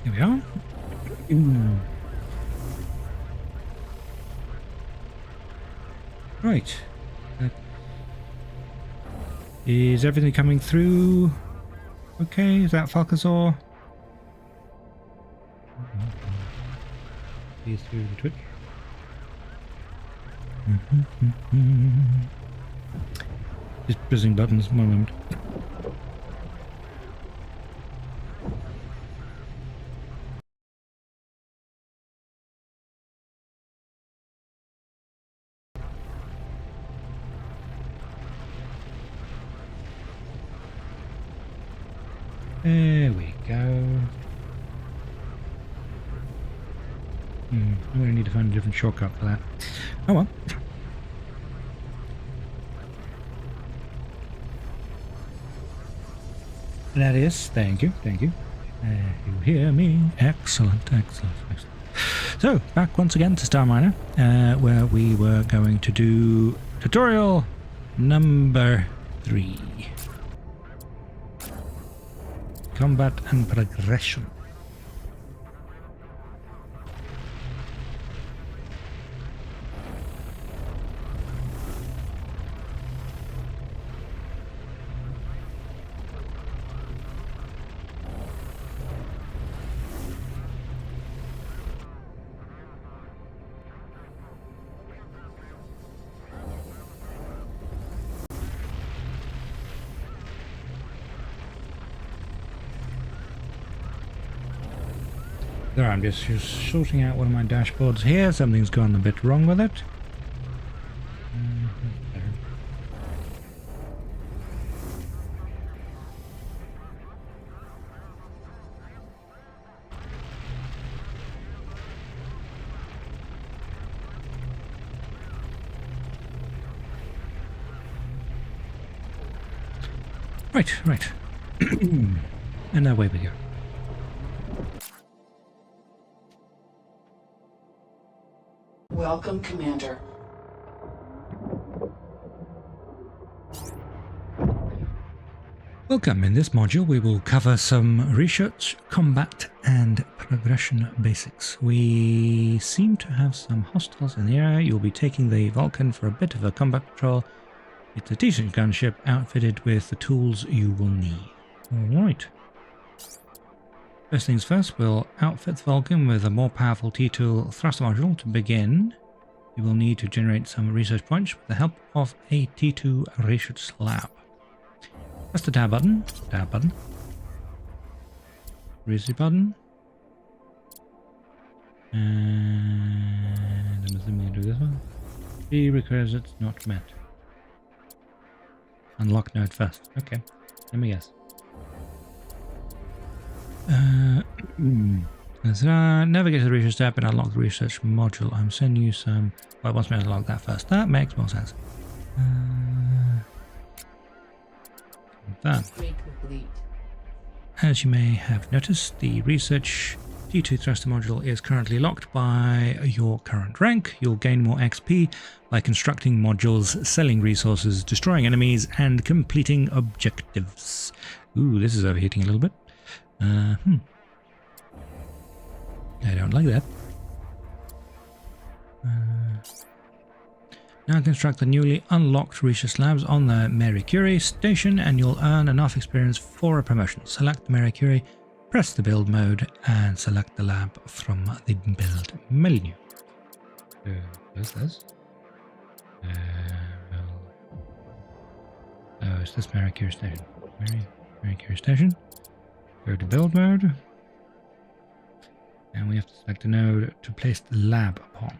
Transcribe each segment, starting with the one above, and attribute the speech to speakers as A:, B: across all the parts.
A: Here we are. Right. Is everything coming through? Okay, is that Falcasaur? See through the Twitch. Just pressing buttons, one moment. There we go. I'm going to need to find a different shortcut for that. Oh well. That is, thank you. You hear me? Excellent. So, back once again to Starminer, where we were going to do tutorial number 3. Combat and progression. There, I'm just sorting out one of my dashboards here. Something's gone a bit wrong with it. Right. And away we go.
B: Welcome, Commander.
A: Welcome. In this module we will cover some research, combat and progression basics. We seem to have some hostiles in the area. You'll be taking the Vulcan for a bit of a combat patrol. It's a decent gunship outfitted with the tools you will need. Alright. First things first, we'll outfit the Vulcan with a more powerful T-tool thruster module. To begin, you will need to generate some research points with the help of a T2 research lab. Press the tab button, research button, and I'm assuming you do this one. Prerequisites not met. Unlock node first. Okay, let me guess. Navigate to the research tab and unlock the research module. I'm sending you some. Well, it wants me to unlock that first. That makes more sense. Confirm. As you may have noticed, the research T2 thruster module is currently locked by your current rank. You'll gain more XP by constructing modules, selling resources, destroying enemies, and completing objectives. Ooh, this is overheating a little bit. I don't like that. Now construct the newly unlocked research labs on the Mary Curie station and you'll earn enough experience for a promotion. Select the Mary Curie, press the build mode and select the lab from the build menu. What's this? Oh, it's this Mary Curie station. Mary Curie station. Go to build mode. And we have to select a node to place the lab upon.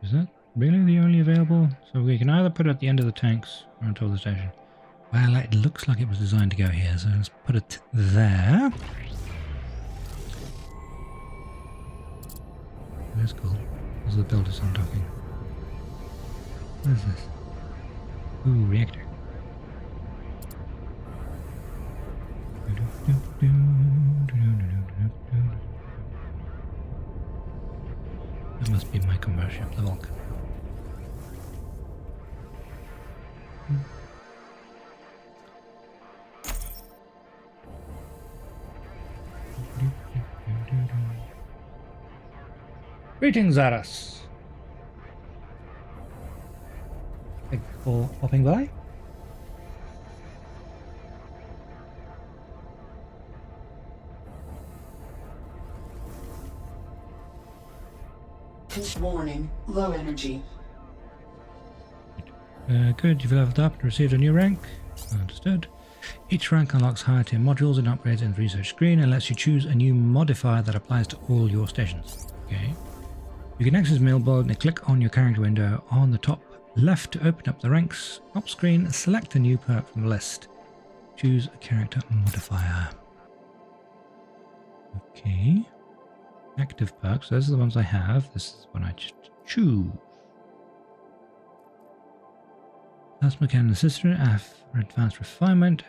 A: Is that really the only available? So we can either put it at the end of the tanks or on top of the station. Well, it looks like it was designed to go here, so let's put it there. That's cool. This is the builder's undocking. What is this? Ooh, reactor. That must be my conversion of the Vulcan. Greetings, Aras. Thank you for popping by.
B: Warning, low energy.
A: Good, you've leveled up and received a new rank. Understood. Each rank unlocks higher tier modules and upgrades in the research screen and lets you choose a new modifier that applies to all your stations. Okay. You can access Mailboard and click on your character window on the top left to open up the ranks. Top screen, select a new perk from the list. Choose a character modifier. Okay. Active perks, those are the ones I have. This is one I just choose. Plasma Cannon Assistant for Advanced Refinement,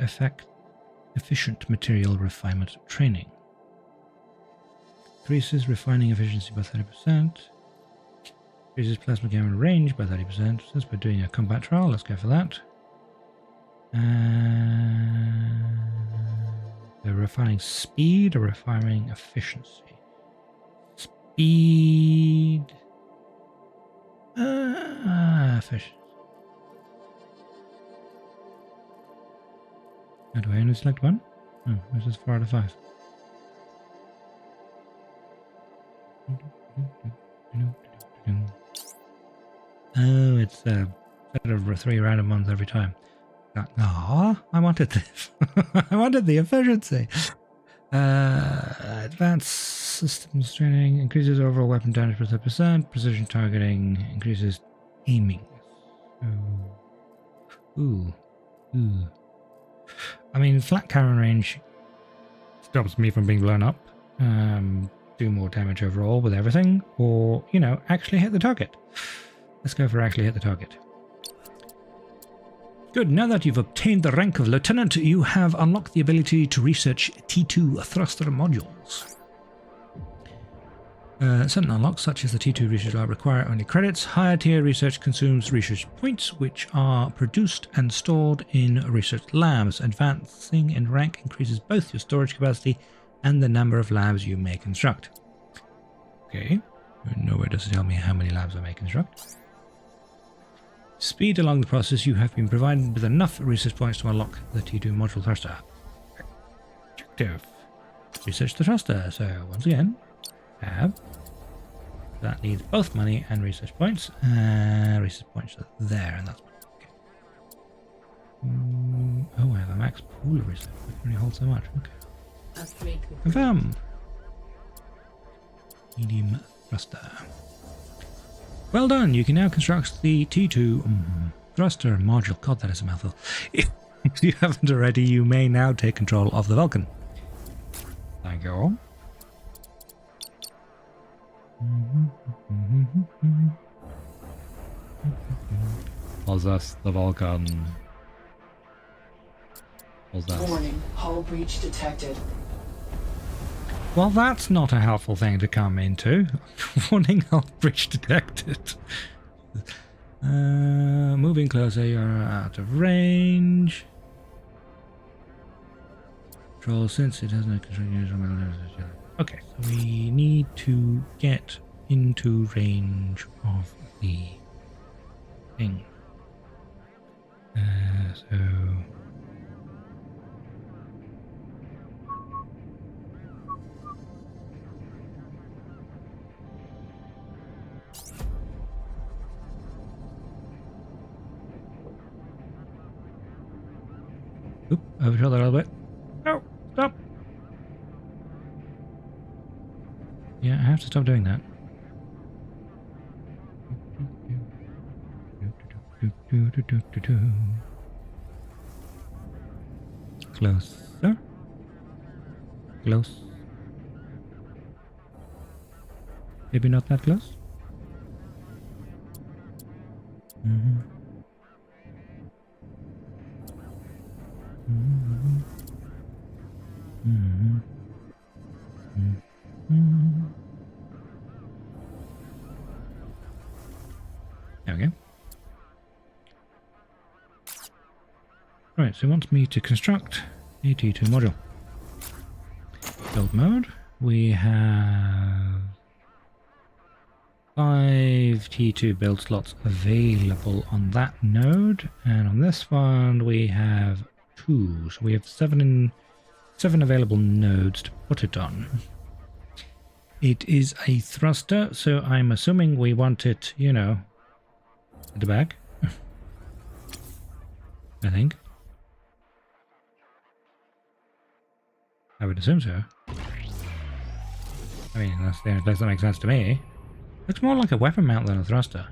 A: Efficient Material Refinement Training. Increases refining efficiency by 30%. Increases plasma cannon range by 30%. Since we're doing a combat trial, let's go for that. They're refining speed or refining efficiency? Speed. Efficiency. How do I only select one? Oh, this is 4 out of 5. Oh, it's a set of 3 random ones every time. Ah, I wanted this. I wanted the efficiency. Advanced systems training increases overall weapon damage by 30%. Precision targeting increases aiming. Ooh. I mean, flat cannon range stops me from being blown up. Do more damage overall with everything, or, you know, actually hit the target. Let's go for actually hit the target. Good, now that you've obtained the rank of Lieutenant, you have unlocked the ability to research T2 thruster modules. Certain unlocks, such as the T2 research lab, require only credits. Higher tier research consumes research points, which are produced and stored in research labs. Advancing in rank increases both your storage capacity and the number of labs you may construct. Okay, nowhere does it tell me how many labs I may construct. Speed along the process. You have been provided with enough research points to unlock the T2 module thruster. Objective. Research the thruster. So once again, that needs both money and research points. Research points are there, and that's okay. Oh, I have a max pool of research. I can only hold so much. Okay. Confirm. Medium thruster. Well done. You can now construct the T2 thruster module. God, that is a mouthful. If you haven't already, you may now take control of the Vulcan. Thank you all. Possess the Vulcan. Possess.
B: Warning, hull breach detected.
A: Well, that's not a helpful thing to come into. Warning, hull breach detected. Moving closer, you're out of range. Control, since it has no control. Okay, so we need to get into range of the thing. So... Oop, overshot that a little bit. No, stop! Yeah, I have to stop doing that. Closer. Close. Maybe not that close. There we go. Right, so it wants me to construct a T2 module. Build mode. We have 5 T2 build slots available on that node, and on this one we have 2, so we have 7 available nodes to put it on. It is a thruster, so I'm assuming we want it, you know, at the back. I think. I would assume so. I mean, that's the only place that makes sense to me. Looks more like a weapon mount than a thruster.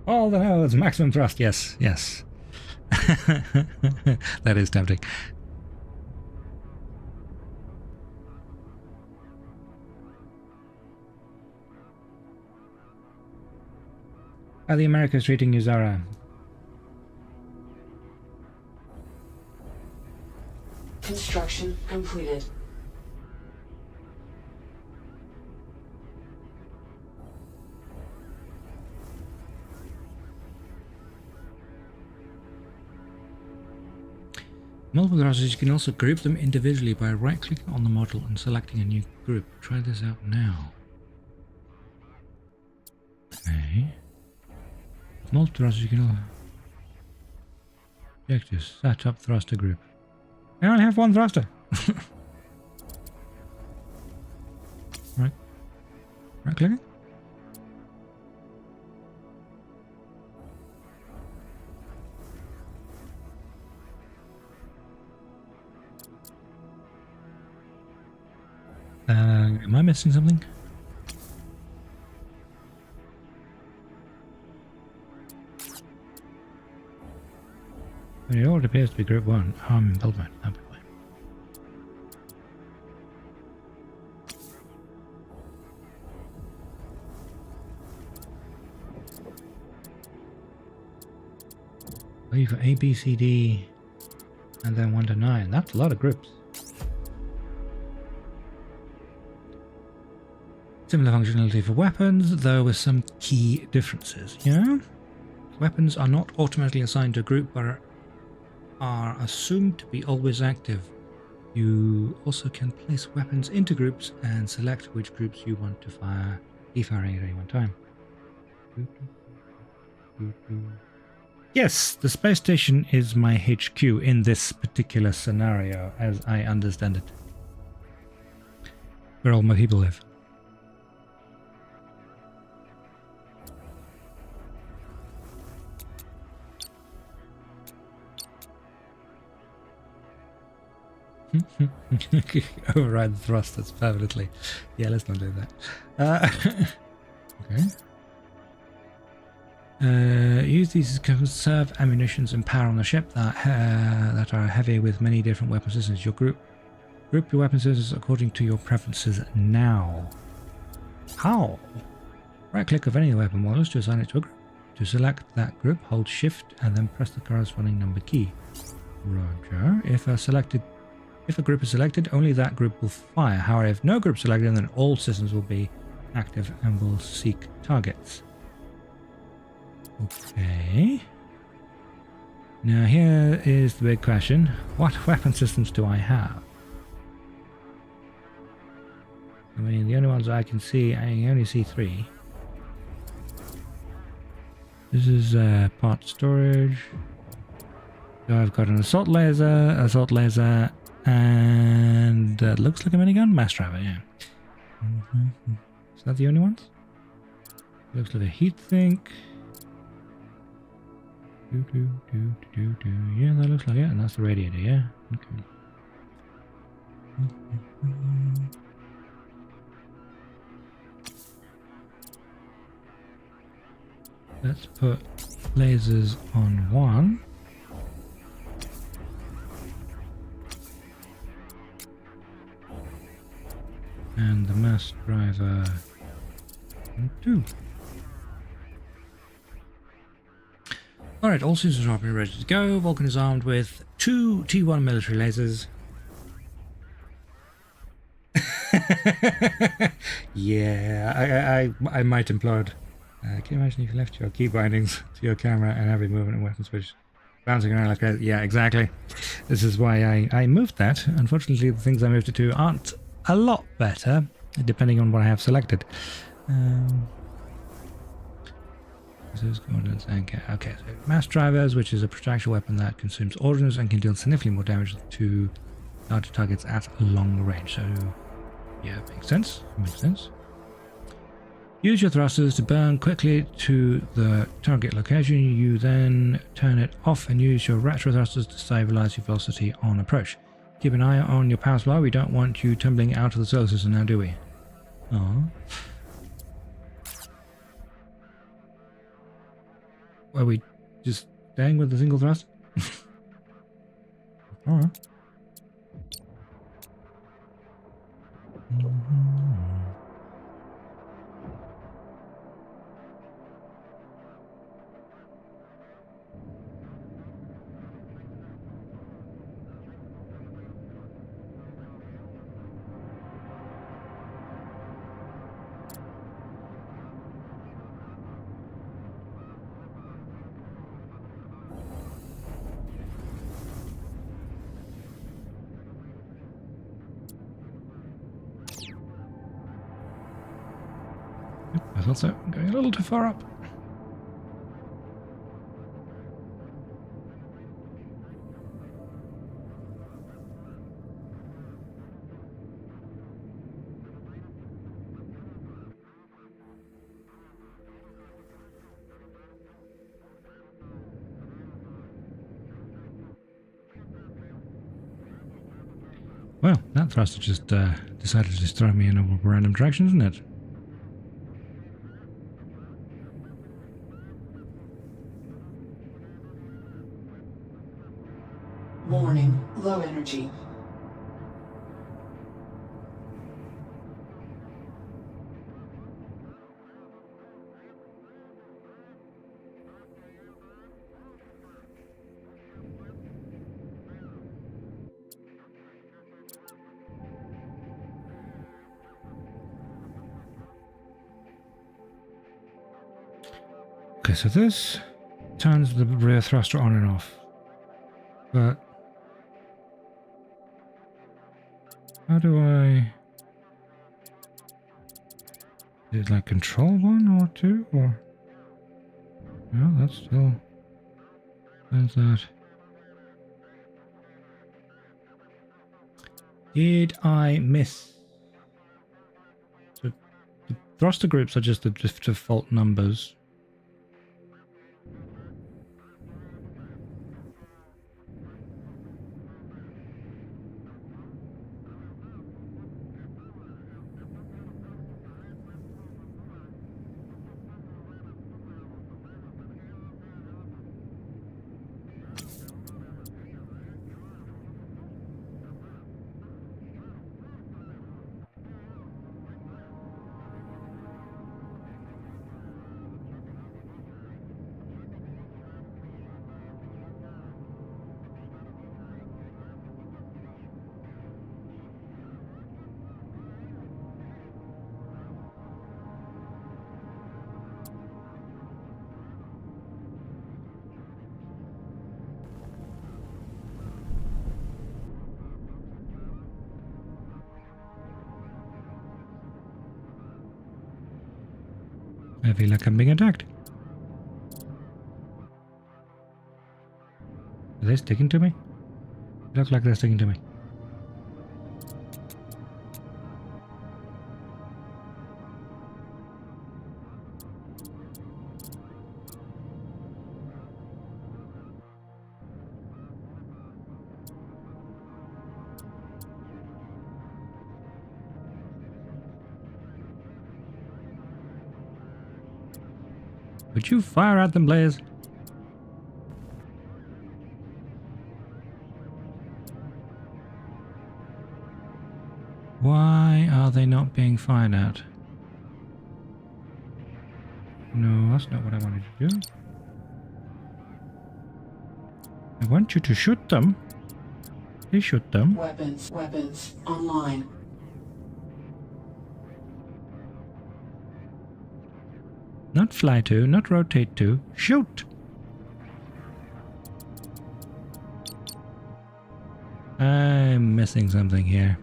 A: All the nodes, maximum thrust, yes, yes. That is tempting. How the Americans treating you, Zara?
B: Construction completed.
A: Multiple thrusters, you can also group them individually by right-clicking on the model and selecting a new group. Try this out now. Okay. Multiple thrusters, you can all... Objectives, set up thruster group. I only have one thruster. Right. Right-clicking? Am I missing something? It all appears to be group 1. Oh, I'm in build mode. That'll be fine. Oh, you've got A, B, C, D, and then 1 to 9. That's a lot of groups. Similar functionality for weapons, though with some key differences. Yeah? Weapons are not automatically assigned to a group, but are assumed to be always active. You also can place weapons into groups and select which groups you want to fire, defiring at any one time. Yes, the space station is my HQ in this particular scenario, as I understand it. Where all my people live. Override the thrusters permanently. Yeah, let's not do that. Okay. Use these to conserve ammunitions and power on the ship that are heavy with many different weapon systems. Your group your weapon systems according to your preferences now. How? Right-click of any weapon models to assign it to a group. To select that group, hold Shift and then press the corresponding number key. Roger. If a group is selected, only that group will fire. However, if no group is selected, then all systems will be active and will seek targets. Okay. Now here is the big question. What weapon systems do I have? I mean, the only ones I can see, I only see 3. This is part storage. So I've got an assault laser, and looks like a minigun? Mass driver, yeah. Is that the only ones? Looks like a heat sink. Yeah, that looks like it, and that's the radiator, yeah? Okay. Let's put lasers on 1. And the mass driver on 2. Alright, all systems are ready to go. Vulcan is armed with 2 T1 military lasers. Yeah, I might implode. Can you imagine if you left your key bindings to your camera and every movement and weapon switch Bouncing around like that. Yeah, exactly. This is why I moved that. Unfortunately, the things I moved it to aren't a lot better, depending on what I have selected. Okay, so mass drivers, which is a protraction weapon that consumes ordnance and can deal significantly more damage to larger targets at long range. So, yeah, makes sense. Makes sense. Use your thrusters to burn quickly to the target location. You then turn it off and use your retro thrusters to stabilize your velocity on approach. Keep an eye on your power supply. We don't want you tumbling out of the solar system now, do we? Oh. Are we just staying with the single thrust? Alright. I thought so. I'm going a little too far up. Well, that thruster just decided to just throw me in a random direction, isn't it?
B: Warning, low energy.
A: Okay, so this turns the rear thruster on and off. But how do I... Is it like control 1 or 2 or... No, that's still... Where's that? Did I miss... So the thruster groups are just the default numbers. I feel like I'm being attacked. Are they sticking to me? They look like they're sticking to me. Would you fire at them, Blaze? Why are they not being fired at? No, that's not what I wanted to do. I want you to shoot them. Please shoot them.
B: Weapons online.
A: Not fly to, not rotate to. Shoot! I'm missing something here.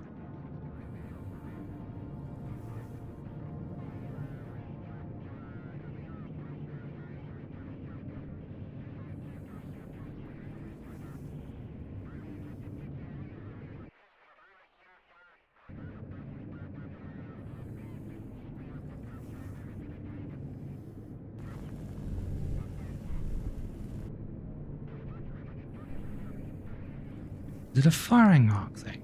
A: Is it a firing arc thing?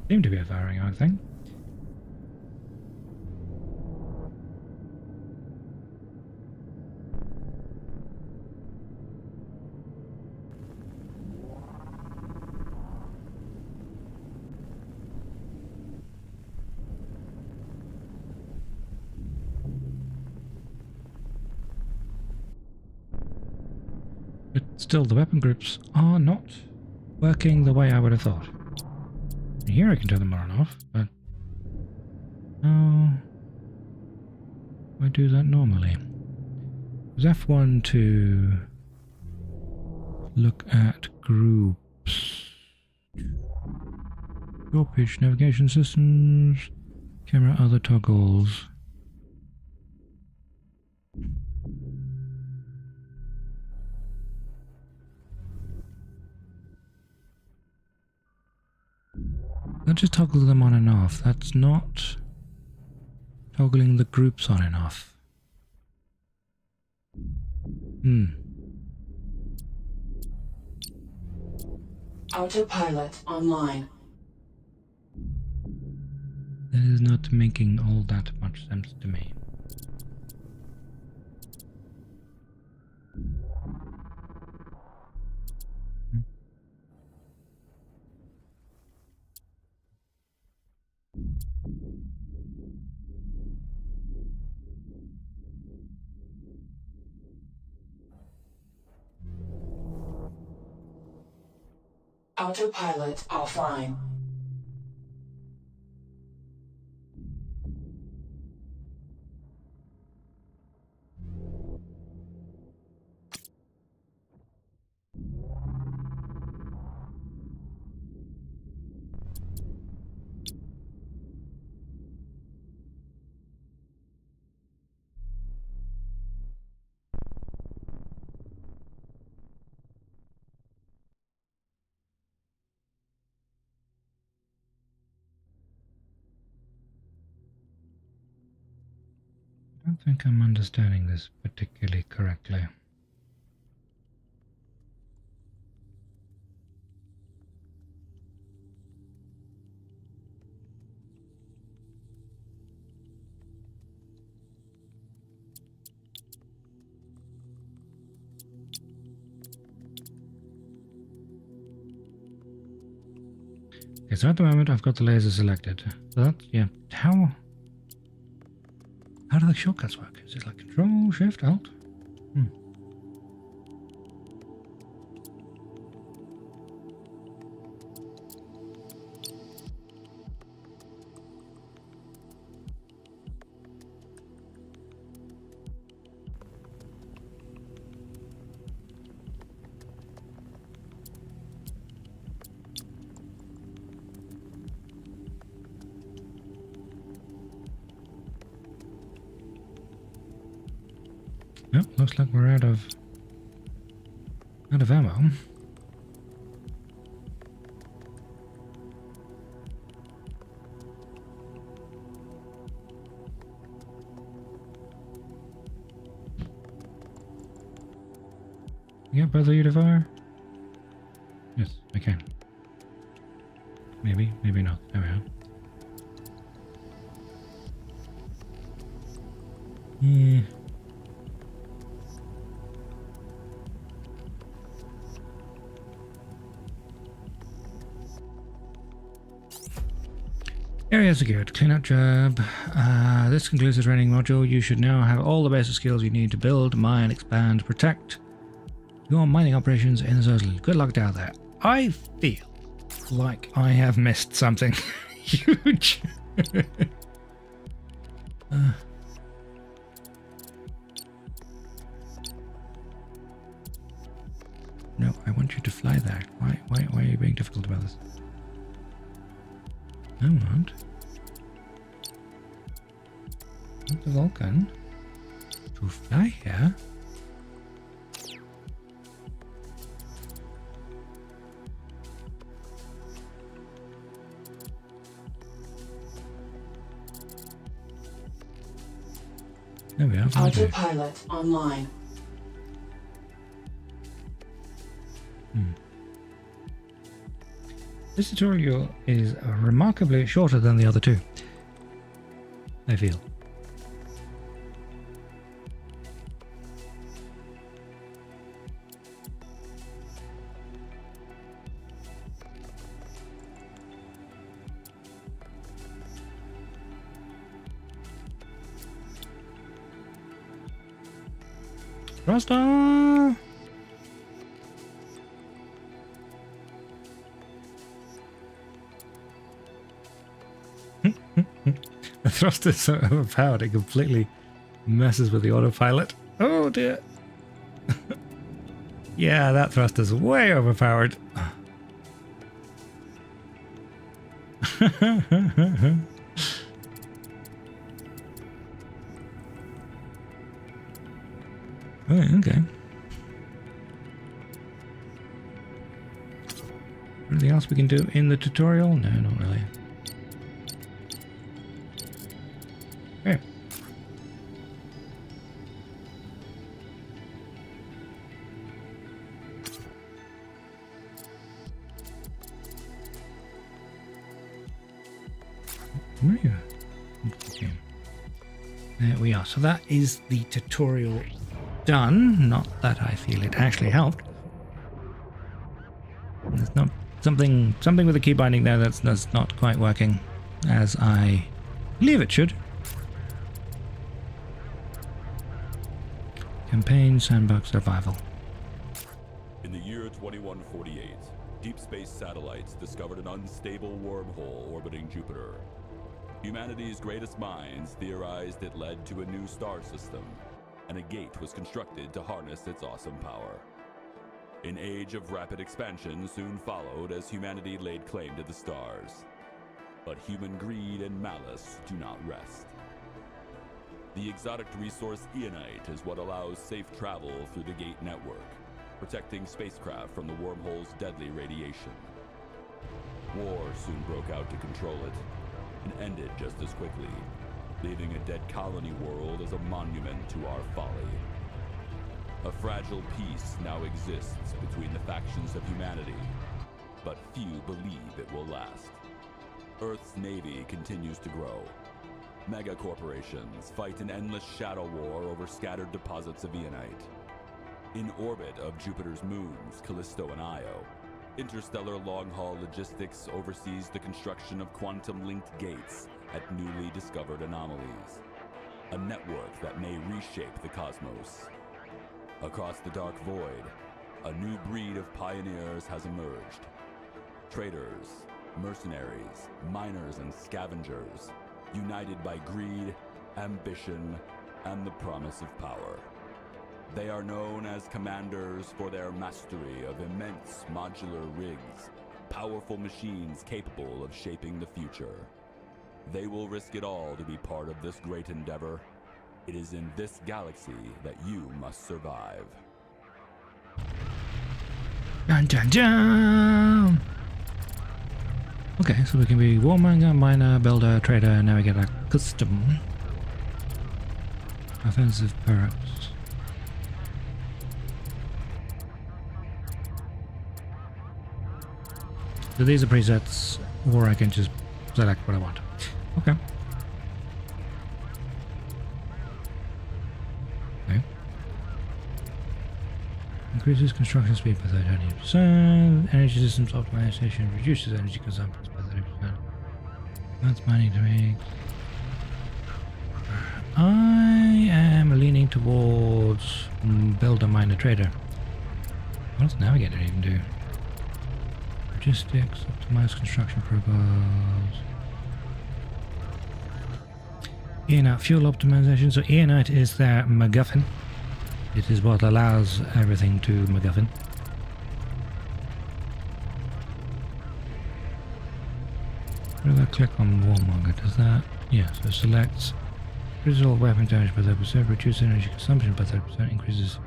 A: Seemed to be a firing arc thing. But still, the weapon groups are not working the way I would have thought. Here I can turn them on and off, but how do I do that normally? Use F1 to look at groups. Your pitch, navigation systems, camera, other toggles. That just toggle them on and off. That's not toggling the groups on and off.
B: Autopilot online.
A: That is not making all that much sense to me.
B: Autopilot offline.
A: I don't think I'm understanding this particularly correctly. Okay, so at the moment I've got the laser selected. So that, yeah, how do the shortcuts work? Is it like Control, Shift, Alt? Yep, looks like we're out of ammo. Yeah, both of you to fire? Yes, I can. Maybe, maybe not. There we are. Yeah. Area secured. Clean up job. This concludes the training module. You should now have all the basic skills you need to build, mine, expand, protect your mining operations in the Zozl. Good luck down there. I feel like I have missed something huge. No, I want you to fly there. Why are you being difficult about this? I want the Vulcan to fly here. There we are.
B: Autopilot online.
A: This tutorial is remarkably shorter than the other two, I feel. Rasta! The thruster is so overpowered it completely messes with the autopilot. Oh dear. Yeah, that thruster's way overpowered. Oh, okay. Anything else we can do in the tutorial? No, not really. Okay. Where are you? Okay. There we are. So that is the tutorial done. Not that I feel it actually helped. There's not something with the key binding there that's not quite working as I believe it should. Campaign, sandbox, survival.
C: In the year 2148, deep space satellites discovered an unstable wormhole orbiting Jupiter. Humanity's greatest minds theorized it led to a new star system, and a gate was constructed to harness its awesome power. An age of rapid expansion soon followed as humanity laid claim to the stars. But human greed and malice do not rest. The exotic resource Eonite is what allows safe travel through the gate network, protecting spacecraft from the wormhole's deadly radiation. War soon broke out to control it, and ended just as quickly, leaving a dead colony world as a monument to our folly. A fragile peace now exists between the factions of humanity, but few believe it will last. Earth's navy continues to grow. Mega corporations fight an endless shadow war over scattered deposits of Eonite. In orbit of Jupiter's moons, Callisto and Io, interstellar long-haul logistics oversees the construction of quantum-linked gates at newly discovered anomalies. A network that may reshape the cosmos. Across the dark void, a new breed of pioneers has emerged. Traders, mercenaries, miners, and scavengers, united by greed, ambition, and the promise of power. They are known as commanders for their mastery of immense modular rigs, powerful machines capable of shaping the future. They will risk it all to be part of this great endeavor. It is in this galaxy that you must survive.
A: Dun, dun, dun. Okay, so we can be warmonger, miner, builder, trader, navigator, custom. Offensive perks. So these are presets, or I can just select what I want. Okay. Okay. Increases construction speed by 30%. Energy systems optimization reduces energy consumption by 30%. That's mining to make. I am leaning towards builder, miner, trader. What does navigator even do? Logistics, optimize construction profiles. Aeonite fuel optimization. So Aeonite is their MacGuffin. It is what allows everything to MacGuffin. If I click on Warmonger, does that? Yeah, so selects increases all weapon damage by 30%, reduces energy consumption by 30%, increases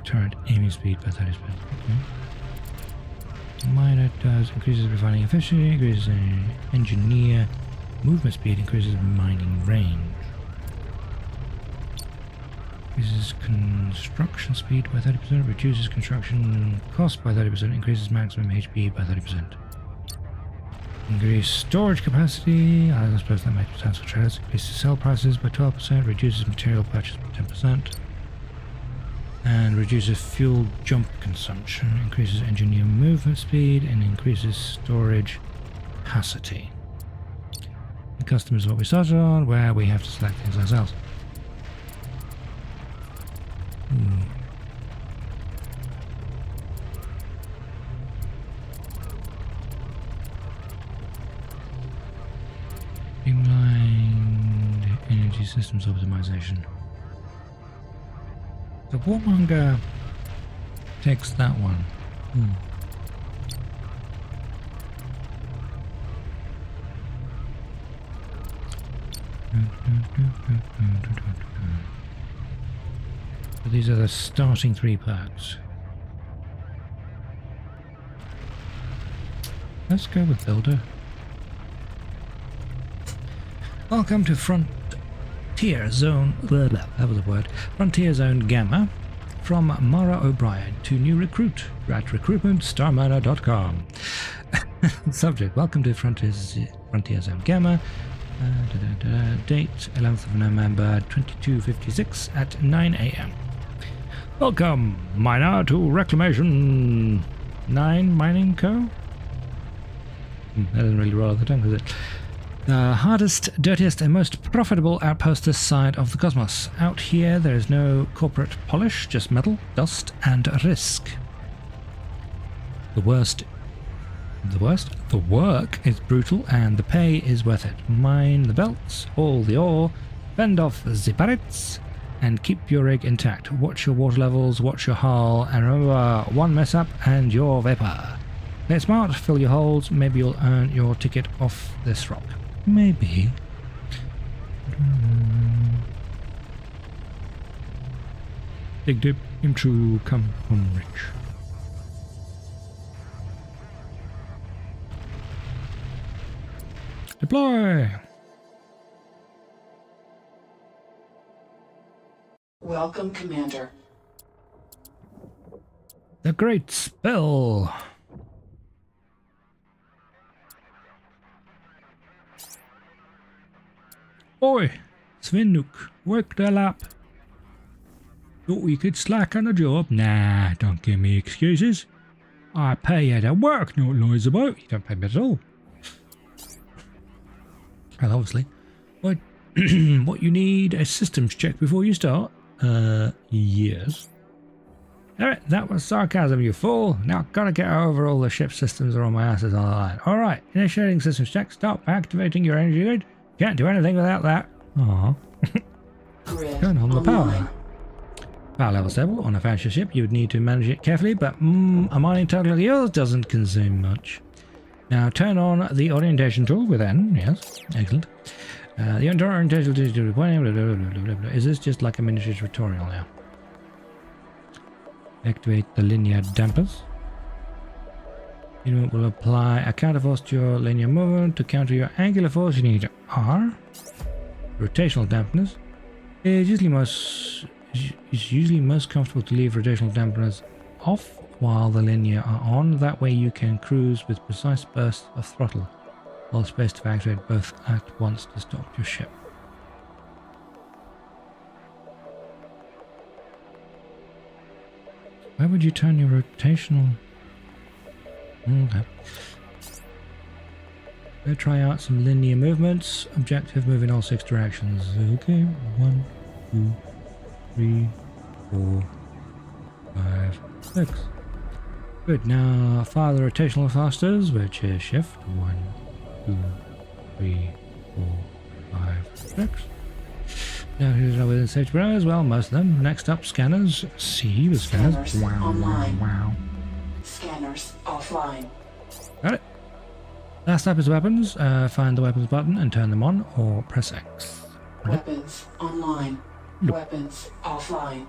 A: turret aiming speed by 30%. Okay. Miner does increases refining efficiency, increases engineer movement speed, increases mining range. Increases construction speed by 30%, reduces construction cost by 30%, increases maximum HP by 30%. Increase storage capacity, I suppose that makes sense for traders. Increases sell prices by 12%, reduces material purchase by 10%. And reduces fuel jump consumption, increases engineer movement speed, and increases storage capacity. The custom is what we started on, where we have to select things ourselves. Streamlined energy systems optimization. The Warmonger takes that one. So these are the starting 3 perks. Let's go with Builder. Welcome to Frontier Zone. That was a word. Frontier Zone Gamma. From Mara O'Brien to new recruit at recruitmentstarminer.com. Subject: welcome to Frontier Zone Gamma. Date 11th of November 2256 at 9 AM. Welcome, miner, to Reclamation 9 Mining Co. That doesn't really roll off the tongue, does it? The hardest, dirtiest, and most profitable outpost this side of the cosmos. Out here, there is no corporate polish, just metal, dust, and risk. The work is brutal, and the pay is worth it. Mine the belts, haul the ore, fend off the pirates, and keep your rig intact. Watch your water levels, watch your hull, and remember, one mess up and you're vapor. Play smart, fill your holes, maybe you'll earn your ticket off this rock. Maybe. Dig dip into come home rich. Deploy!
B: Welcome, Commander.
A: The Great Spill! Oi, Svenuk, work the lap. Thought we could slack on the job? Nah, don't give me excuses. I pay you to work, not lies about. You don't pay me at all. Well, obviously. What, what you need a systems check before you start? Yes. Alright, that was sarcasm, you fool. Now gotta get over all the ship systems are on my asses on the line. Alright, initiating systems check. Stop activating your energy grid. Can't do anything without that. Aww. Turn on the power. Power level stable. On a fancier ship, you would need to manage it carefully, but a mining tug like yours doesn't consume much. Now turn on the orientation tool with N. Yes, excellent. The orientation tool. Is this just like a miniature tutorial now? Activate the linear dampers. It will apply a counterforce to your linear movement. To counter your angular force, you need R. Rotational dampeners. It's usually most comfortable to leave rotational dampeners off while the linear are on. That way you can cruise with precise bursts of throttle, while space to activate both at once to stop your ship. Where would you turn your rotational? Okay. Go try out some linear movements. Objective: move in all 6 directions. Okay, 1, 2, 3, 4, 5, 6. Good. Now fire the rotational thrusters, which is shift. 1, 2, 3, 4, 5, suspects. Now who's within safety parameters? Well, most of them. Next up, scanners. See the scanners.
B: Scanners
A: Wow,
B: online.
A: wow.
B: Scanners offline.
A: Got it. Last up is weapons. Find the weapons button and turn them on, or press X.
B: Weapons online.
A: Nope.
B: Weapons offline.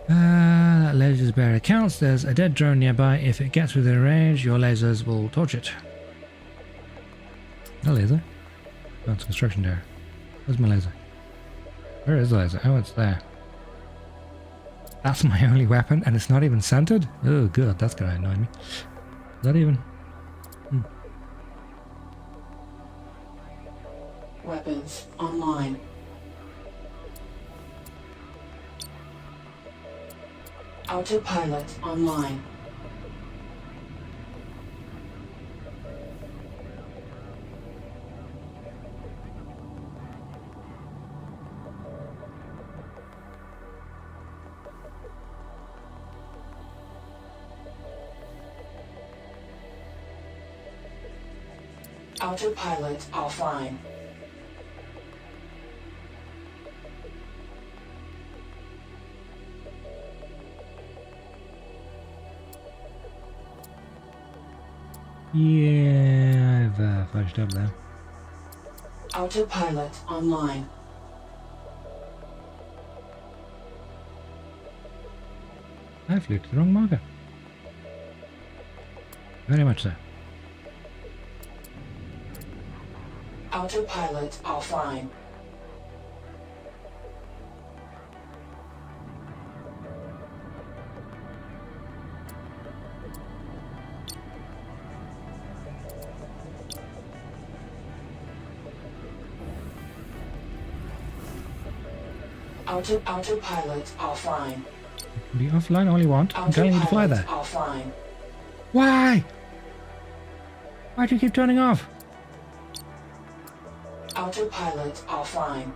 A: That laser's barrier counts. There's a dead drone nearby. If it gets within range, your lasers will torch it. A laser? Oh, it's construction there. Where's my laser? Where is the laser? Oh, it's there. That's my only weapon, and it's not even centered? Oh, good. That's gonna annoy me. Is that even?
B: Weapons online. Autopilot online. Autopilot offline.
A: Yeah, I've fudged up there.
B: Autopilot online.
A: I flew to the wrong marker. Very much so.
B: Autopilot offline. Autopilot offline.
A: Be offline all you want. I'm telling you to fly there.
B: Offline.
A: Why? Why do you keep turning off?
B: Autopilot offline.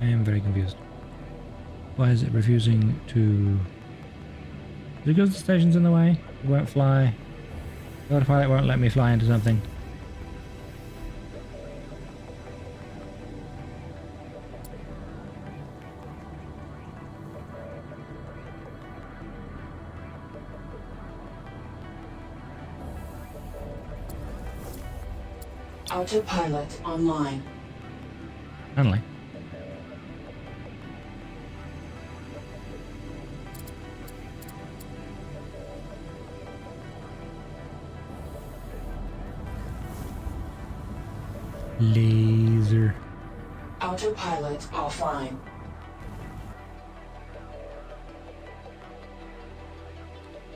A: I am very confused. Why is it refusing to... Is it because the station's in the way? It won't fly. The autopilot won't let me fly into something.
B: Autopilot online.
A: Finally. Laser.
B: Autopilot offline.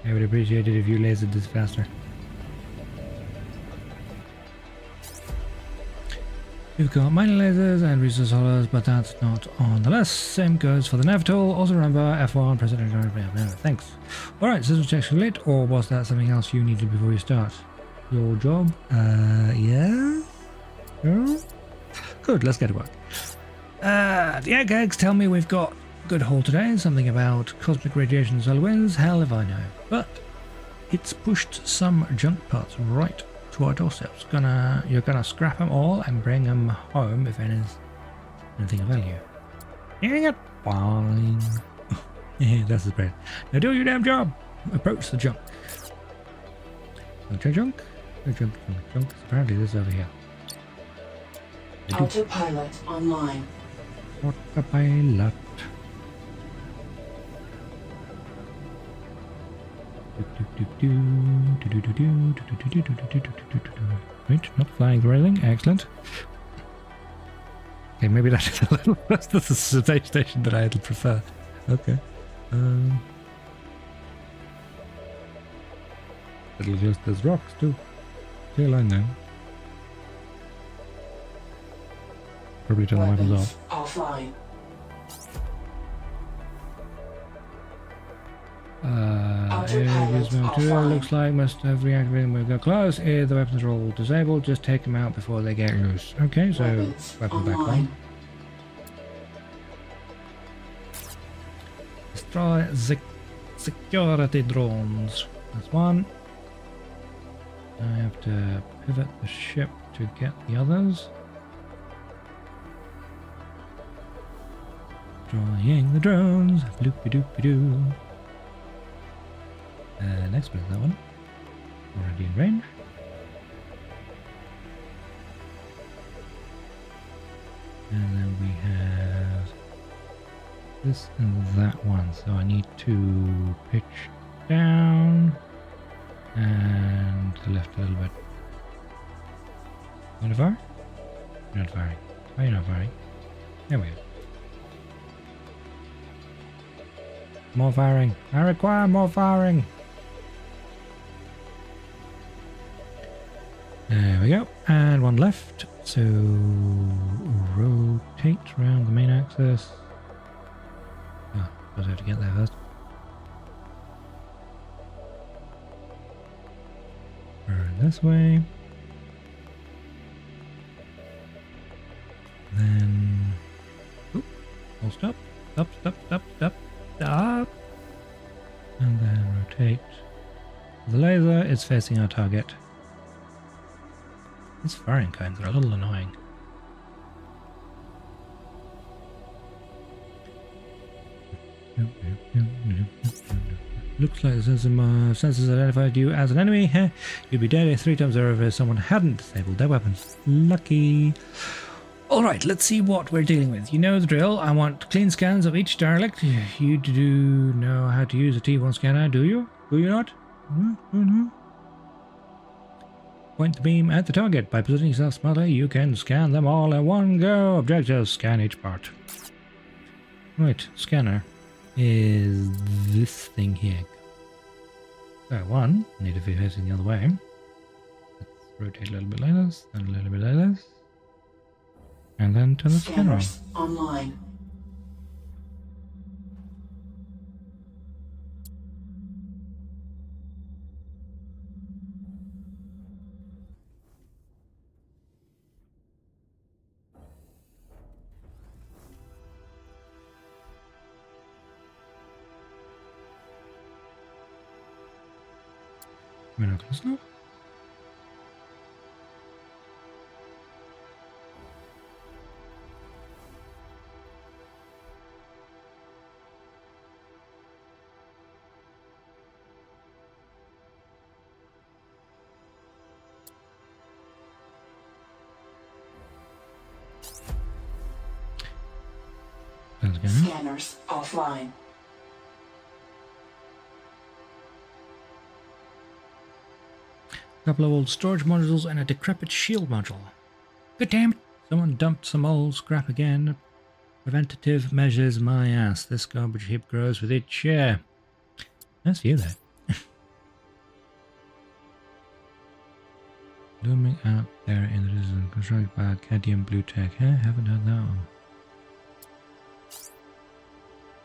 A: I would appreciate it if you lasered this faster. We've got mining lasers and resource holders, but that's not on the list. Same goes for the nav tool. Also remember F1, President. Thanks. Alright, system checks complete, or was that something else you needed before you start? Your job? Yeah? Yeah? Good, let's get to work. The egg eggs tell me we've got a good haul today. Something about cosmic radiation and solar winds. Hell if I know. But it's pushed some junk parts right to our doorsteps. You're gonna scrap them all and bring them home if anything of value. Yeah, fine. Yeah, that's the spread. Now do your damn job. Approach the junk. Junk. Apparently this is over here.
B: Autopilot online.
A: Autopilot. Right, not flying or anything. Excellent. Okay, maybe that is a little close to the space station that I'd prefer. Okay. Little close to those rocks too. Clear line now. Probably turn the weapons off.
B: Offline.
A: Looks like must have reactivated when we go close. If the weapons are all disabled, just take them out before they get loose. Okay, so weapon back on. Destroy the security drones. That's one. I have to pivot the ship to get the others. Drawing the drones. Bloopy-doopy-doo. Next one is that one. Already in range. And then we have this and that one. So I need to pitch down and to the left a little bit. You want to fire? You're not firing. Why are you not firing? There we go. More firing. I require more firing. There we go. And one left. So rotate around the main axis. Oh, I have to get there first. Turn this way. Then hold stop. Stop, stop, stop, stop, stop. And then rotate. The laser is facing our target. These firing kinds are a little annoying. Looks like the sensors identified you as an enemy. You'd be dead 3 times over if someone hadn't disabled their weapons. Lucky. Alright, let's see what we're dealing with. You know the drill. I want clean scans of each derelict. You do know how to use a T1 scanner, do you? Do you not? Point the beam at the target. By positioning yourself smartly, you can scan them all in one go. Objectives, scan each part. Right, scanner is this thing here. So one, need to be facing the other way. Let's rotate a little bit like this, then a little bit like this. And then turn the scanner on.
B: Scanners online.
A: We're not close enough.
B: Scanners offline.
A: Couple of old storage modules and a decrepit shield module. Good damn it! Someone dumped some old scrap again. Preventative measures my ass. This garbage heap grows with each year. That's you there. Looming out there in the distance, constructed by Acadian Blue Tech. Haven't heard that one.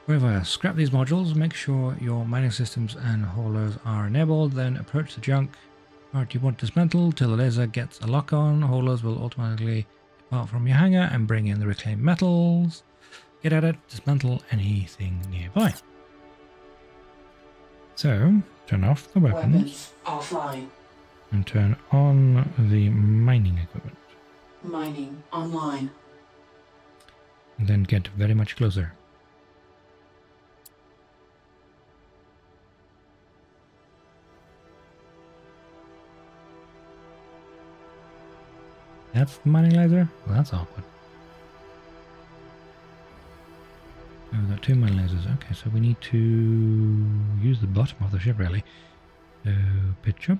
A: Wherever, scrap these modules, make sure your mining systems and haulers are enabled, then approach the junk part you want dismantled till the laser gets a lock on. Haulers will automatically depart from your hangar and bring in the reclaimed metals. Get at it, dismantle anything nearby. So, turn off the weapons
B: offline.
A: And turn on the mining equipment.
B: Mining online.
A: And then get very much closer. That's the mining laser? Well, that's awkward. Oh, we've got 2 mining lasers. Okay, so we need to use the bottom of the ship, really. So, pitch up.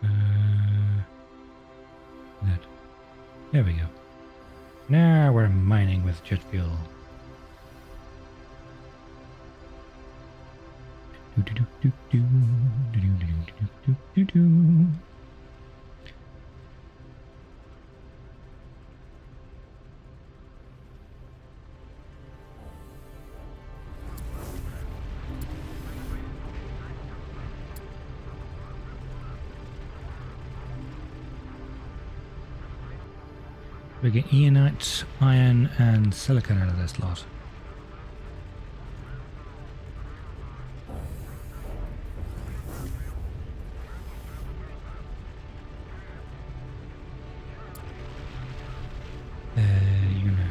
A: That. There we go. Now we're mining with jet fuel. We get Eonite, iron, and silicon out of this lot. You're gonna...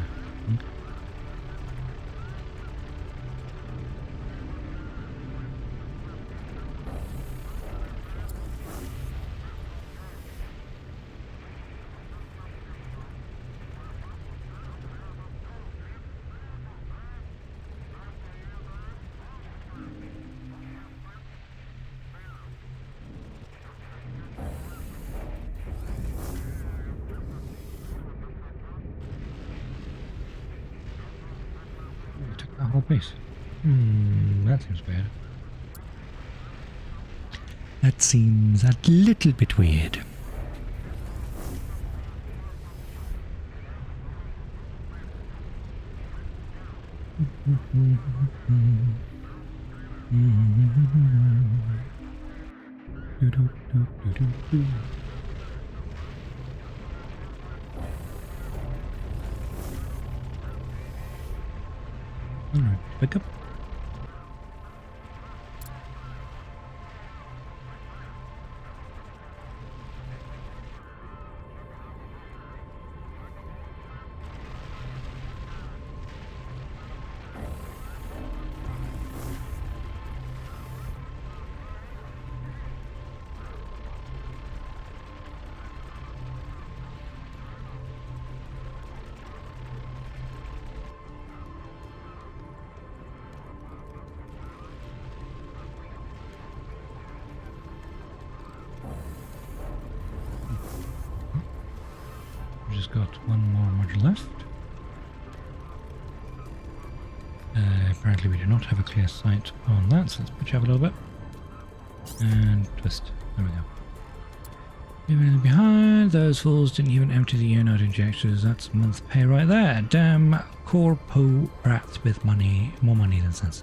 A: took that whole piece. That seems weird. That seems a little bit weird. Alright, pick up. Just got one more module left. Apparently we do not have a clear sight on that, so let's pitch up a little bit. And twist. There we go. Leaving it behind. Those fools didn't even empty the unit injectors. That's a month's pay right there. Damn corpo brats with money, more money than sense.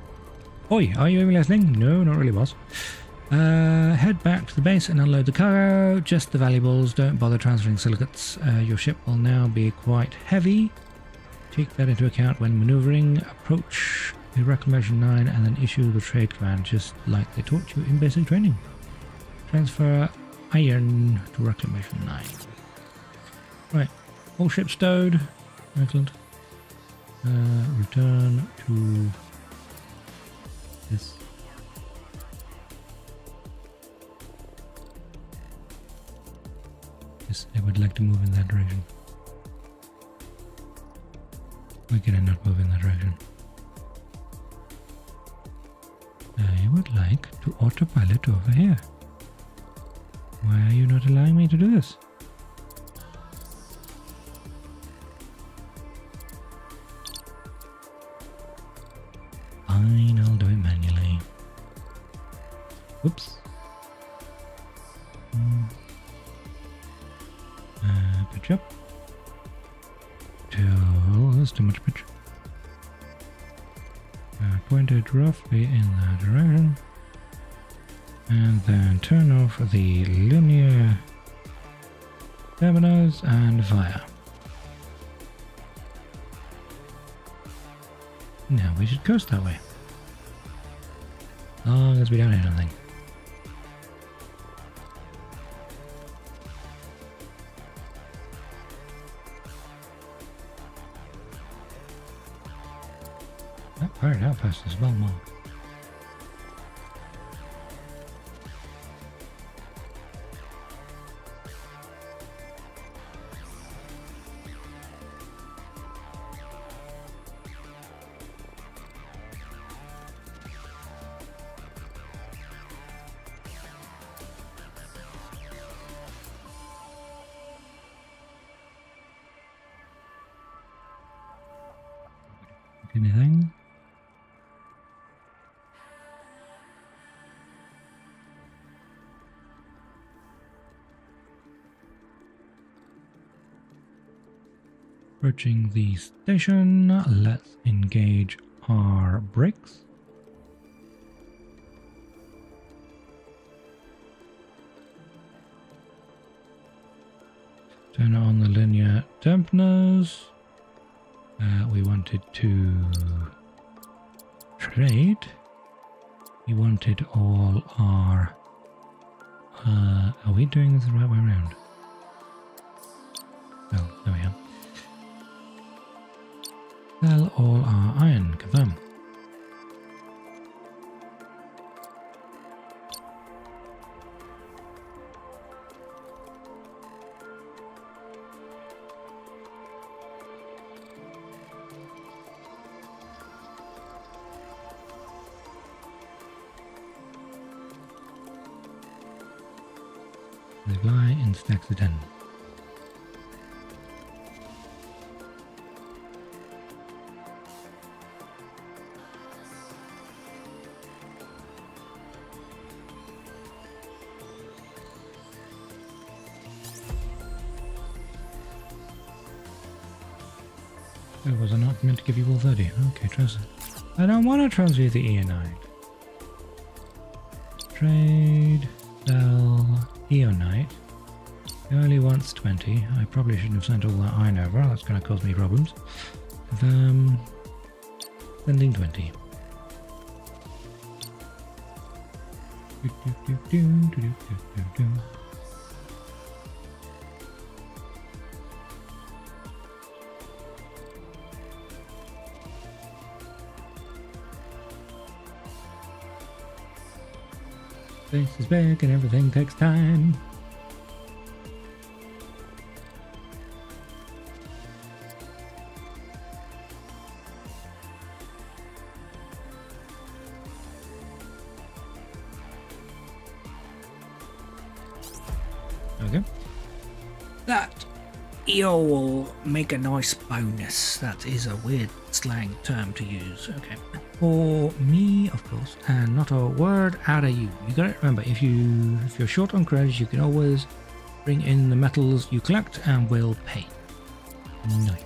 A: Oi, are you even listening? No, not really, boss. Head back to the base and unload the cargo. Just the valuables. Don't bother transferring silicates. Your ship will now be quite heavy. Take that into account when maneuvering. Approach the Reclamation 9 and then issue the trade command, just like they taught you in basic training. Transfer iron to Reclamation 9. Right, all ships stowed. Excellent. Return to this. Yes, I would like to move in that direction. Why can I not move in that direction? I would like to autopilot over here. Why are you not allowing me to do this? Fine, I'll do it manually. Whoops. Pitch up. Oh, that's too much pitch. Point it roughly in that direction. And then turn off the linear terminals and fire. Now we should coast that way. As long as we don't hit anything. Fired outpost is well marked. Anything? Approaching the station, let's engage our brakes. Turn on the linear dampeners. We wanted to trade. We wanted all our... are we doing this the right way around? Oh, there we are. in stacks of 10. Oh, was I not meant to give you all 30? Okay, transfer. I don't want to transfer the Eonite. Trade, sell, Eonite. He only wants 20. I probably shouldn't have sent all that iron over. That's going to cause me problems. Sending 20. Space is big and everything takes time. Okay. That EO will make a nice bonus. That is a weird slang term to use. Okay. For me, of course, and not a word out of you. You got to remember, if you're short on credits, you can always bring in the metals you collect and we'll pay. Nice.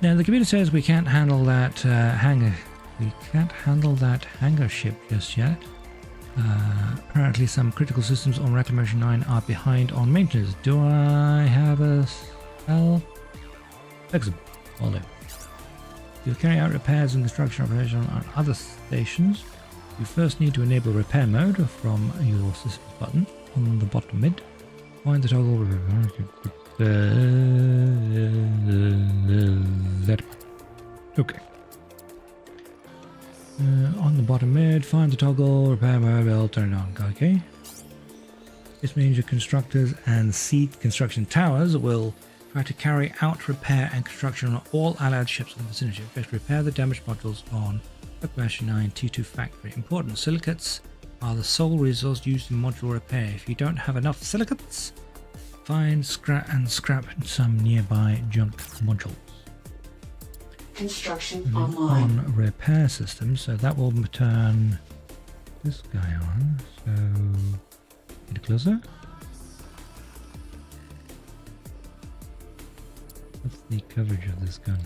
A: Now the computer says we can't handle that hangar. We can't handle that hangar ship just yet. Apparently some critical systems on Reclamation 9 are behind on maintenance. Do I have a spell? Flexible. Will do. You'll carry out repairs and construction operations on other stations. You first need to enable repair mode from your systems button on the bottom mid. Find the toggle. Okay. On the bottom mid, find the toggle, repair mode, I'll turn it on. Okay. This means your constructors and seed construction towers will try to carry out repair and construction on all allied ships in the vicinity. First, repair the damaged modules on Reclamation 9 T2 factory. Important silicates are the sole resource used in module repair. If you don't have enough silicates, find scrap some nearby junk modules.
B: Construction online.
A: On repair systems, so that will turn this guy on. So get closer. What's the coverage of this gun?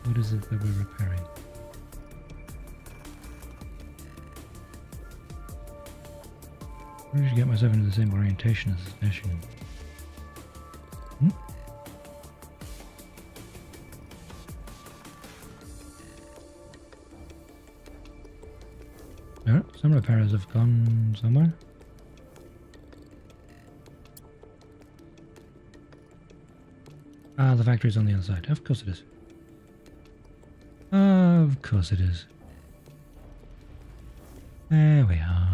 A: What is it that we're repairing? I should get myself into the same orientation as the station. No, some repairers have gone somewhere. Ah, the factory's on the other side. Of course it is. Of course it is. There we are.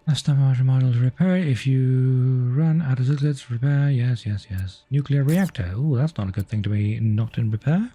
A: Last time I model to repair. If you run out of silicates, repair. Yes, yes, yes. Nuclear reactor. Oh, that's not a good thing to be not in repair.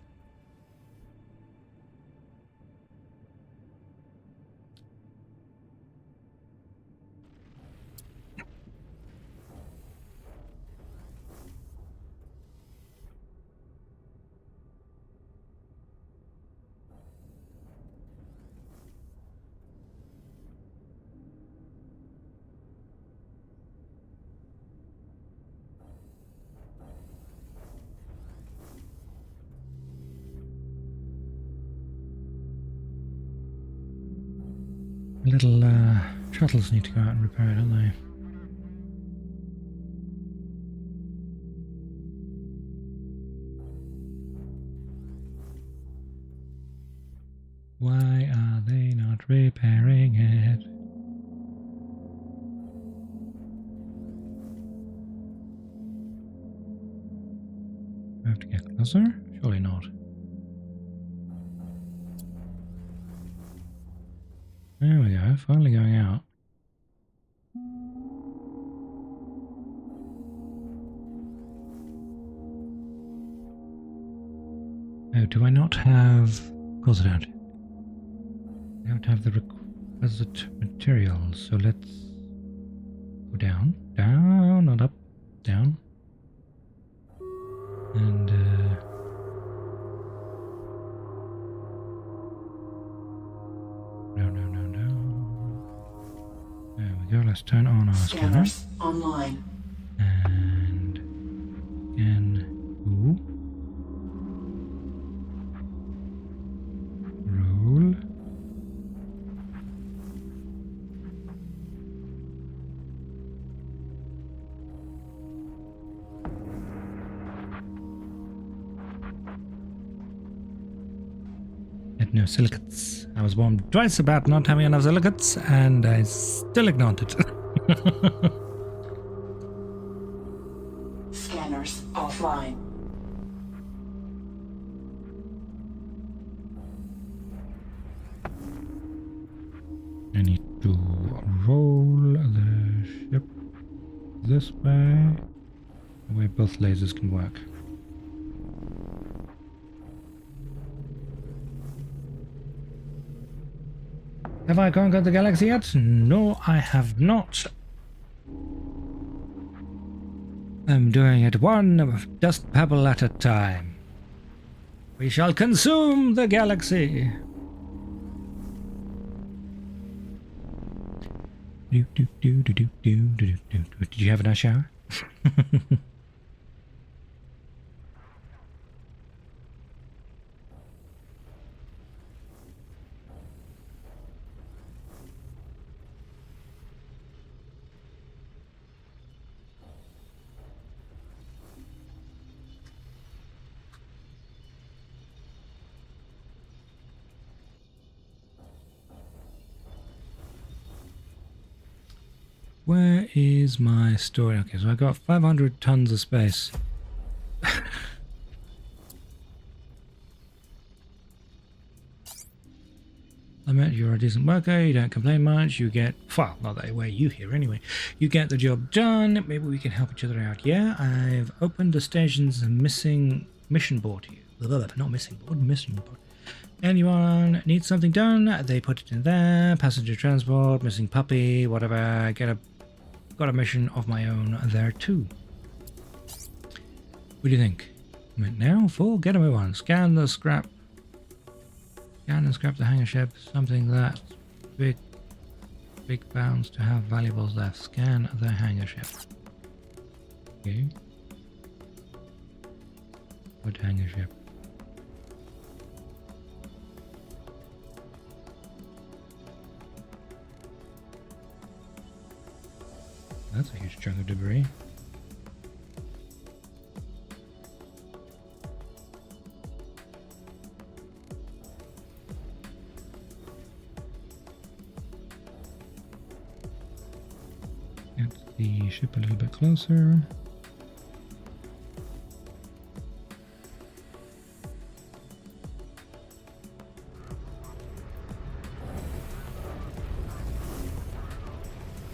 A: Little shuttles need to go out and repair it, don't they? Why are they not repairing it? Do I have to get closer? Surely not. There we go, finally going out. Oh, do I not have... Of course I don't. I don't have the requisite materials, so let's go down. Down, not up. Down. And, no. There we go, let's turn on our scanner.
B: Scanners online.
A: And... Scan... Ooh. Roll. Had no silicates. I was warned twice about not having enough silicates, and I still ignored it.
B: Scanners offline.
A: I need to roll the ship this way, the way both lasers can work. Have I conquered the galaxy yet? No, I have not. I'm doing it one dust pebble at a time. We shall consume the galaxy. Did you have a nice shower? Where is my storage? Okay, so I got 500 tons of space. I meant you're a decent worker, you don't complain much, you get... Well, not that way you here anyway. You get the job done, maybe we can help each other out. Yeah, I've opened the station's missing mission board to you. Not missing board, mission board. Anyone needs something done, they put it in there. Passenger transport, missing puppy, whatever. Got a mission of my own there too. What do you think? Now, full, get a move on. Scan the scrap. Scan and scrap the hangar ship. Something that's big bounds to have valuables left. Scan the hangar ship. Okay. What hangar ship? That's a huge chunk of debris. Get the ship a little bit closer.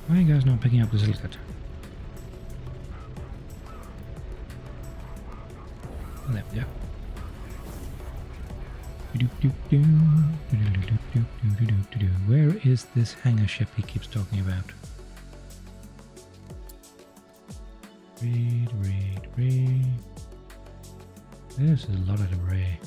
A: Why are you guys not picking up the silicate? Oh, there we go. Where is this hangar ship he keeps talking about? Read. There's a lot of debris.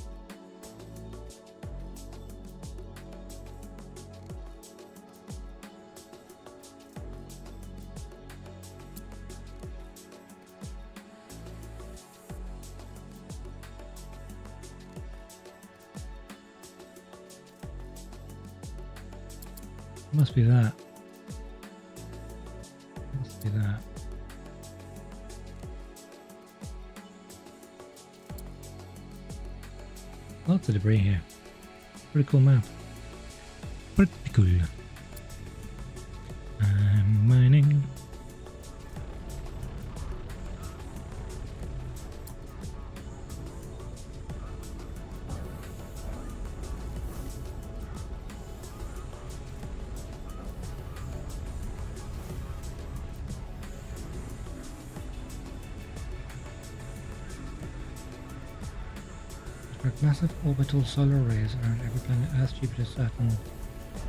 A: Must be that. Must be that. Lots of debris here. Pretty cool map. Pretty cool. I'm mining. Direct massive orbital solar arrays around every planet, Earth, Jupiter, Saturn, and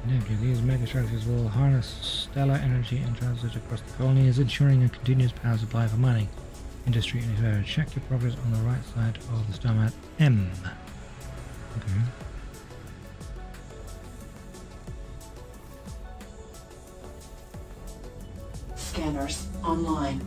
A: Neptune. These megastructures will harness stellar energy and transit across the colonies, ensuring a continuous power supply for mining, industry, and exploration. Check your progress on the right side of the star map M. Okay.
B: Scanners online.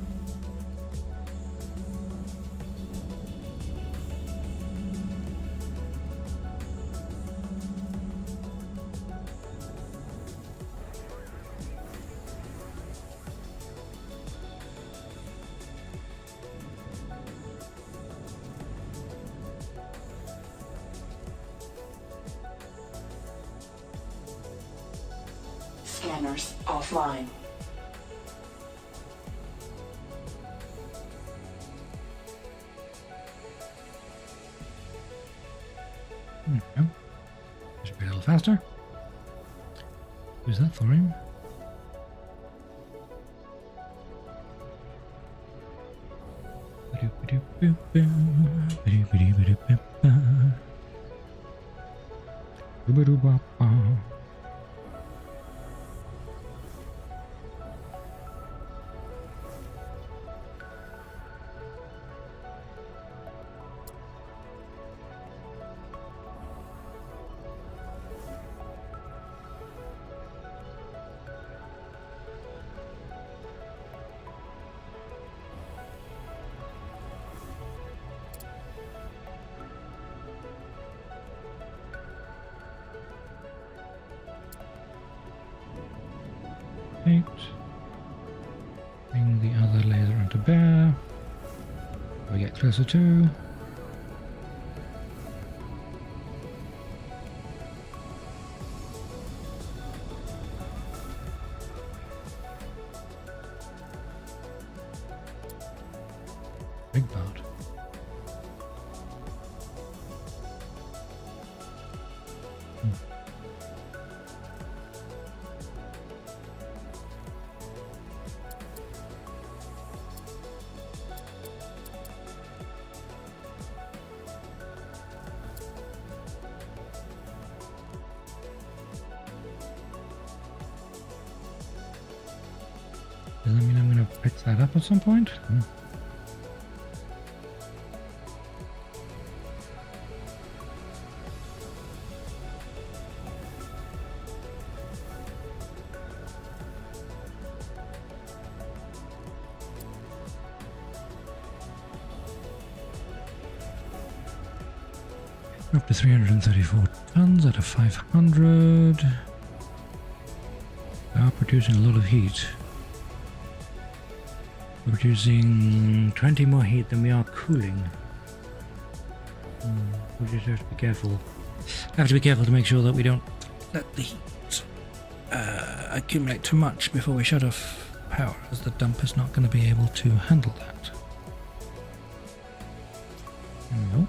B: Scanners offline.
A: Okay. Should be a little faster. Who's that, Thorium? Bring the other laser onto bear. We get closer to. Big part. Does that mean I'm going to pick that up at some point? Up to 334 tons out of 500. They are producing a lot of heat. We're producing 20 more heat than we are cooling. We just have to be careful. Have to be careful to make sure that we don't let the heat accumulate too much before we shut off power, as the dump is not going to be able to handle that. No.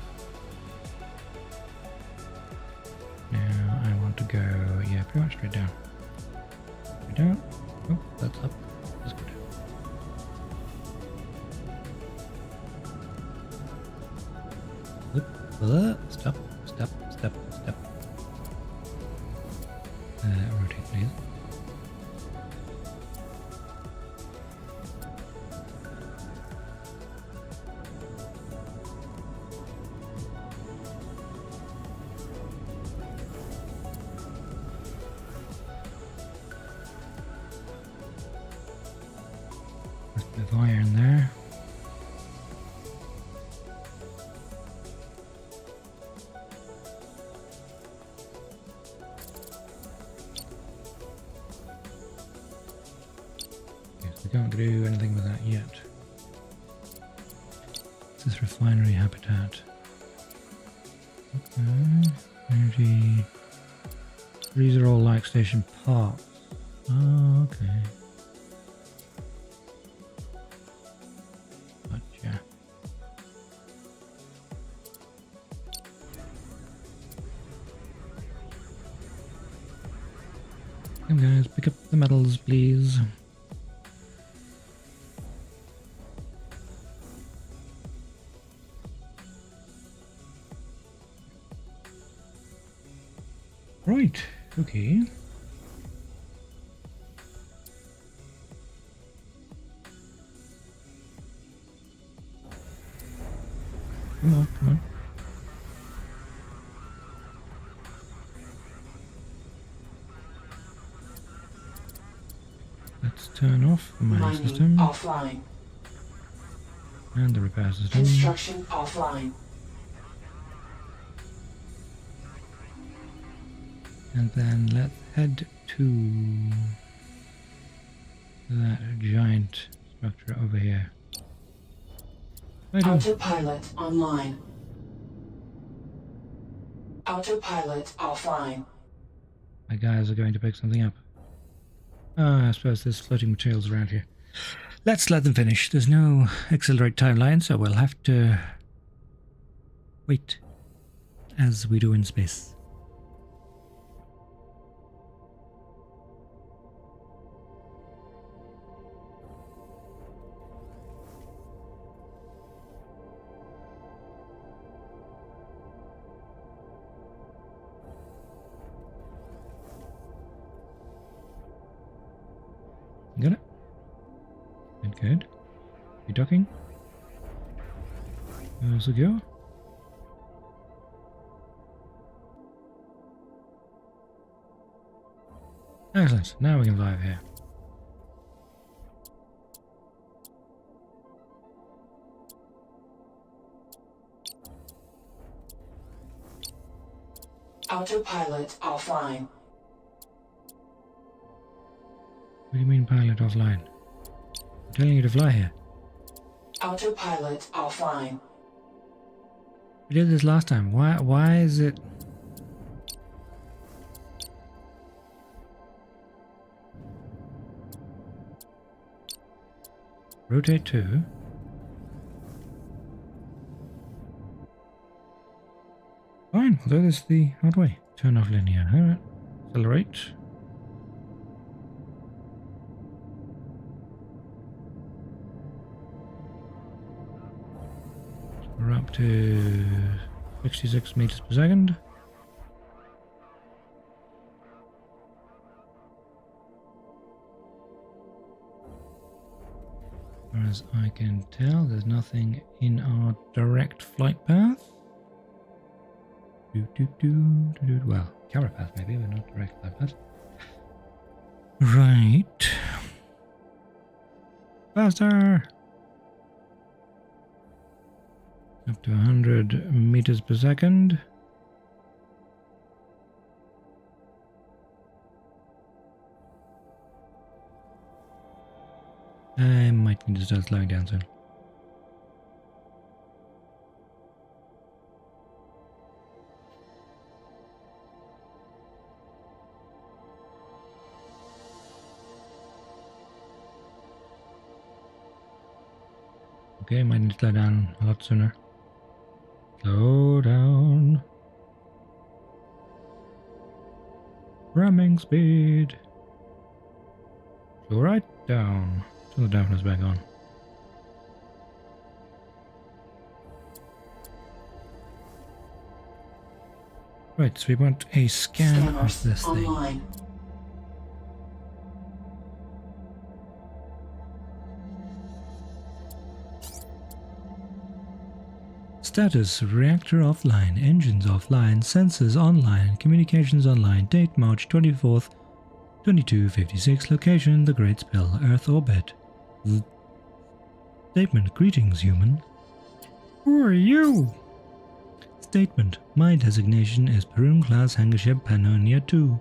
A: Now I want to go, yeah, pretty much straight down. Straight down. Oh, that's up. That's good. Stop, stop, stop, stop. Rotate, please. There's a bit of iron there. We can't do anything with that yet. This is refinery habitat. Okay. Energy. These are all like station parts. Oh, okay. Gotcha. Come guys, pick up the metals, please. Right, okay. Come on, come on. Let's turn off the mining
B: Mining
A: system
B: offline.
A: and the repair system.
B: Construction offline.
A: And then let's head to that giant structure over here.
B: Autopilot online. Autopilot offline.
A: My guys are going to pick something up. I suppose there's floating materials around here. Let's let them finish. There's no accelerate timeline, so we'll have to wait as we do in space. Got it? Good, good. You docking? There's a go. Excellent. Now we can fly over here.
B: Autopilot offline.
A: What do you mean pilot offline? I'm telling you to fly here.
B: Autopilot offline.
A: We did this last time. Why is it... Rotate 2. Fine, although this is the hard way. Turn off linear. Alright. Accelerate. We're up to 66 meters per second. As far as I can tell, there's nothing in our direct flight path. Well, camera path maybe, but not direct flight path. Right. Faster! Up to 100 meters per second. I might need to start slowing down soon. Okay, might need to slow down a lot sooner. Slow down. Ramming speed. Slow right down. Turn the dampeners back on. Right, so we want a scan of this
B: online.
A: thing. Status, reactor offline, engines offline, sensors online, communications online, date March 24th, 2256, location the Great Spill, Earth orbit. Statement, greetings human. Who are you? Statement, my designation is Perun class hangar ship Pannonia 2.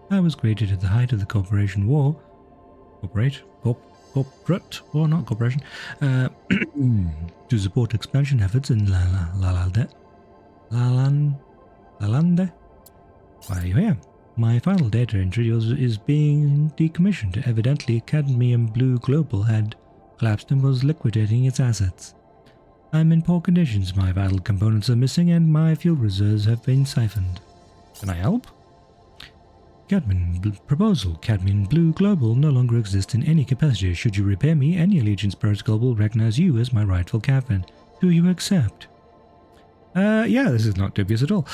A: I was created at the height of the Corporation War. Corporate war, not corporation. To support expansion efforts in Lalande. Why are you here? My final data entry is being decommissioned. Evidently, Cadmium Blue Global had collapsed and was liquidating its assets. I'm in poor conditions. My vital components are missing and my fuel reserves have been siphoned. Can I help? Cadmium Blue Global no longer exists in any capacity. Should you repair me, any Allegiance protocol will recognize you as my rightful captain. Do you accept? Yeah, this is not dubious at all.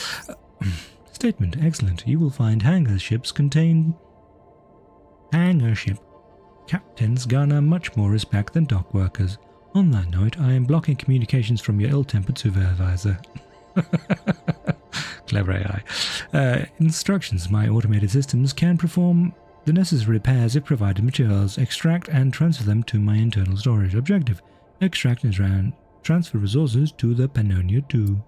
A: statement. Excellent. You will find hangar ships contain... Hangar ship captains garner much more respect than dock workers. On that note, I am blocking communications from your ill-tempered supervisor. Clever AI. Instructions. My automated systems can perform the necessary repairs if provided materials. Extract and transfer them to my internal storage. Objective. Extract and transfer resources to the Pannonia 2.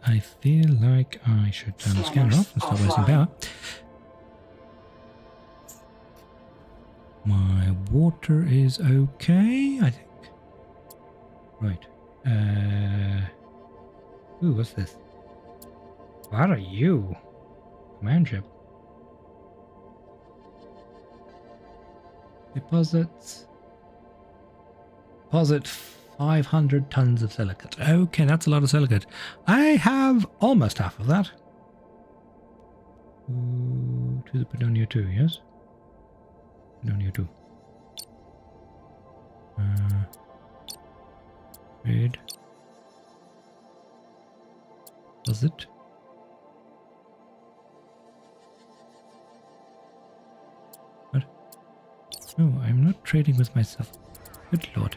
A: I feel like I should turn the scanner off and stop wasting power. My water is okay, I think. Right. Ooh, what's this? What are you? Command ship. Deposits. Deposit 500 tons of silicate. Okay, that's a lot of silicate. I have almost half of that. Ooh, to the Pannonia 2, yes? Pannonia 2. Trade. Was it? What? No, I'm not trading with myself. Good lord.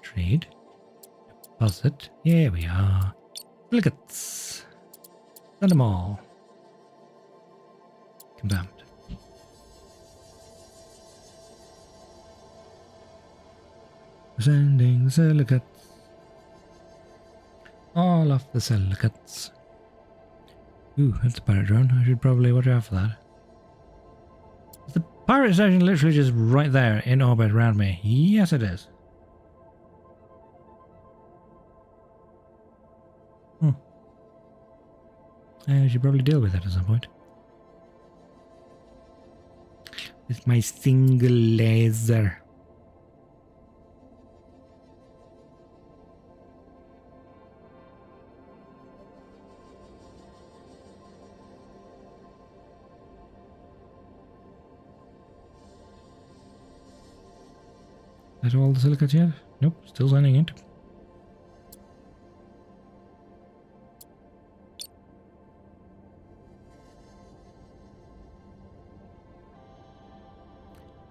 A: Trade. Deposit. Here we are. Silicates. Send them all. Confirmed. Sending silicates. All of the silicates. Ooh, that's a pirate drone. I should probably watch out for that. Is the pirate station literally just right there in orbit around me? Yes, it is. I should probably deal with it at some point. With my single laser. Is that all the silicates yet? Nope, still sending it.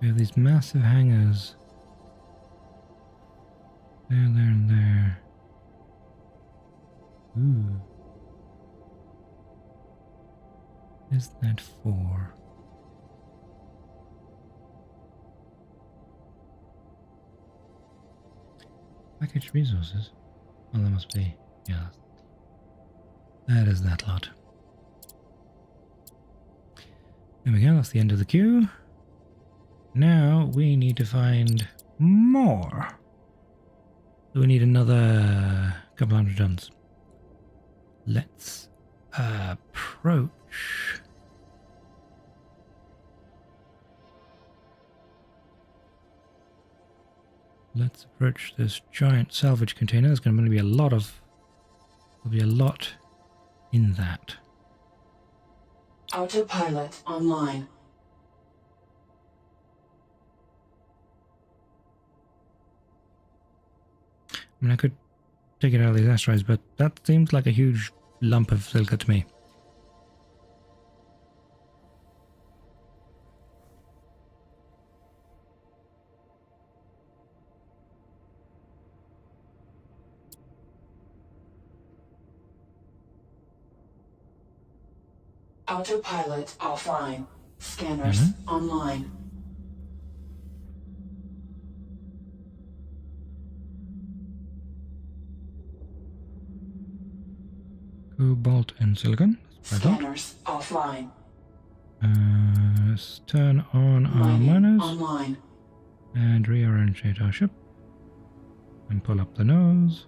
A: We have these massive hangars. There, there, and there. Ooh. What is that for? Package resources? Well, there must be. Yeah. That is that lot. There we go, that's the end of the queue. Now we need to find more. So we need another couple hundred tons. Let's approach. Let's approach this giant salvage container. There's going to be a lot of. There'll be a lot in that.
B: Autopilot online.
A: I mean, I could take it out of these asteroids, but that seems like a huge lump of silica to me.
B: Autopilot offline. Scanners online.
A: Cobalt and silicon.
B: Scanners offline.
A: Let's turn on our miners
B: Online.
A: and reorientate our ship and pull up the nose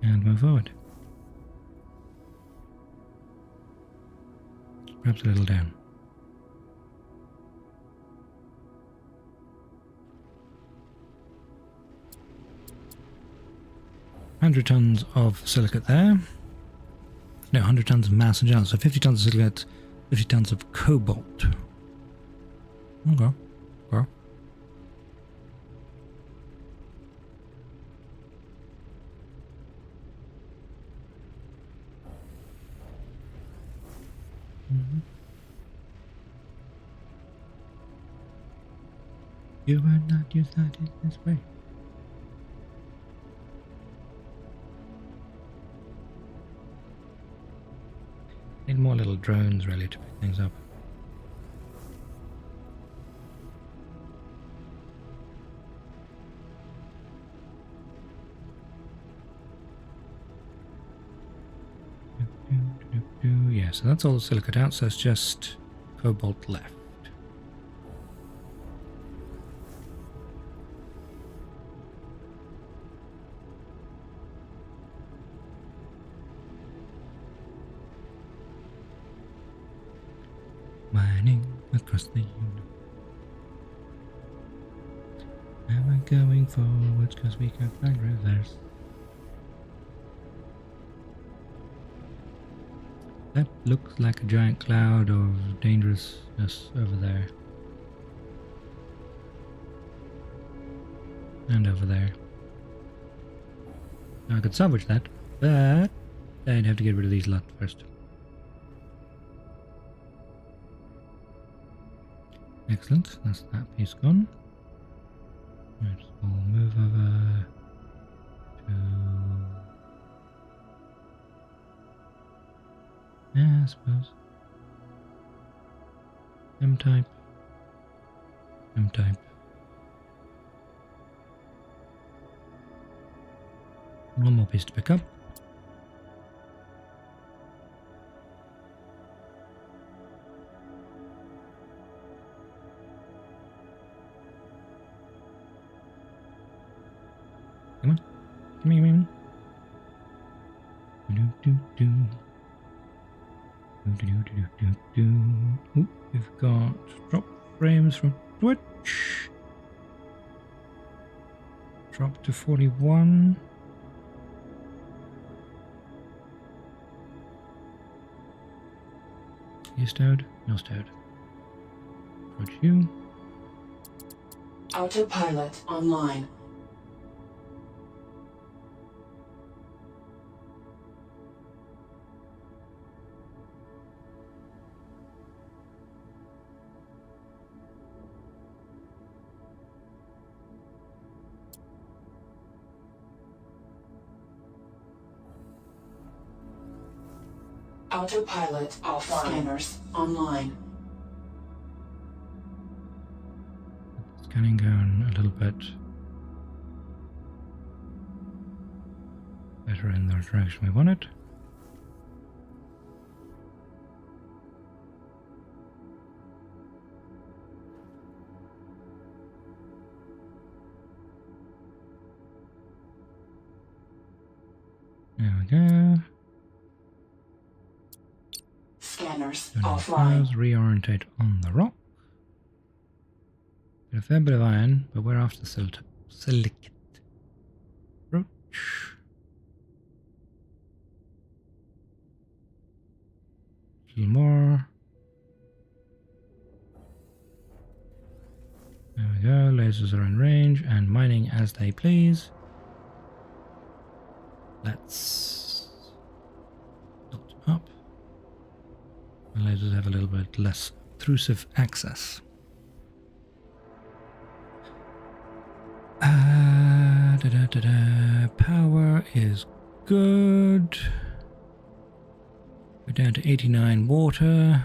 A: and move forward. Perhaps a little down. $100 tons of silicate there. No, 100 tons of mass and gel. So 50 tons of silicate 50 tons of cobalt. Okay. Okay. You will not use that in this way. Need more little drones really to pick things up. Yeah, so that's all the silicate out, so it's just cobalt left. Mining across the universe. And we're going forwards because we can find reverse. That looks like a giant cloud of dangerousness over there. And over there. Now I could salvage that, but I'd have to get rid of these lot first. Excellent, that's that piece gone. Let's all move over to... yeah, I suppose. M-type. M-type. One more piece to pick up. Come on. Come here, women. Ooh, we've got drop frames from Twitch. Drop to 41. You stowed? You're stowed. Approach you.
B: Autopilot online. Autopilot offline. Scanners online.
A: Scanning going a little bit better in the direction we want it. There we go.
B: Scanners offline.
A: Reorientate on the rock. Got a fair bit of iron, but we're after silicate. Approach. A little more. There we go. Lasers are in range and mining as they please. Let's tilt up. The lasers have a little bit less obtrusive access. Power is good. We're down to 89 water.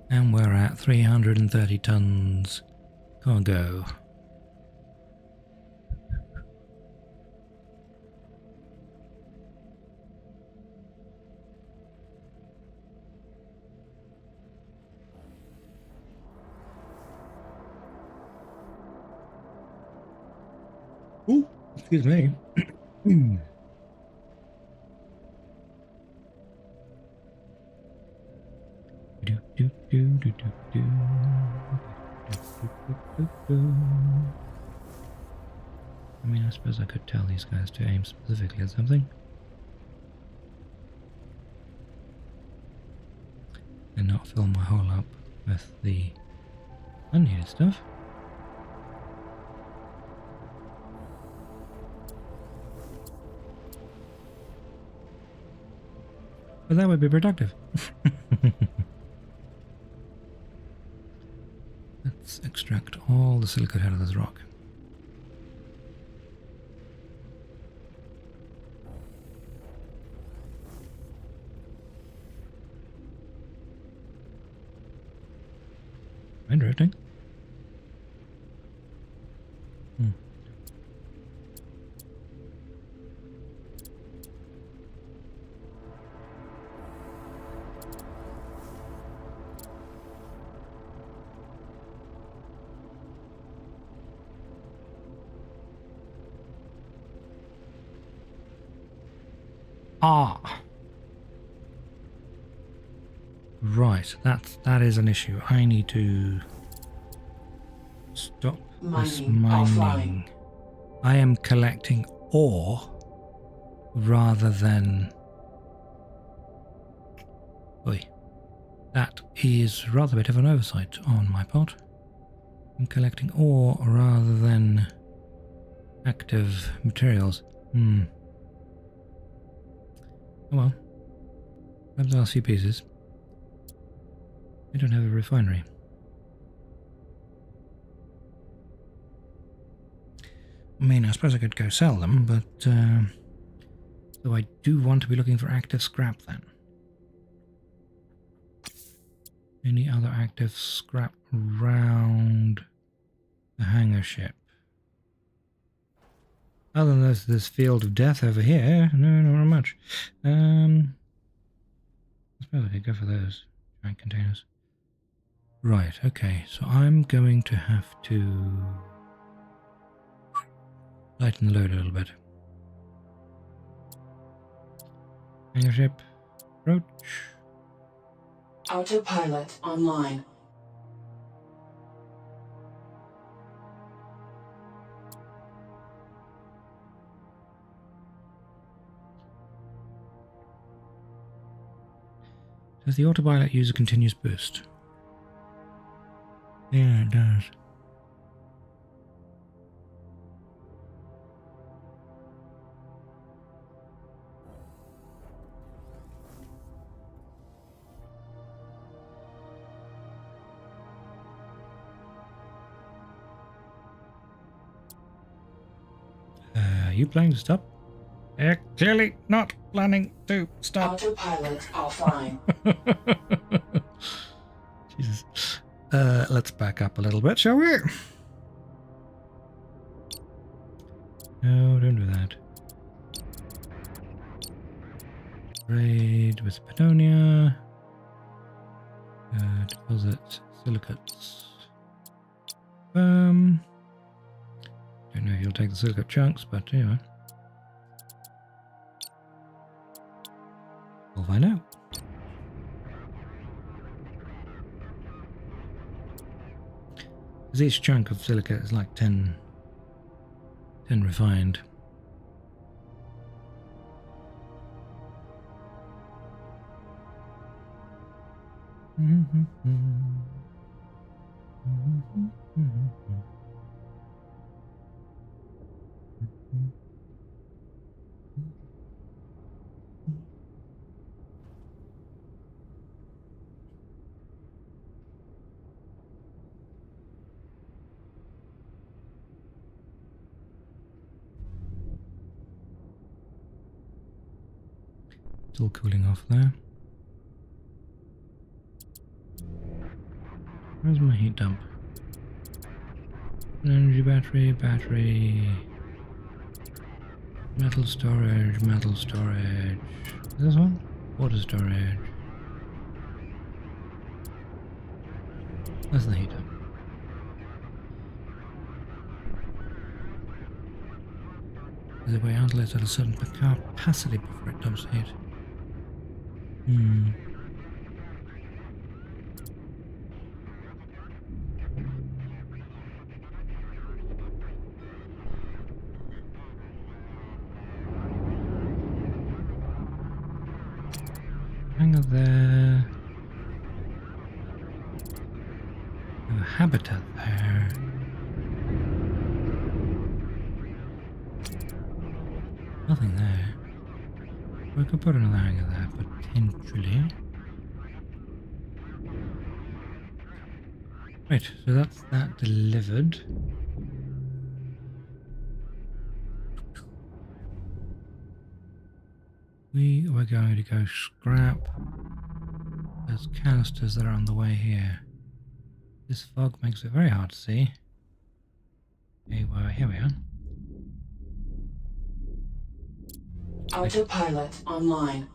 A: And we're at 330 tons cargo. Ooh, excuse me. I mean, I suppose I could tell these guys to aim specifically at something. and not fill my hole up with the unneeded stuff. But that would be productive. Let's extract all the silicate out of this rock. Am I drifting? Ah. Right, that is an issue. I need to stop this mining. I am collecting ore rather than... Oi. That is rather a bit of an oversight on my part. I'm collecting ore rather than active materials. Oh well. Grab the last few pieces. I don't have a refinery. I mean, I suppose I could go sell them, but so I do want to be looking for active scrap then. Any other active scrap around the hangar ship? Other than this field of death over here, no, not much. I suppose I could go for those giant containers. Right, okay, so I'm going to have to lighten the load a little bit. Hangar ship, approach.
B: Autopilot online.
A: Does the autopilot use a continuous boost? Yeah, it does. Are you planning to stop? Clearly not planning to stop.
B: Autopilot offline.
A: Jesus. Let's back up a little bit, shall we? No, don't do that. Trade with Pannonia. Deposit silicates. Don't know if you'll take the silicate chunks, but anyway. We'll find out. Because each chunk of silicate is like 10 refined. Still cooling off there. Where's my heat dump? Energy battery. Metal storage. Is this one? Water storage. That's the heat dump. Is it way outlet at a certain capacity before it dumps heat? Hang on there. habitat there. Nothing there. We could put another hangar there, potentially. Right, so that's that delivered. We were going to go scrap those canisters that are on the way here. This fog makes it very hard to see. Okay, well, here we are.
B: Autopilot online.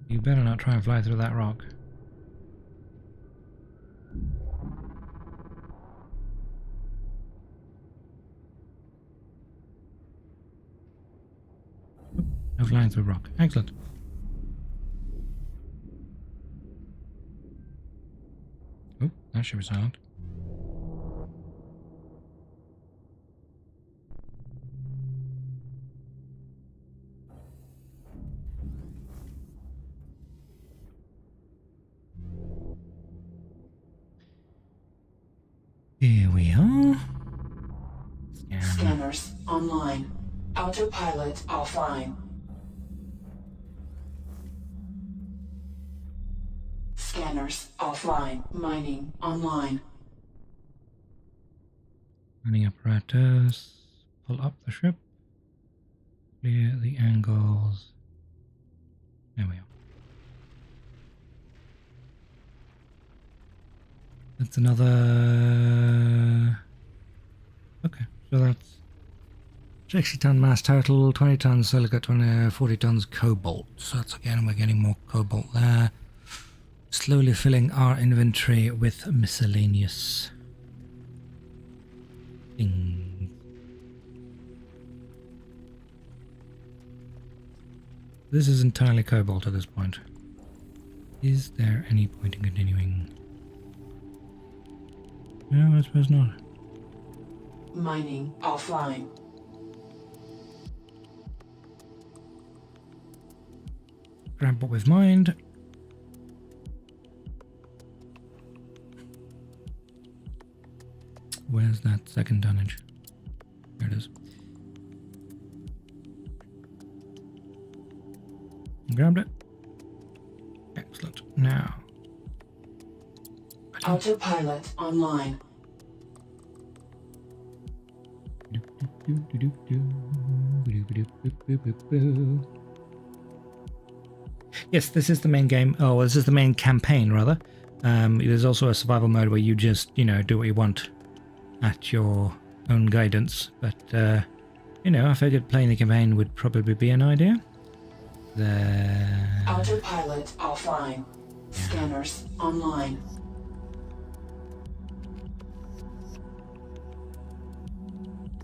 A: You better not try and fly through that rock. No flying through rock. Excellent. Oh, that should be silent. Here we are.
B: Scanners online. Autopilot offline. Scanners offline. Mining online.
A: Mining apparatus. Pull up the ship. Clear the angles. There we are. That's another... Okay, so that's 60-ton mass total, 20 tons silicate, 40 tons cobalt. So that's again, we're getting more cobalt there. Slowly filling our inventory with miscellaneous things. This is entirely cobalt at this point. Is there any point in continuing? No, I suppose not.
B: Mining offline.
A: Grab what we've mined. Where's that second tonnage? There it is. Grabbed it. Excellent. Now.
B: Autopilot online.
A: Yes, this is the main game. Oh, this is the main campaign, rather. There's also a survival mode where you just, do what you want at your own guidance. But, I figured playing the campaign would probably be an idea.
B: Autopilot offline. Scanners online.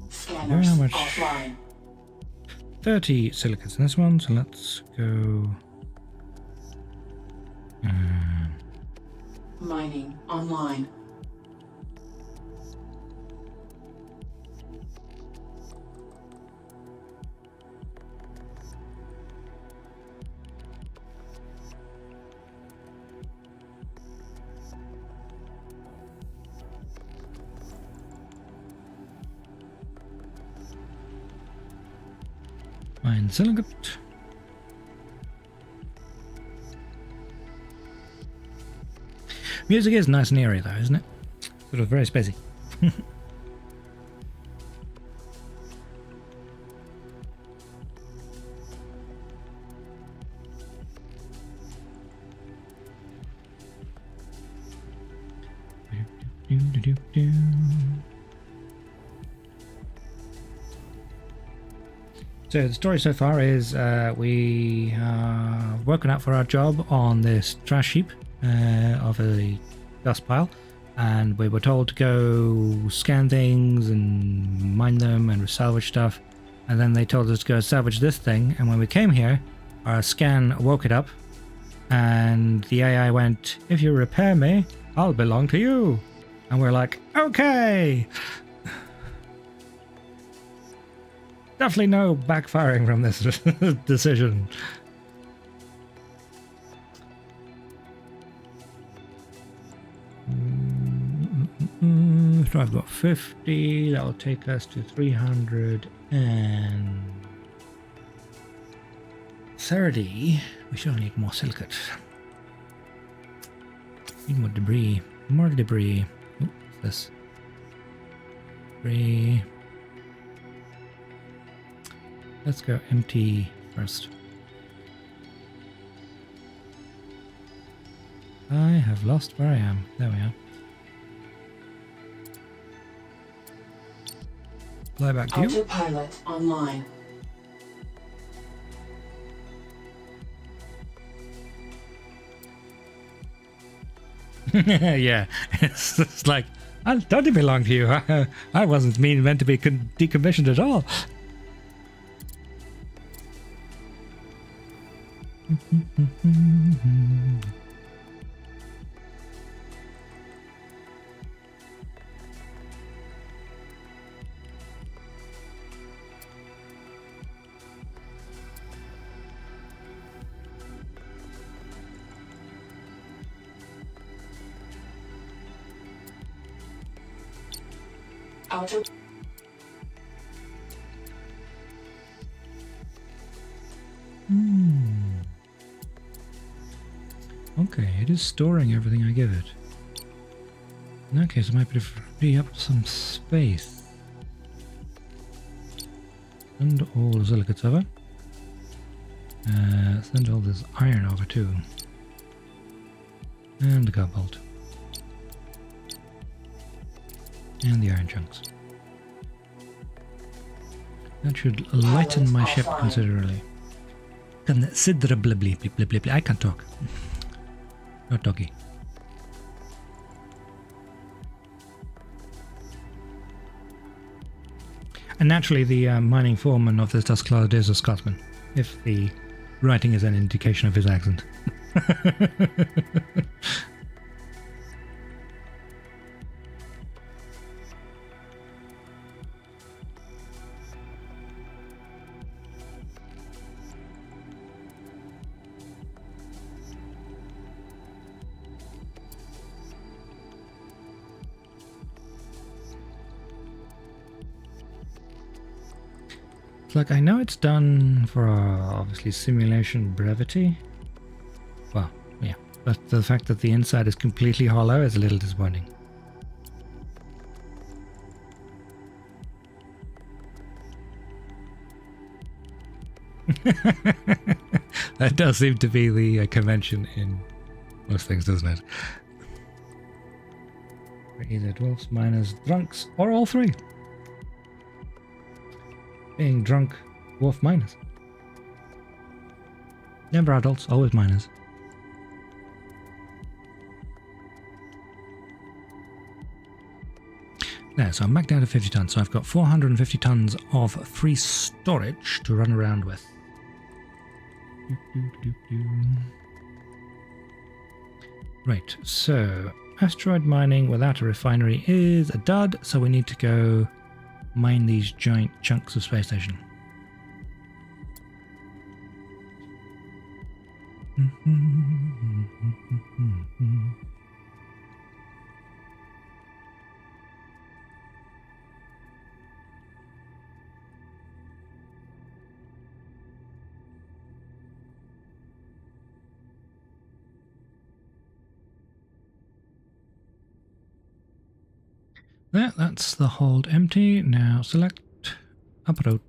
B: Scanners offline.
A: 30 silicates in this one, so let's go.
B: Mining online.
A: Mine silicate. Music is nice and eerie though, isn't it? Sort of very spacey. So the story so far is we are working out for our job on this trash heap of a dust pile, and we were told to go scan things and mine them and salvage stuff, and then they told us to go salvage this thing, and when we came here our scan woke it up and the AI went, "If you repair me, I'll belong to you." And we're like, okay. Definitely no backfiring from this decision. left. I've got 50. That will take us to 330. We shall need more silicate. Need more debris. More debris. Oh, what's this? Debris. Let's go empty first. I have lost where I am. There we are. Fly back to you.
B: Autopilot online.
A: Yeah, it's like, I don't belong to you. I wasn't meant to be decommissioned at all.
B: Auto.
A: Okay, it is storing everything I give it. In that case, I might be able to free up some space. Send all the silicates over. Send all this iron over too. And the cobalt. And the iron chunks. That should lighten my ship considerably. Considerably. I can't talk. Not talky. And naturally, the mining foreman of this dust cloud is a Scotsman, if the writing is an indication of his accent. Like, I know it's done for obviously simulation brevity. Well, yeah, but the fact that the inside is completely hollow is a little disappointing. That does seem to be the convention in most things, doesn't it? We're either dwarfs, miners, drunks, or all three. Being drunk, dwarf miners. Never adults, always miners. There, so I'm back down to 50 tons. So I've got 450 tons of free storage to run around with. Right, so asteroid mining without a refinery is a dud, so we need to go mine these giant chunks of space station. There, that's the hold empty. Now select approach.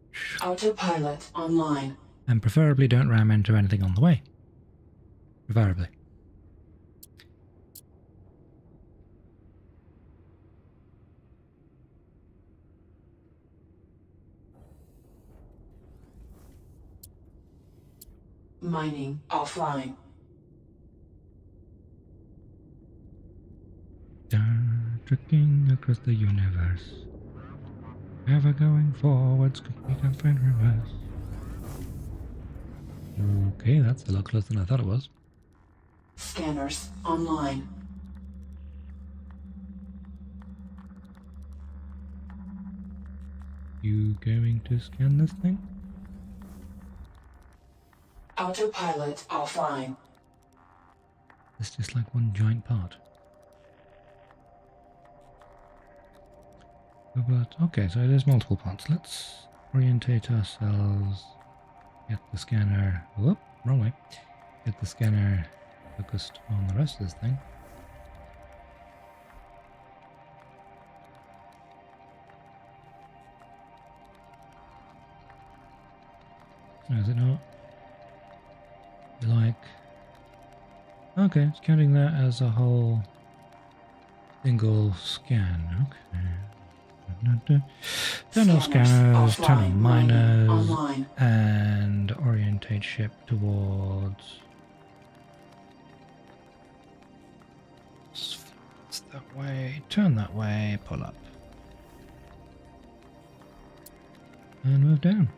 B: Autopilot online.
A: And preferably don't ram into anything on the way. Preferably.
B: Mining offline.
A: Trekking across the universe. Ever going forwards, complete and find reverse. Okay, that's a lot closer than I thought it was.
B: Scanners online.
A: You going to scan this thing?
B: Autopilot offline.
A: It's just like one giant part. But okay, so there's multiple parts. Let's orientate ourselves. Get the scanner. Whoop, wrong way. Get the scanner focused on the rest of this thing. No, is it not? Like, okay, it's counting that as a whole single scan. Okay. Turn off scanners, turn on miners, and orientate ship towards. It's that way. Turn that way. Pull up. And move down.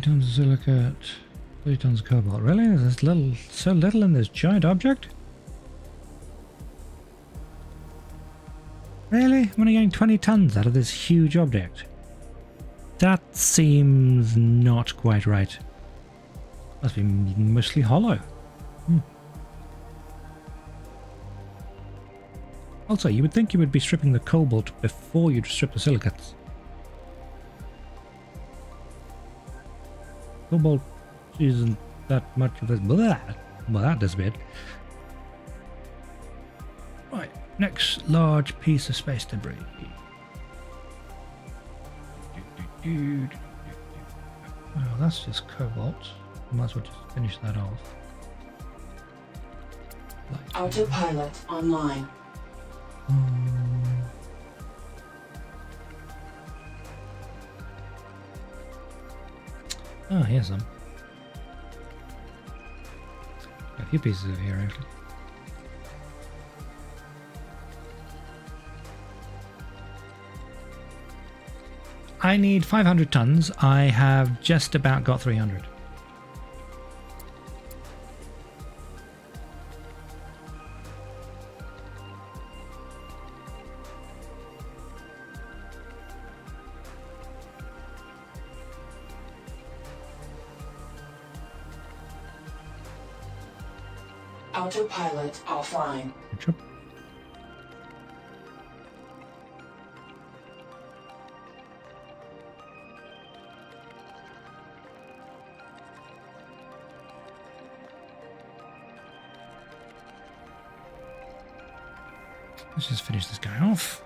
A: Tons of silicate, 30 tons of cobalt. Really? There's so little in this giant object? Really? I'm only getting 20 tons out of this huge object. That seems not quite right. Must be mostly hollow. Also, you would think you would be stripping the cobalt before you'd strip the silicates. Cobalt isn't that much of this. Well, that disappeared. Right, next large piece of space debris. Well, that's just cobalt. Might as well just finish that off.
B: Autopilot online.
A: Oh, here's some. Got a few pieces of here, actually. I need 500 tons. I have just about got 300.
B: Autopilot offline.
A: Good job. Let's just finish this guy off.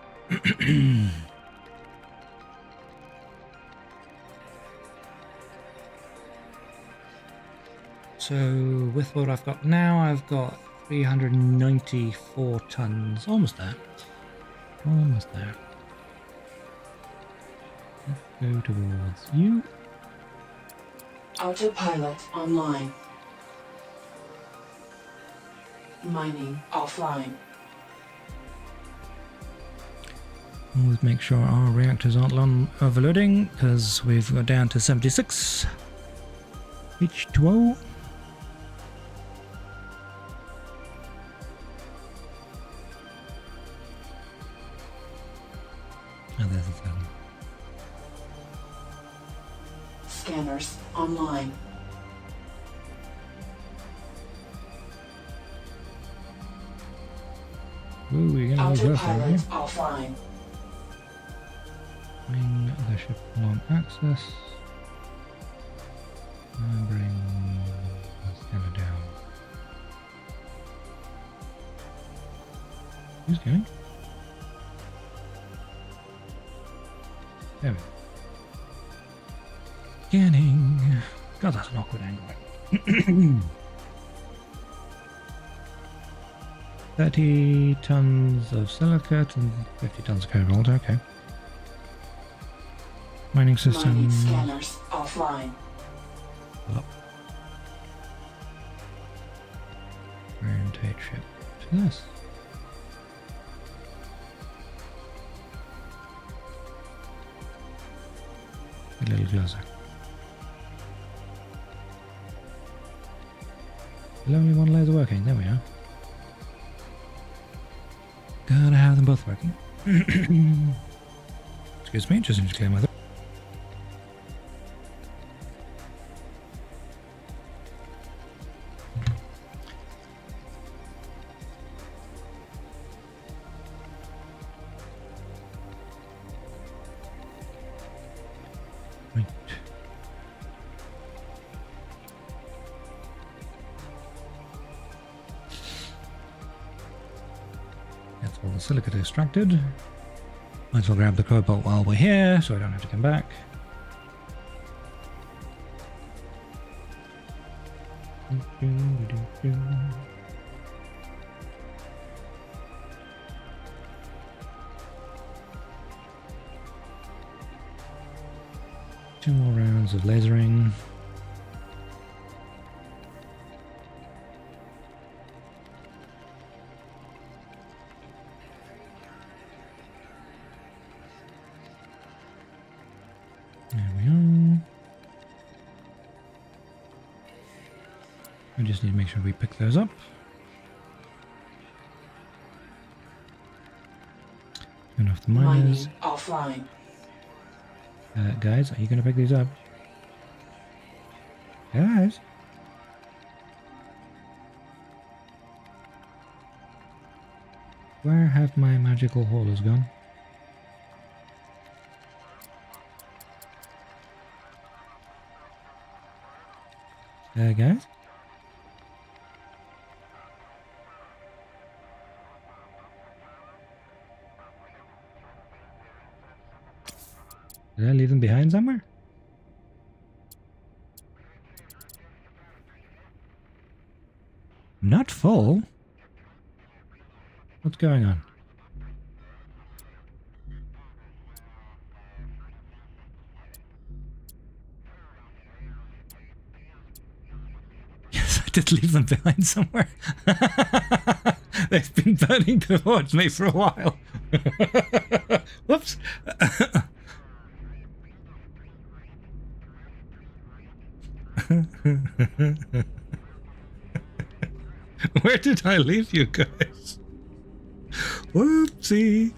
A: So with what I've got now, I've got 394 tons. Almost there. Almost there. Let's go towards you.
B: Autopilot online. Mining offline.
A: Always make sure our reactors aren't overloading, because we've got down to 76. H2O. Oh, there's the thing.
B: Scanners online.
A: Ooh, we're gonna go for
B: Autopilot
A: it.
B: offline.
A: Bring the ship on access. And bring the scanner down. Who's going? There we go. Scanning. God, that's an awkward angle. 30 tons of silicate and 50 tons of cobalt. Okay. Mining system.
B: Mining scanners offline.
A: Up. Orientate ship to this. A little closer. There's only one laser working. There we are. Gotta have them both working. Excuse me, just need to clear my throat. Right. That's all the silicate extracted. Might as well grab the cobalt while we're here, so I don't have to come back. Two more rounds of lasering. There we are. We just need to make sure we pick those up. Turn off the miners.
B: Mining offline.
A: Guys, are you going to pick these up? Guys? Where have my magical haulers gone? Guys? Did I leave them behind somewhere? Not full? What's going on? Yes, I did leave them behind somewhere. They've been burning towards me for a while. Whoops. Where did I leave you guys? Whoopsie.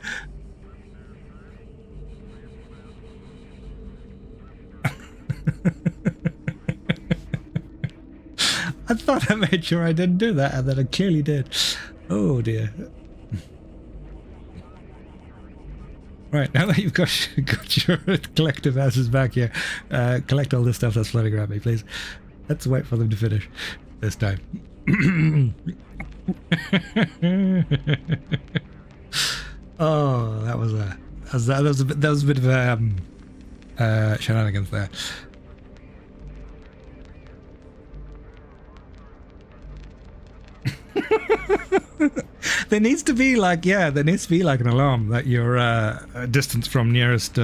A: I thought I made sure I didn't do that, and then I clearly did. Oh dear. Right, now that you've got your collective asses back here, collect all this stuff that's floating around me, please. Let's wait for them to finish this time. Oh, that was a bit of shenanigans there. There needs to be like, yeah, there needs to be like an alarm that you're a distance from nearest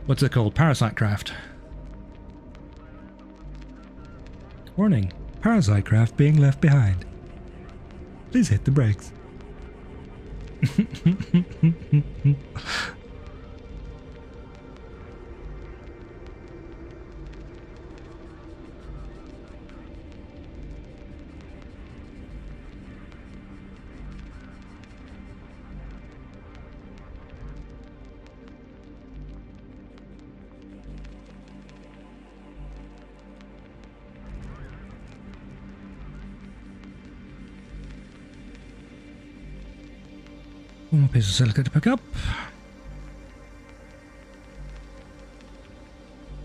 A: what's it called? Parasite craft. Warning, parasite craft being left behind. Please hit the brakes. One more piece of silicate to pick up.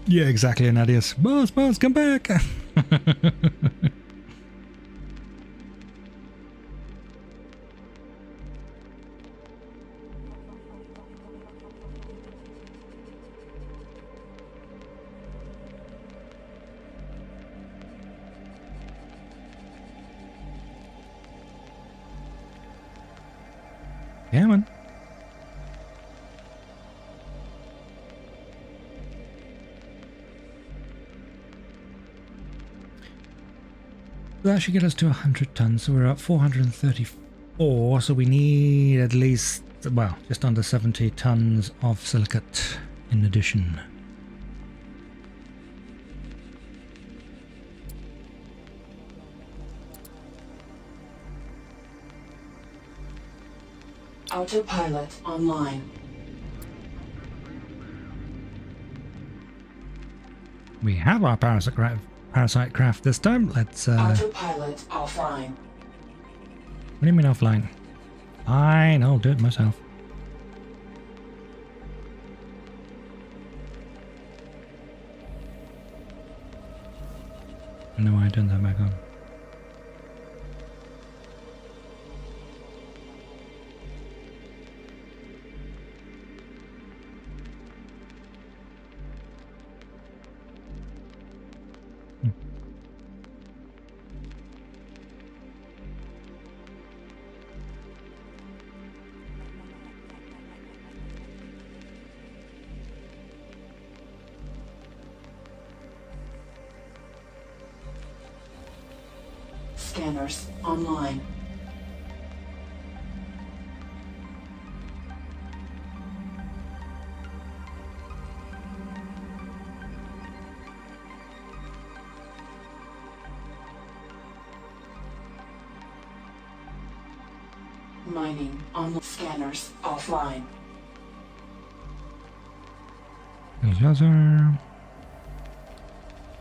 A: Yeah, exactly, Anadius. Boss, come back! Come on. That should get us to 100 tons, so we're at 434, so we need at least, well, just under 70 tons of silicate in addition.
B: Autopilot online.
A: We have our parasite craft this time. Let's
B: Autopilot offline.
A: What do you mean offline? Fine, I'll do it myself. I don't know why I turned that back on.
B: Scanners online. Mining on scanners offline.
A: Laser.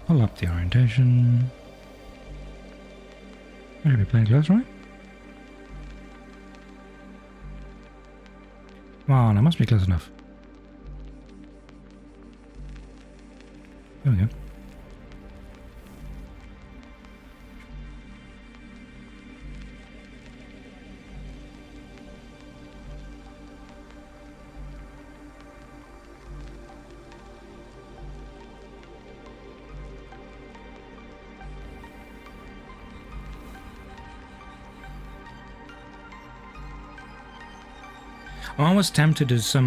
A: Pull up the orientation. I should be playing close, right? Come on, I must be close enough. There we go. I'm almost tempted to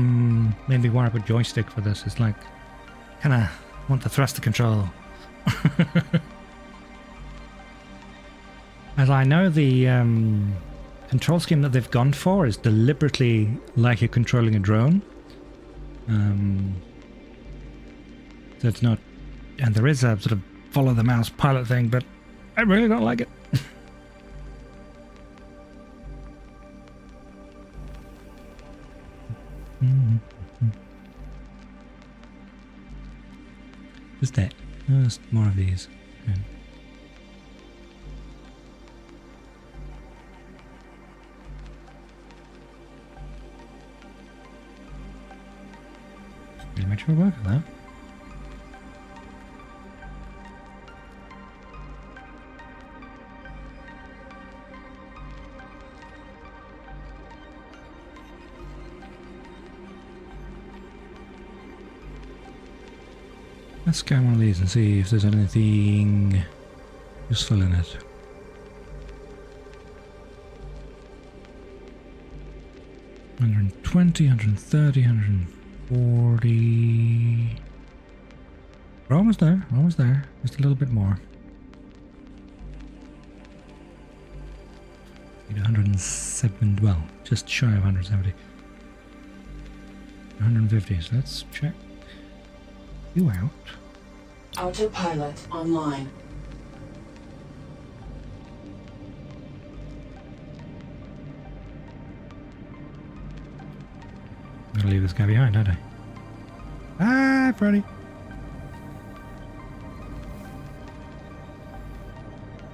A: maybe wire up a joystick for this. It's like, kind of want the thruster control. As I know the control scheme that they've gone for is deliberately like you're controlling a drone. So it's not, and there is a sort of follow the mouse pilot thing, but I really don't like it. Just that. Just more of these. Okay. Pretty much will work with that. Let's scan one of these and see if there's anything useful in it. $120, $130, $140. We're almost there, almost there. Just a little bit more. Need 107, well, just shy of 170. 150, so let's check you out.
B: Autopilot online.
A: I'm gonna leave this guy behind, aren't I? Ah, Freddy.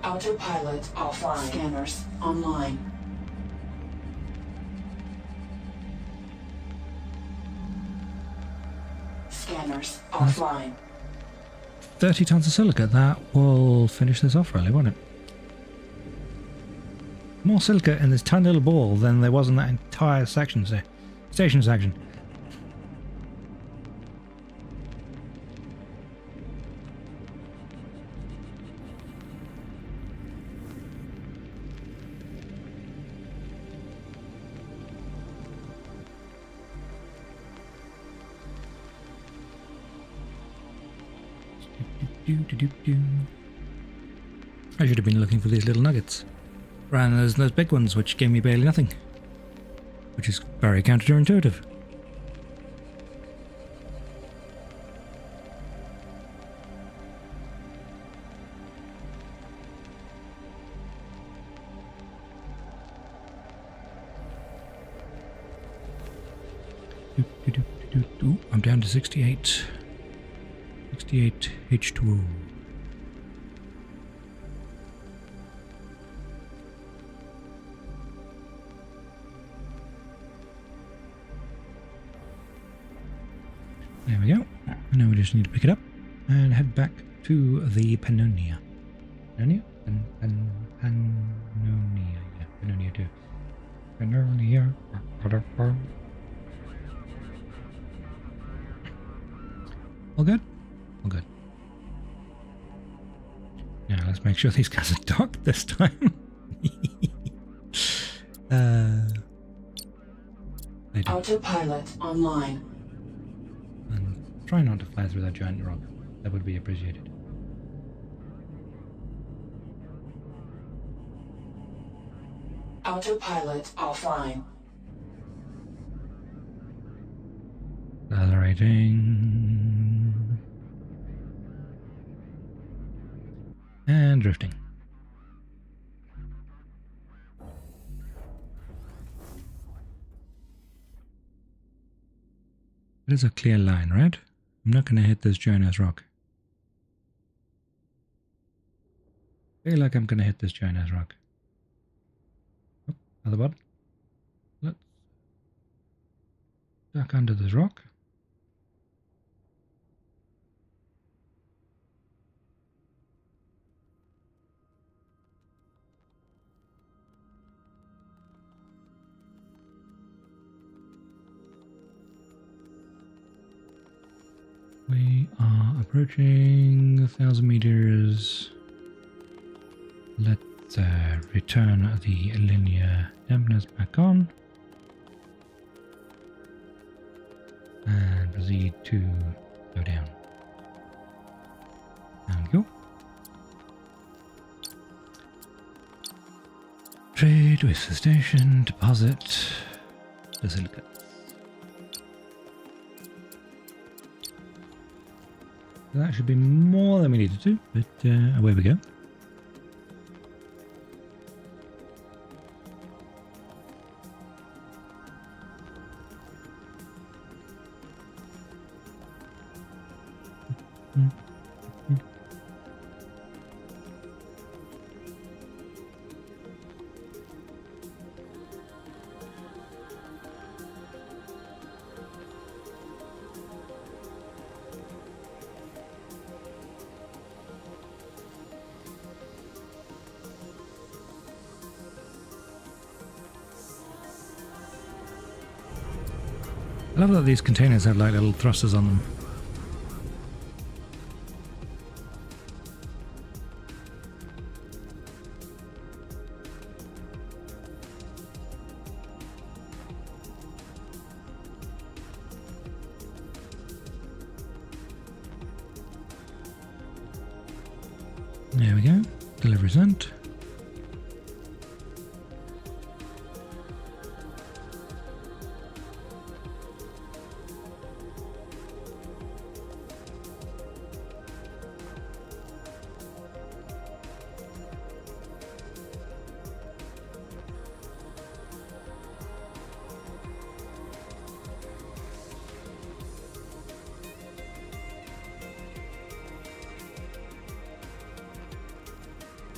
B: Autopilot offline. Scanners online. Scanners offline.
A: 30 tons of silica. That will finish this off, really, won't it? More silica in this tiny little ball than there was in that entire section, station section. I should have been looking for these little nuggets. Rather than those big ones, which gave me barely nothing. Which is very counterintuitive. Ooh, I'm down to 68. 68 H2O. There we go. Now we just need to pick it up and head back to the Pannonia. Pannonia? Pannonia. Yeah, Pannonia too. Pannonia. All good? All good. Now let's make sure these guys are docked this time.
B: Autopilot online.
A: And try not to fly through that giant rock. That would be appreciated.
B: Autopilot offline.
A: Accelerating. And drifting. It is a clear line, right? I'm not going to hit this giant ass rock. I feel like I'm going to hit this giant ass rock. Oh, other button. Let's duck under this rock. We are approaching 1,000 meters. Let's return the linear dampeners back on and proceed to go down. There we go. Trade with the station, deposit the silica. That should be more than we need to do, but away we go. I love that these containers have like little thrusters on them. There we go. Delivery sent.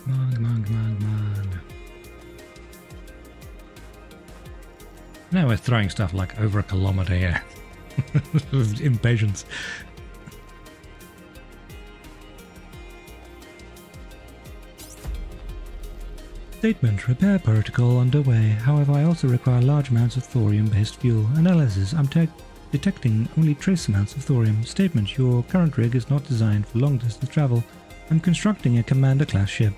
A: Come on. Now we're throwing stuff like over a kilometer here. Impatience. Statement: repair protocol underway. However, I also require large amounts of thorium-based fuel. Analysis: I'm detecting only trace amounts of thorium. Statement: your current rig is not designed for long-distance travel. I'm constructing a Commander-class ship.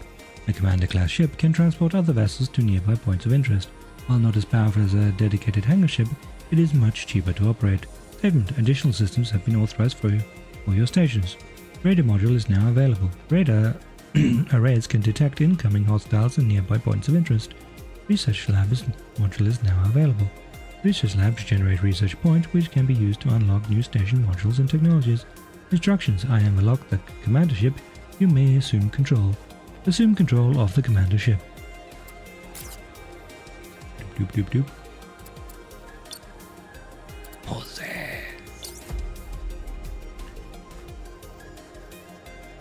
A: A Commander-class ship can transport other vessels to nearby points of interest. While not as powerful as a dedicated hangar ship, it is much cheaper to operate. Statement: additional systems have been authorized for your stations. Radar module is now available. Radar arrays can detect incoming hostiles and nearby points of interest. Research module is now available. Research labs generate research points which can be used to unlock new station modules and technologies. Instructions: I am unlock the commander ship. You may assume control. Assume control of the commander ship. Doop doop doop. Pause.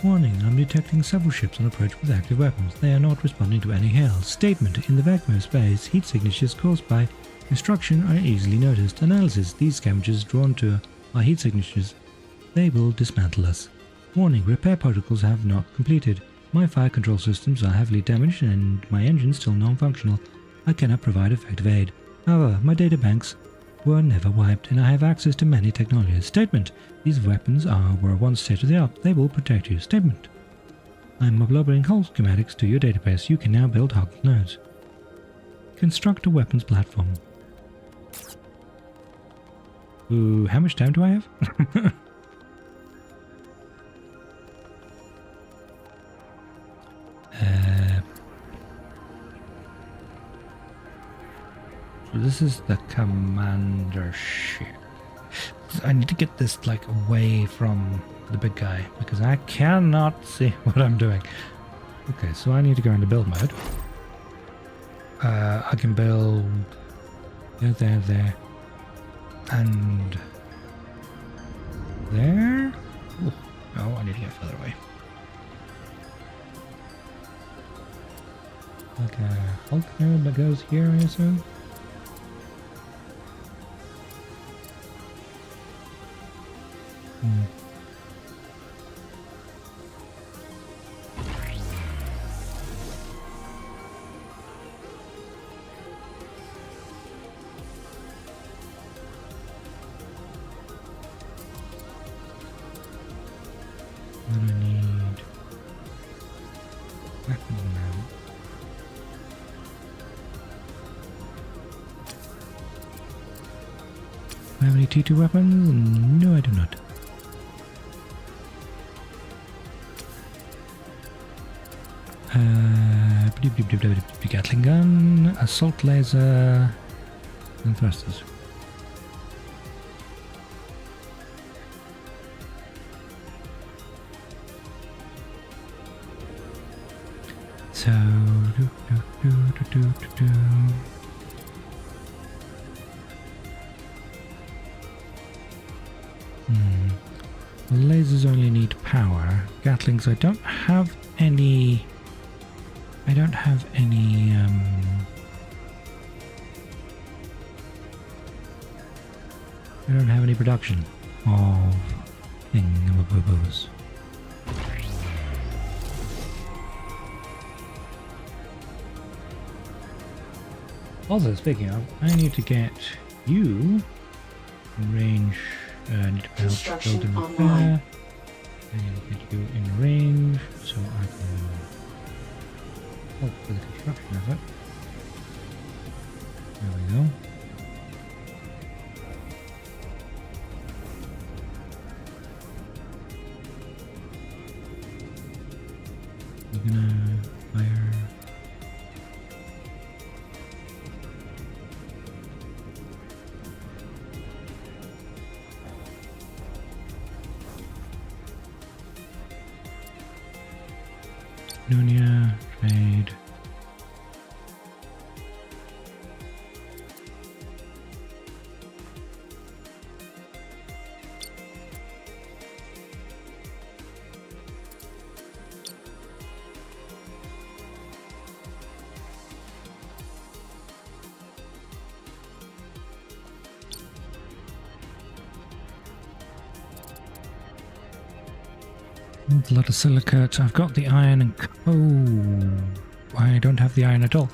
A: Warning, I'm detecting several ships on approach with active weapons. They are not responding to any hail. Statement: in the vacuum of space, heat signatures caused by destruction are easily noticed. Analysis: these scavengers drawn to our heat signatures. They will dismantle us. Warning, repair protocols have not completed. My fire control systems are heavily damaged and my engine still non-functional. I cannot provide effective aid. However, my data banks were never wiped and I have access to many technologies. Statement: these weapons were once state-of-the-art. They will protect you. Statement: I'm uploading hull schematics to your database. You can now build hull nodes. Construct a weapons platform. Ooh, how much time do I have? So this is the commander ship. I need to get this like away from the big guy because I cannot see what I'm doing. Okay, so I need to go into build mode. I can build there, and there. Ooh, oh, I need to get further away. Like a Hulk node that goes here, I assume. Then I need weapon mount. Do I have any T2 weapons? No, I do not. Gatling gun, assault laser, and thrusters. So, lasers only need power. Gatlings, I don't have any. I don't have any. I don't have any production of thingamabobos. Also, speaking of, I need to get you in range. I need to help build and repair. I need to get you in range so I can help with the construction of it. There we go. I'm gonna fire. Nunia, trade. A lot of silicate. I've got the iron and... Oh, I don't have the iron at all.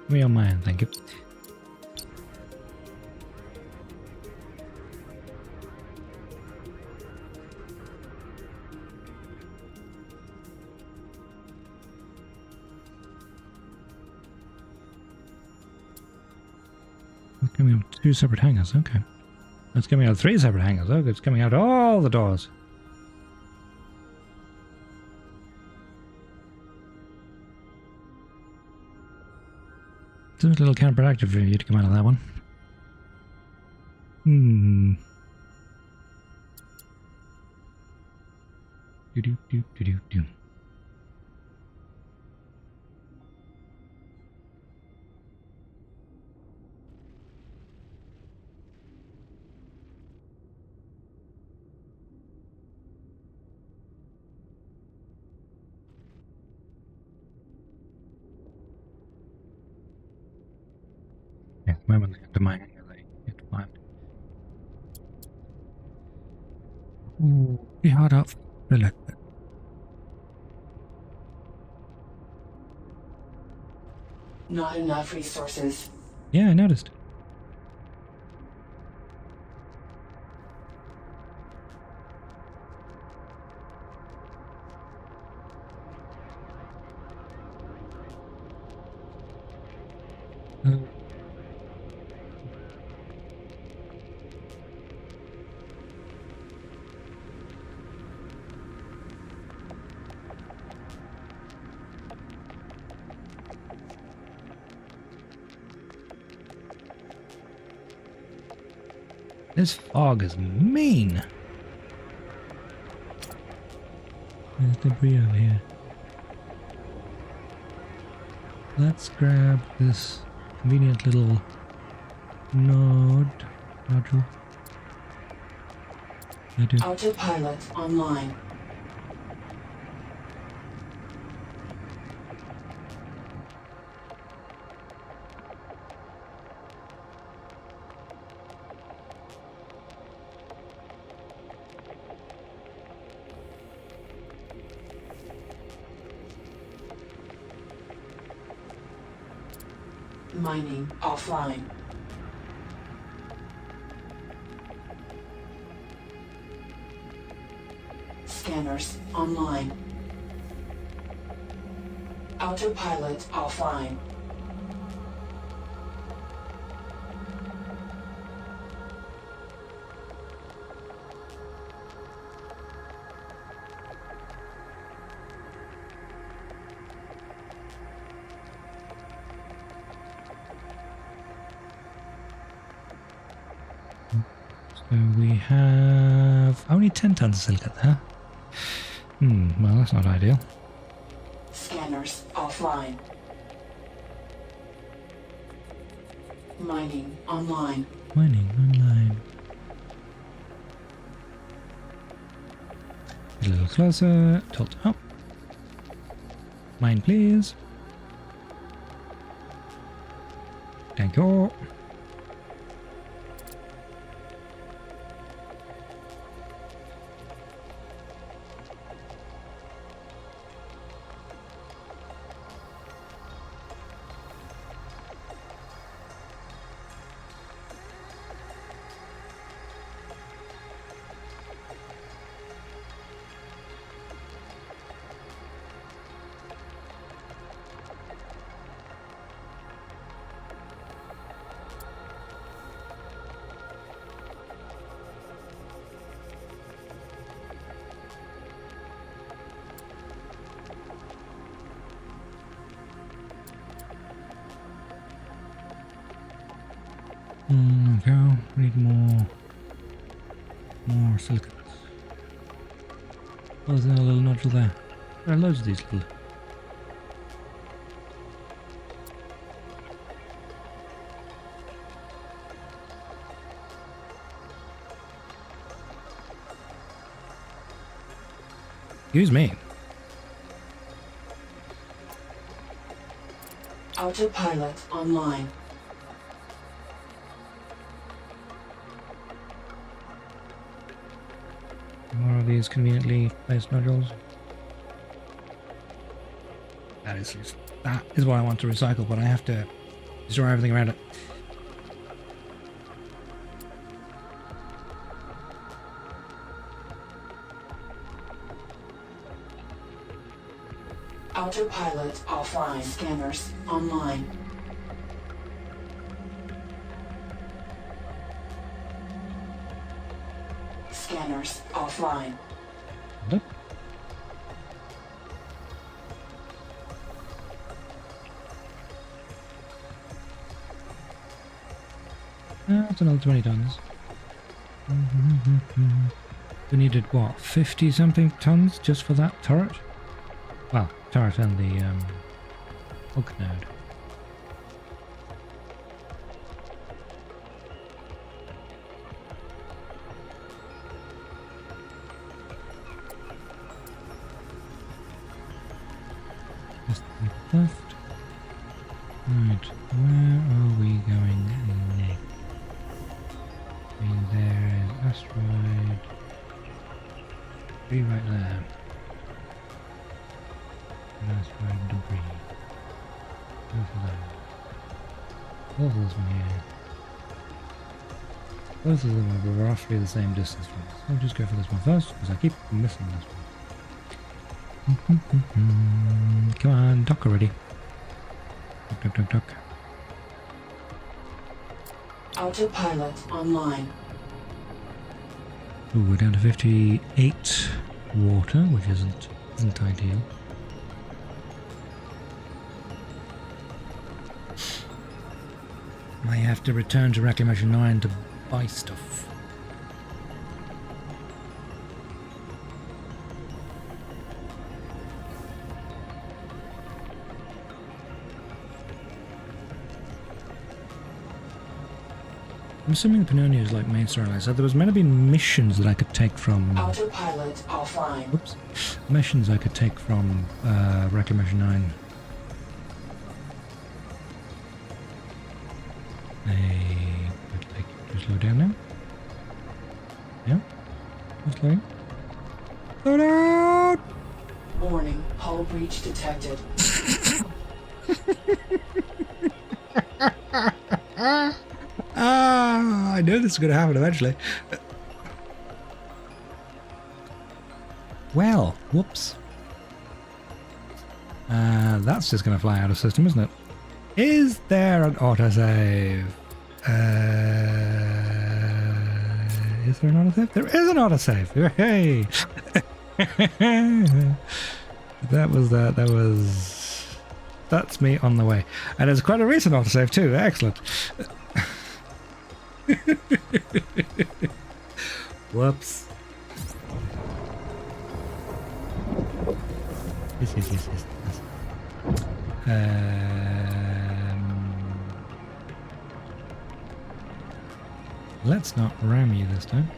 A: Me on my iron, thank you. Okay, we have two separate hangars, okay. It's coming out of 3 separate hangars. Oh, it's coming out all the doors. Seems a little counterproductive for you to come out of that one. Do. Yeah, when they enter my hangar, they get fired. Ooh, be hard up. Relax.
B: Not enough resources.
A: Yeah, I noticed. This fog is mean. There's debris over here. Let's grab this convenient little nodule.
B: Autopilot online. Mining offline. Scanners online. Autopilot offline.
A: So we have only 10 tons of silica there. Well, that's not ideal.
B: Scanners offline. Mining online.
A: Mining online. A little closer. Tilt up. Mine, please. Thank you. Okay, we need more silicon. Oh, there's another little nodule there. There are loads of these little. Excuse me.
B: Autopilot online.
A: More of these conveniently placed nodules. That is what I want to recycle, but I have to destroy everything around it.
B: Autopilot offline. Scanners online. Scanners offline.
A: Hold up. That's another 20 tons. We needed what, 50 something tons just for that turret? Well, turret and the hook node. Just left. Right, where are we going next? I mean, there is asteroid. Be right there. An asteroid debris. Both of those. Both of those one here. Both of them are roughly the same distance from us. I'll just go for this one first because I keep missing this one. Come on, dock already. Dock.
B: Autopilot online.
A: Ooh, we're down to 58 water, which isn't ideal. I have to return to Reclamation 9 to buy stuff. I'm assuming the Pannonia is like main storyline, so there was meant to be missions that I could take from...
B: Autopilot offline.
A: Whoops. Missions I could take from Reclamation 9. I'd like you to slow down now. Yeah? Slow. Slow down!
B: Warning, hull breach detected.
A: I knew this was going to happen eventually. Well, whoops. That's just going to fly out of system, isn't it? Is there an autosave? Is there an autosave? There is an autosave! Hey! That was... That's me on the way. And it's quite a recent autosave too, excellent. Whoops. Yes. Let's not ram you this time.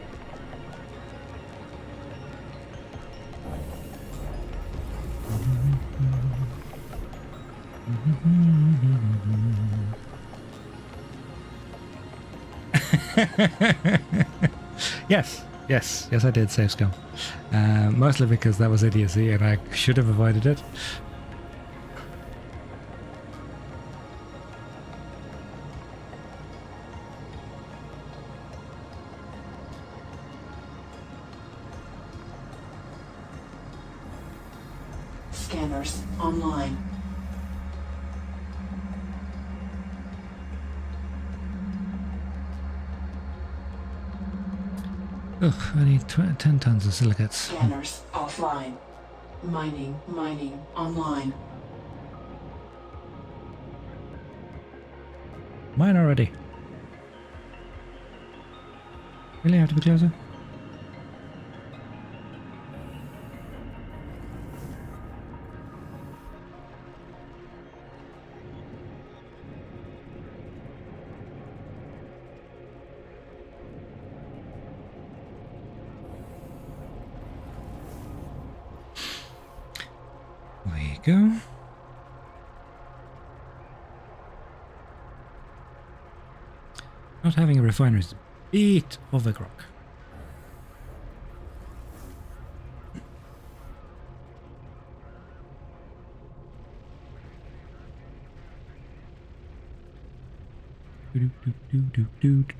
A: Yes, I did save scum. Mostly because that was idiocy and I should have avoided it.
B: Scanners online.
A: Ugh, I need 10 tons of silicates.
B: Scanners offline. Mining online.
A: Mine already. Really have to be closer? There you go. Not having a refinery is a bit of a crock.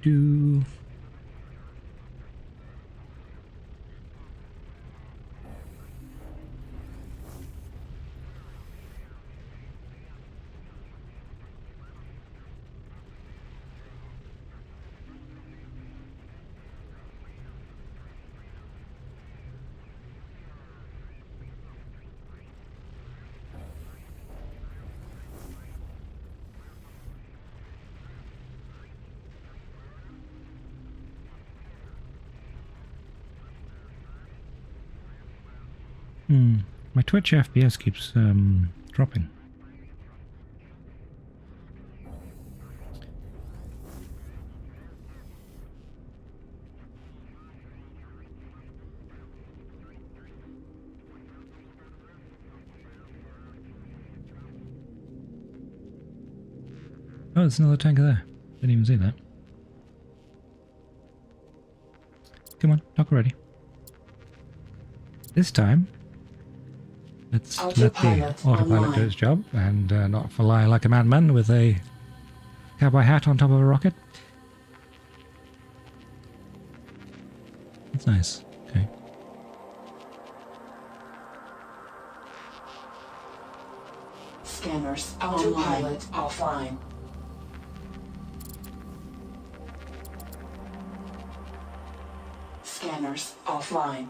A: Do. My Twitch FPS keeps dropping. Oh, there's another tanker there. Didn't even see that. Come on, dock already. This time, let's let the autopilot do its job and not fly like a madman with a cowboy hat on top of a rocket. That's nice. Okay.
B: Scanners autopilot offline. Scanners offline.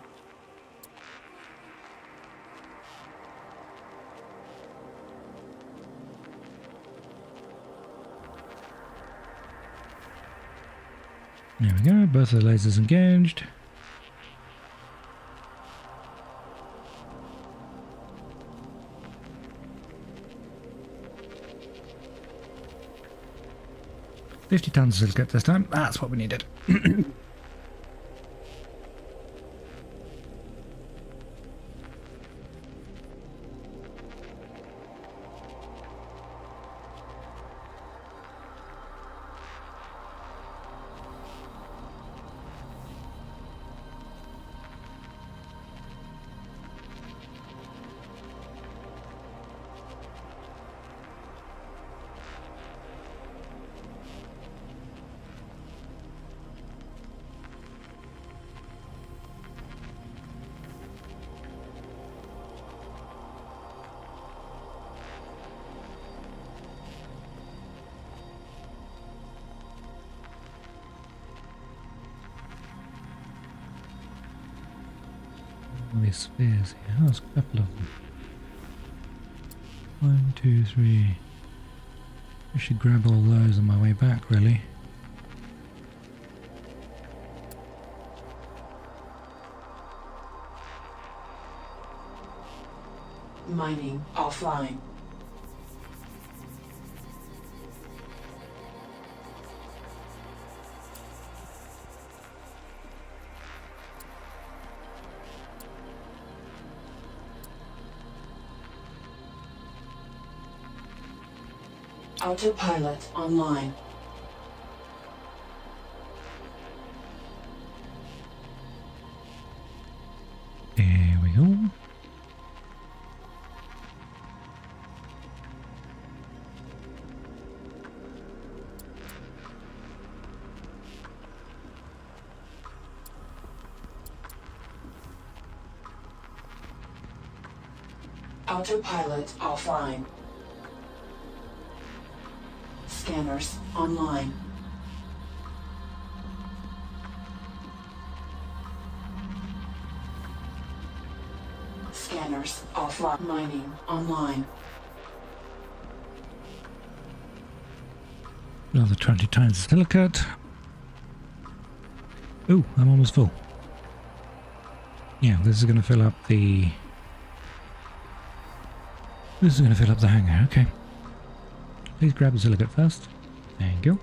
A: There we go, both of the lasers engaged. $50 tons of silicate this time. That's what we needed. All these spheres here. Oh, there's a couple of them. 1, 2, 3. I should grab all those on my way back, really.
B: Mining offline. Autopilot online.
A: There we go.
B: Autopilot offline. Scanners online. Scanners offline. Mining online.
A: Another 20 times silicate. Ooh, I'm almost full. Yeah, this is going to fill up the... This is going to fill up the hangar, okay. Please grab the silicate first. Thank you.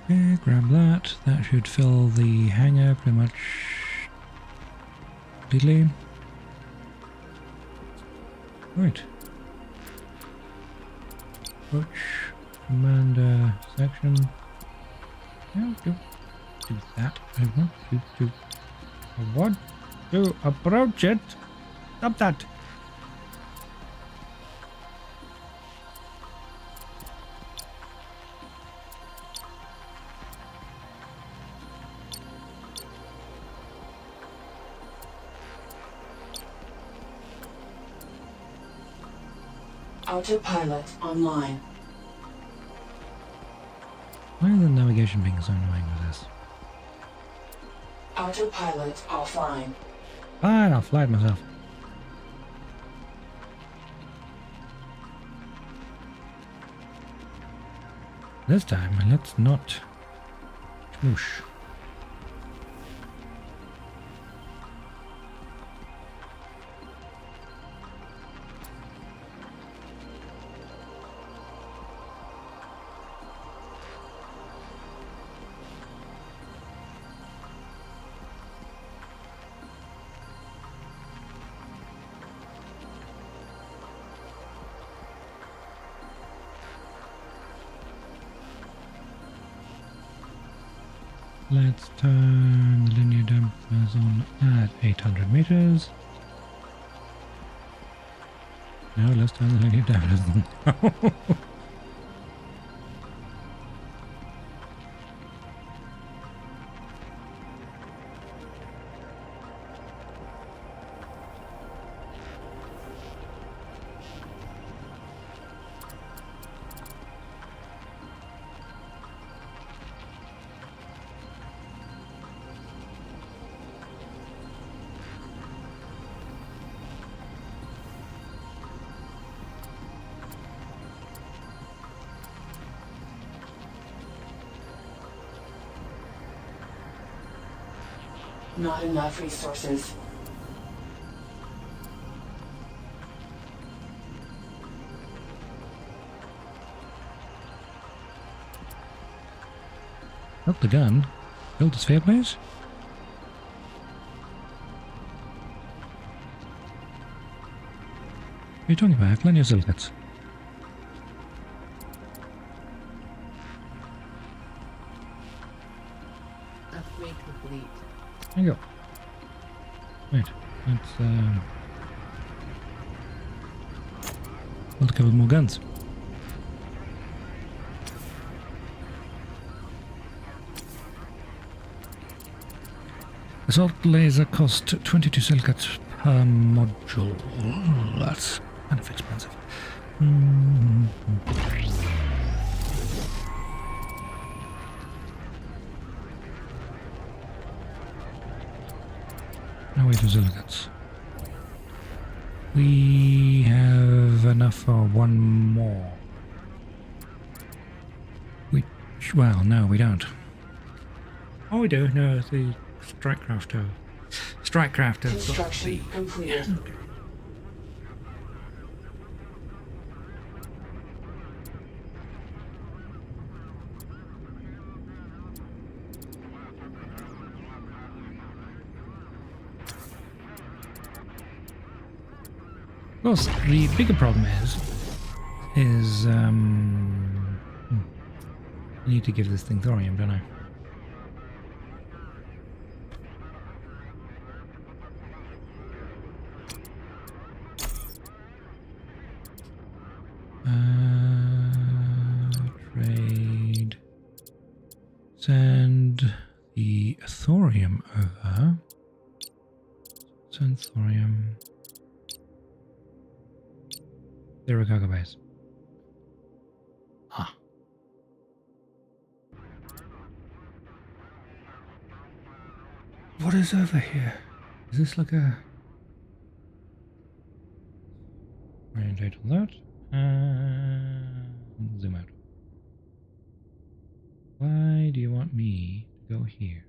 A: Okay, grab that. That should fill the hangar pretty much completely. Right. Approach commander section. Yeah, do that. Over. Do. What? to approach it. Stop that.
B: Autopilot online.
A: Why are the navigation being so annoying with this?
B: Autopilot offline.
A: Fine, I'll fly it myself. This time, let's not smoosh. Let's turn the linear dampers on at 800 meters. No, let's turn the linear dampers on.
B: Not enough resources.
A: Not the gun. Build the sphere, please. What are you talking about? Plenty of silicates.
D: Upgrade complete.
A: There you go. Right, let's build a couple more guns. Assault laser cost 22 silicates per module. That's kind of expensive. Now wait for silicates. We have enough for one more. Which, well, no, we don't. Oh, we do. No, the Strikecraft. Strikecraft has got the...
B: Construction completed.
A: Of course, the bigger problem is I need to give this thing thorium, don't I? Trade. Send the thorium over. Send thorium. 0 cargo base. Ah. What is over here? Is this like a... Orientate on that. And zoom out. Why do you want me to go here?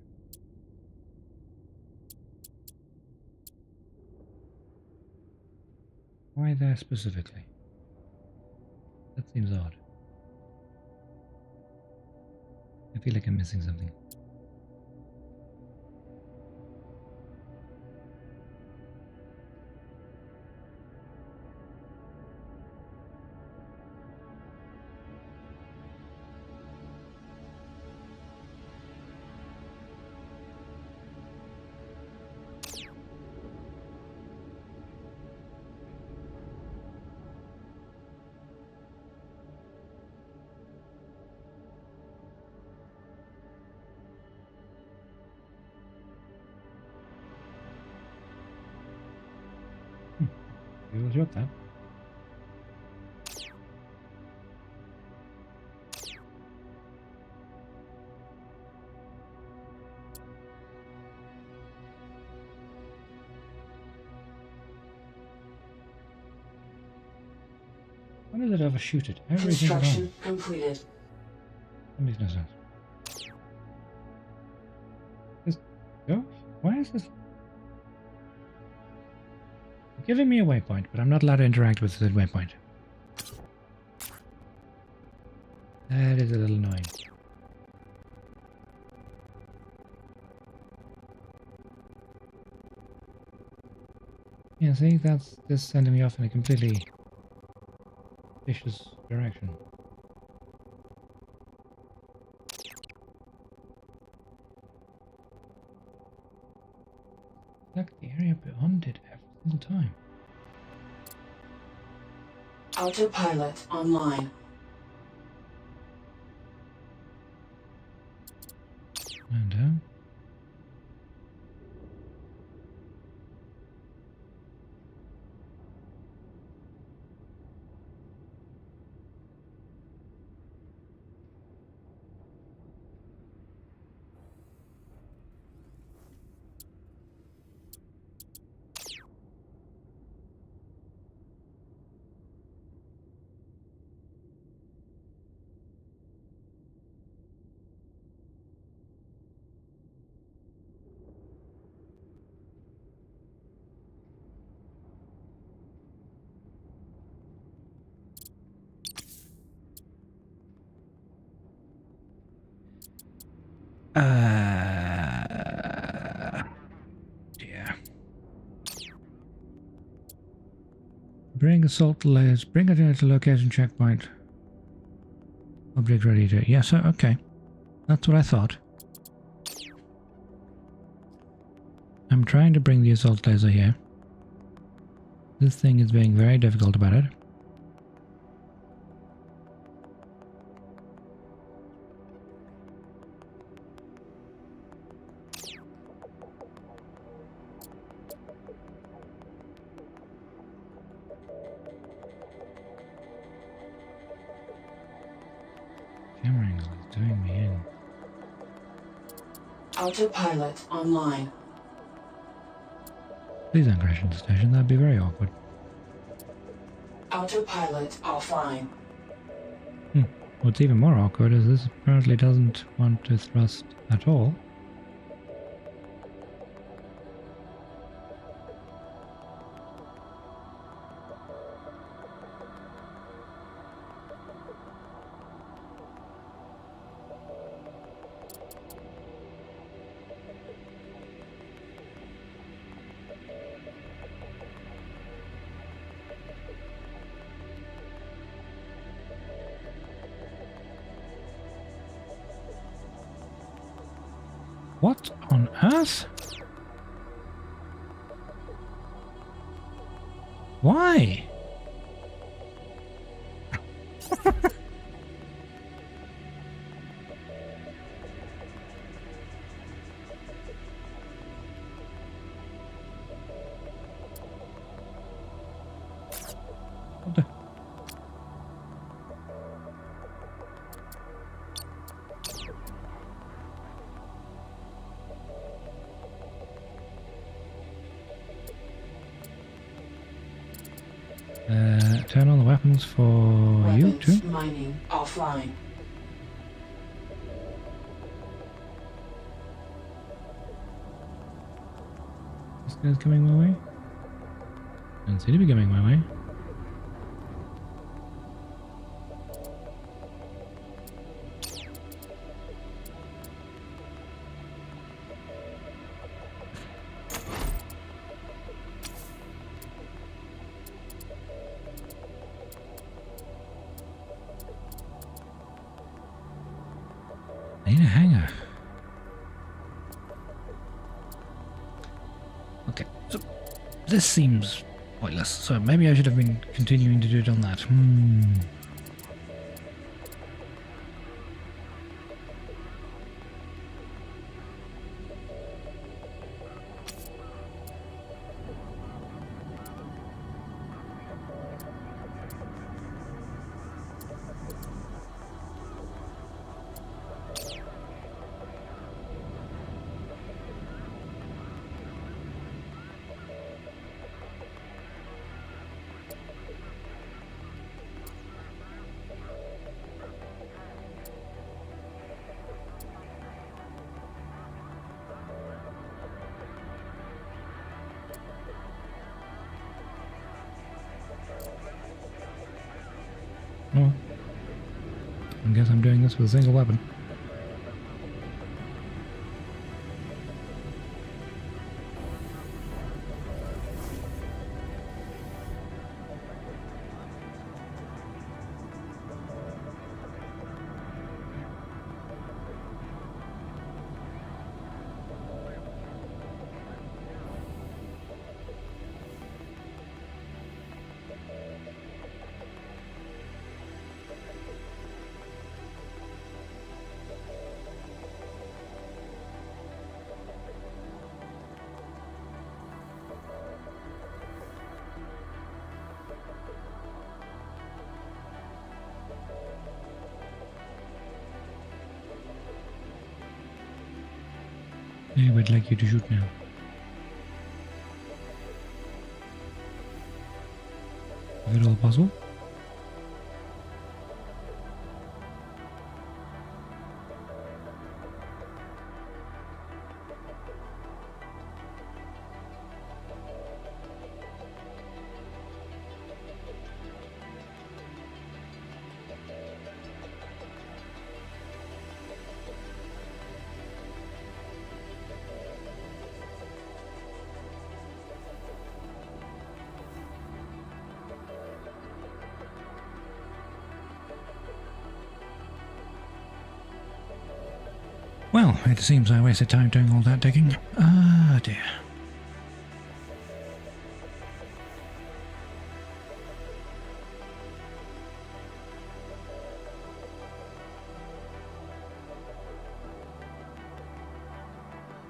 A: Why there specifically? That seems odd. I feel like I'm missing something. was your plan. Why does it overshoot it? Everything
B: Construction completed.
A: That makes no sense. Just go? Why is this? You're giving me a waypoint, but I'm not allowed to interact with the waypoint. That is a little annoying. Yeah, see, that's just sending me off in a completely vicious direction. Look, the area beyond it every single time.
B: Autopilot online.
A: And yeah. Bring assault layers. Bring it into location checkpoint. Object ready to. Yes, sir. Okay. That's what I thought. I'm trying to bring the assault laser here. This thing is being very difficult about it. Camera angle is doing me in.
B: Autopilot online.
A: Please don't crash into the station. That'd be very awkward.
B: Autopilot offline.
A: What's even more awkward is this apparently doesn't want to thrust at all. What on earth? Why? What the? Turn on the weapons for you
B: Weapons
A: too.
B: mining offline.
A: This guy's coming my way. Doesn't seem to be coming my way. I need a hanger. Okay, so this seems pointless. So maybe I should have been continuing to do it on that. Oh, I guess I'm doing this with a single weapon. I would like you to shoot now. Is it all possible? Well, it seems I wasted time doing all that digging. Ah, dear.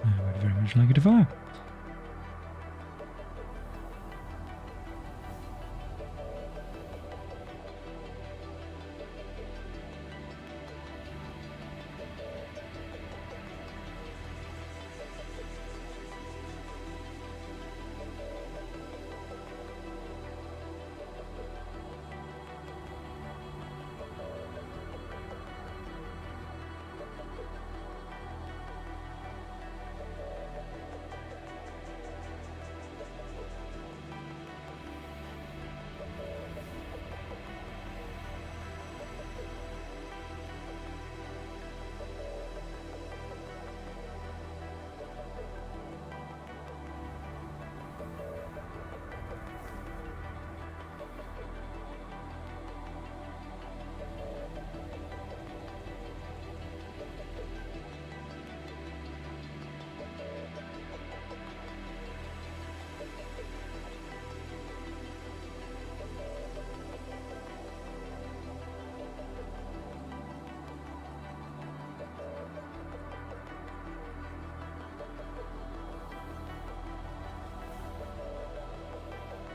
A: I would very much like it to fire.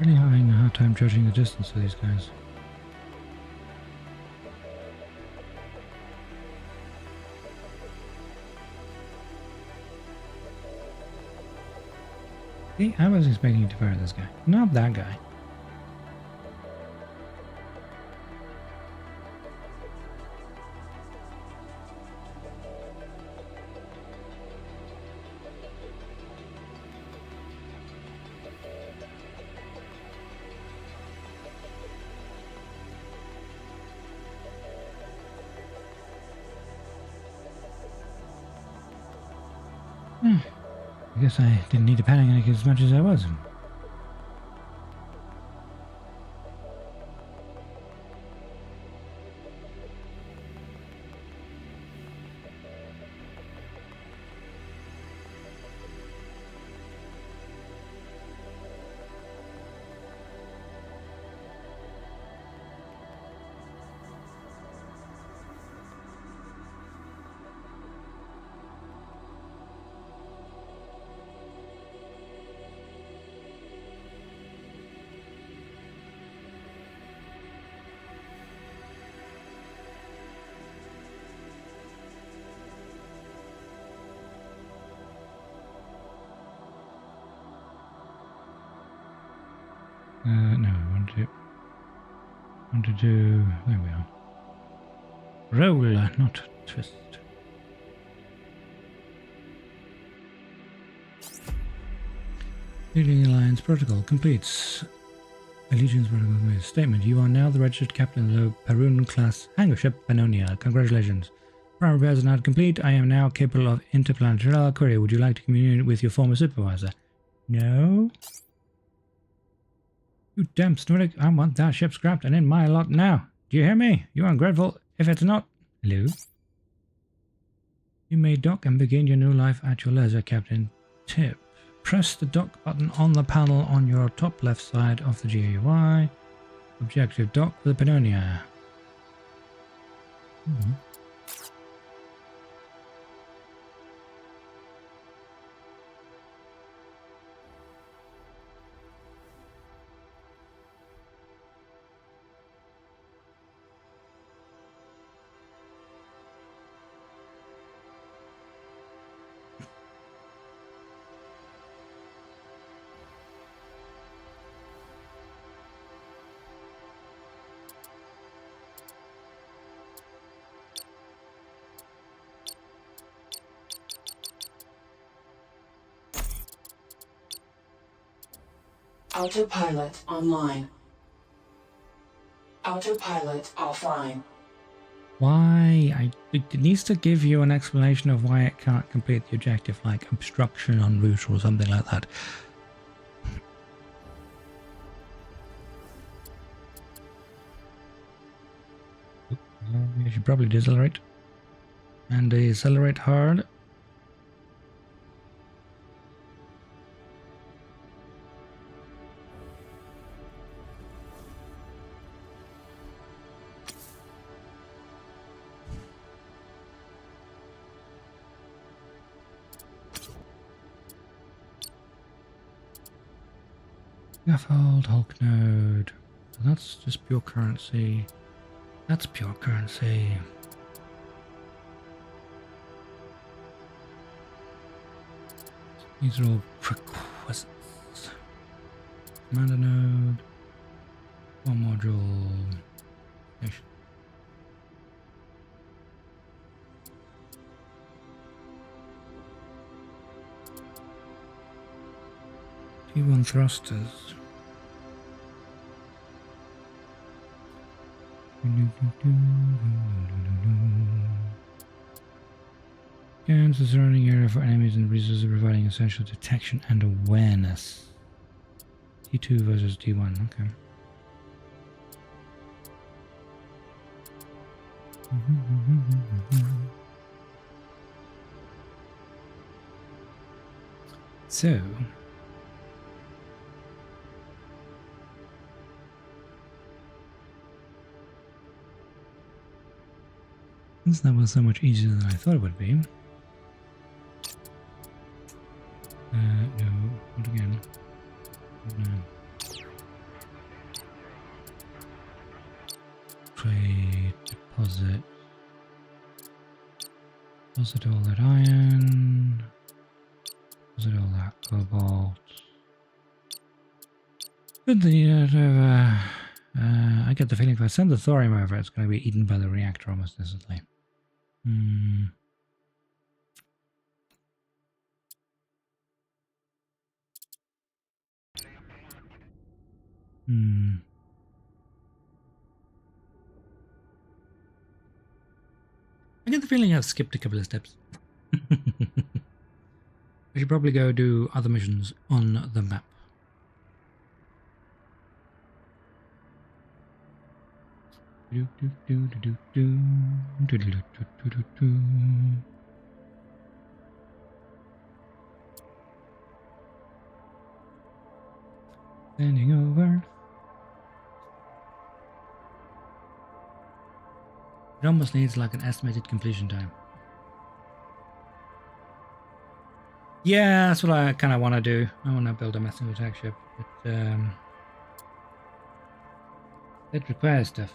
A: Really having a hard time judging the distance for these guys. See, I was expecting to fire this guy, not that guy. I guess I didn't need to panic as much as I was. No, I want to do, there we are. Roll, not twist. Leading Alliance protocol completes. Allegiance Protocol statement. You are now the registered captain of the Perun class hangar ship Pannonia. Congratulations. Prime repairs are now complete. I am now capable of interplanetary query. Would you like to communicate with your former supervisor? No. You damn Snorlax, I want that ship scrapped and in my lot now. Do you hear me? You are ungrateful if it's not. Hello? You may dock and begin your new life at your leisure, Captain. Tip. Press the dock button on the panel on your top left side of the GUI. Objective: dock with the Pannonia.
B: Autopilot online. Autopilot offline.
A: Why? It needs to give you an explanation of why it can't complete the objective, like obstruction en route or something like that. You should probably decelerate. And decelerate hard. Scaffold, Hulk node. That's just pure currency. That's pure currency. These are all prerequisites. Commander node. One module. Station. T1 thrusters. Scans the surrounding area for enemies and resources, providing essential detection and awareness. T2 versus T1, okay. So, since that was so much easier than I thought it would be. No, not again. No. Trade, deposit. Deposit all that iron. Deposit all that cobalt. Good thing you don't have, I get the feeling if I send the thorium over, it's going to be eaten by the reactor almost instantly. I get the feeling I've skipped a couple of steps. I should probably go do other missions on the map. Standing over. It almost needs like an estimated completion time. Yeah, that's what I kind of want to do. I want to build a massive attack ship, but it requires stuff.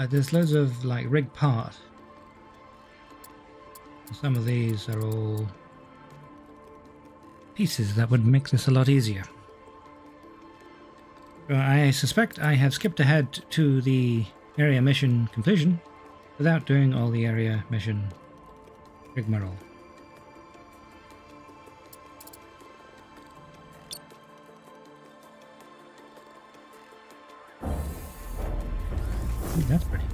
A: There's loads of like rig part. Some of these are all pieces that would make this a lot easier. I suspect I have skipped ahead to the area mission completion without doing all the area mission rigmarole. Ooh, that's pretty.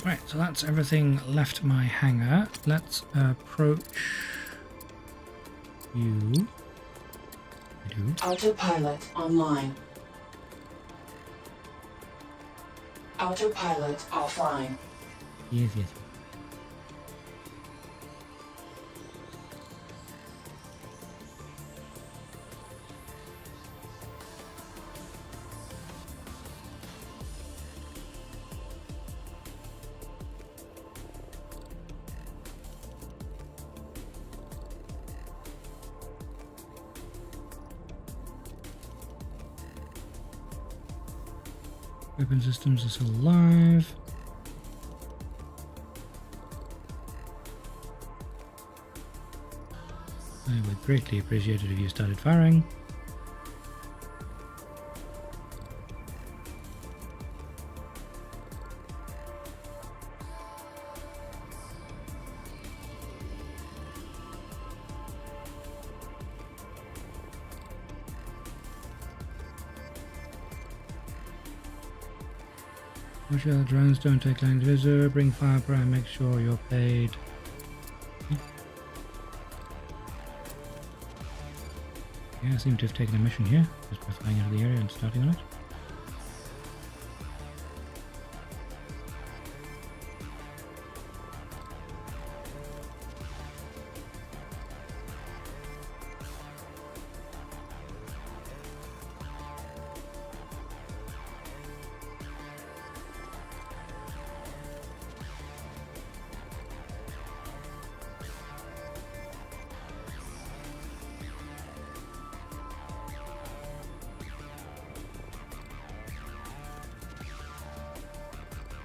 A: Right, so that's everything left my hangar. Let's approach you.
B: Autopilot online. Autopilot offline.
A: Yes, yes. Weapon systems are still alive. I would greatly appreciate it if you started firing. Watch out, drones don't take land visor, bring fire prime, make sure you're paid. Yeah, I seem to have taken a mission here, just by flying out of the area and starting on it.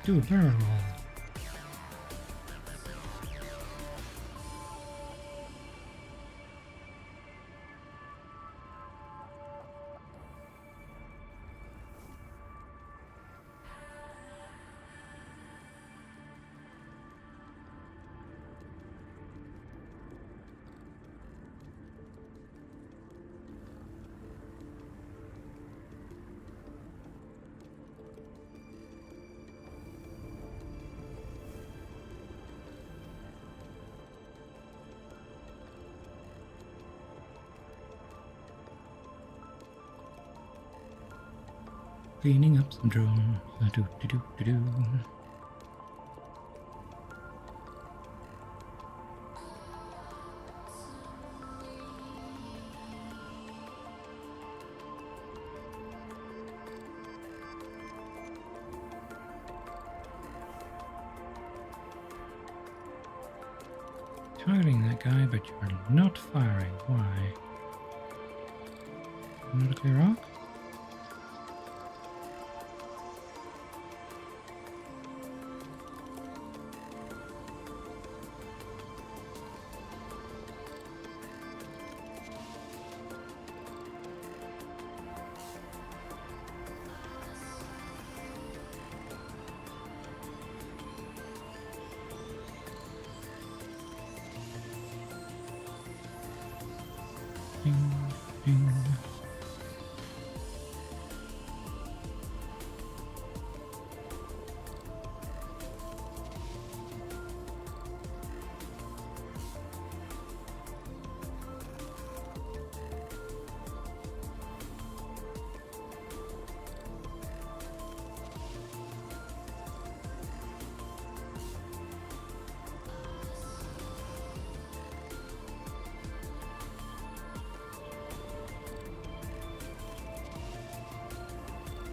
A: Do a barrel roll. Cleaning up some drones. Do. Targeting that guy, but you are not firing. Why? Not a clear arc? Ding, ding.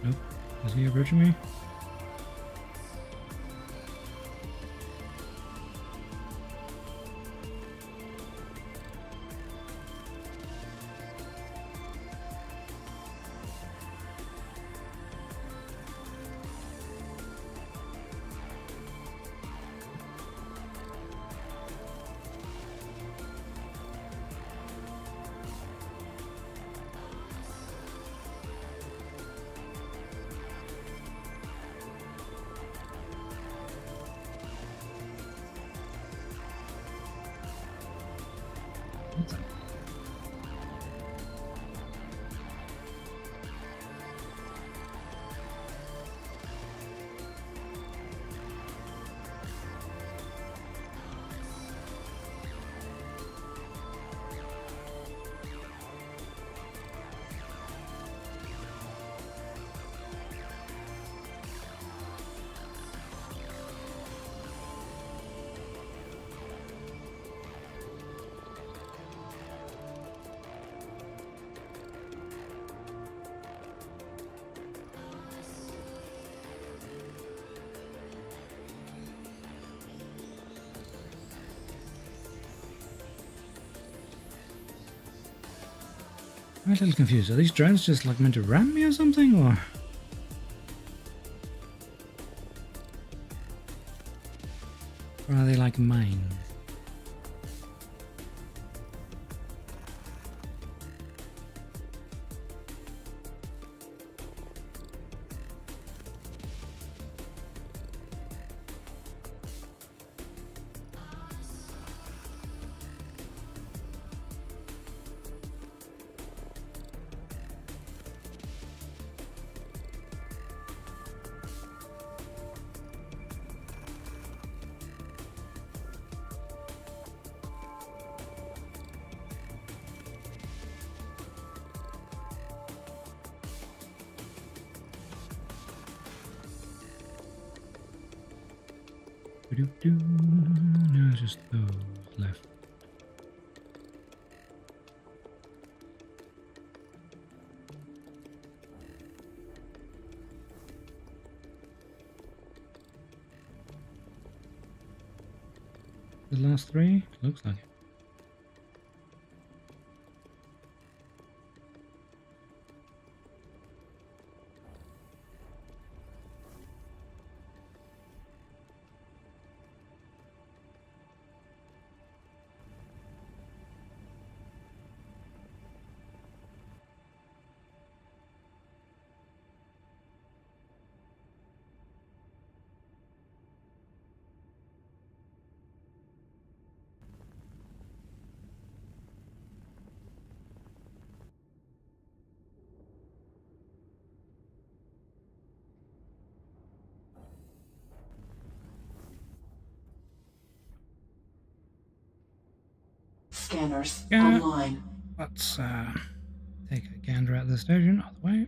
A: Nope. Is he approaching me? something. I'm a little confused. Are these drones just like meant to ram me or something, or are they like mine? No, just those left. The last three? Looks like it.
B: Scanners
A: Yeah.
B: online.
A: Let's take a gander at the station. Out the way.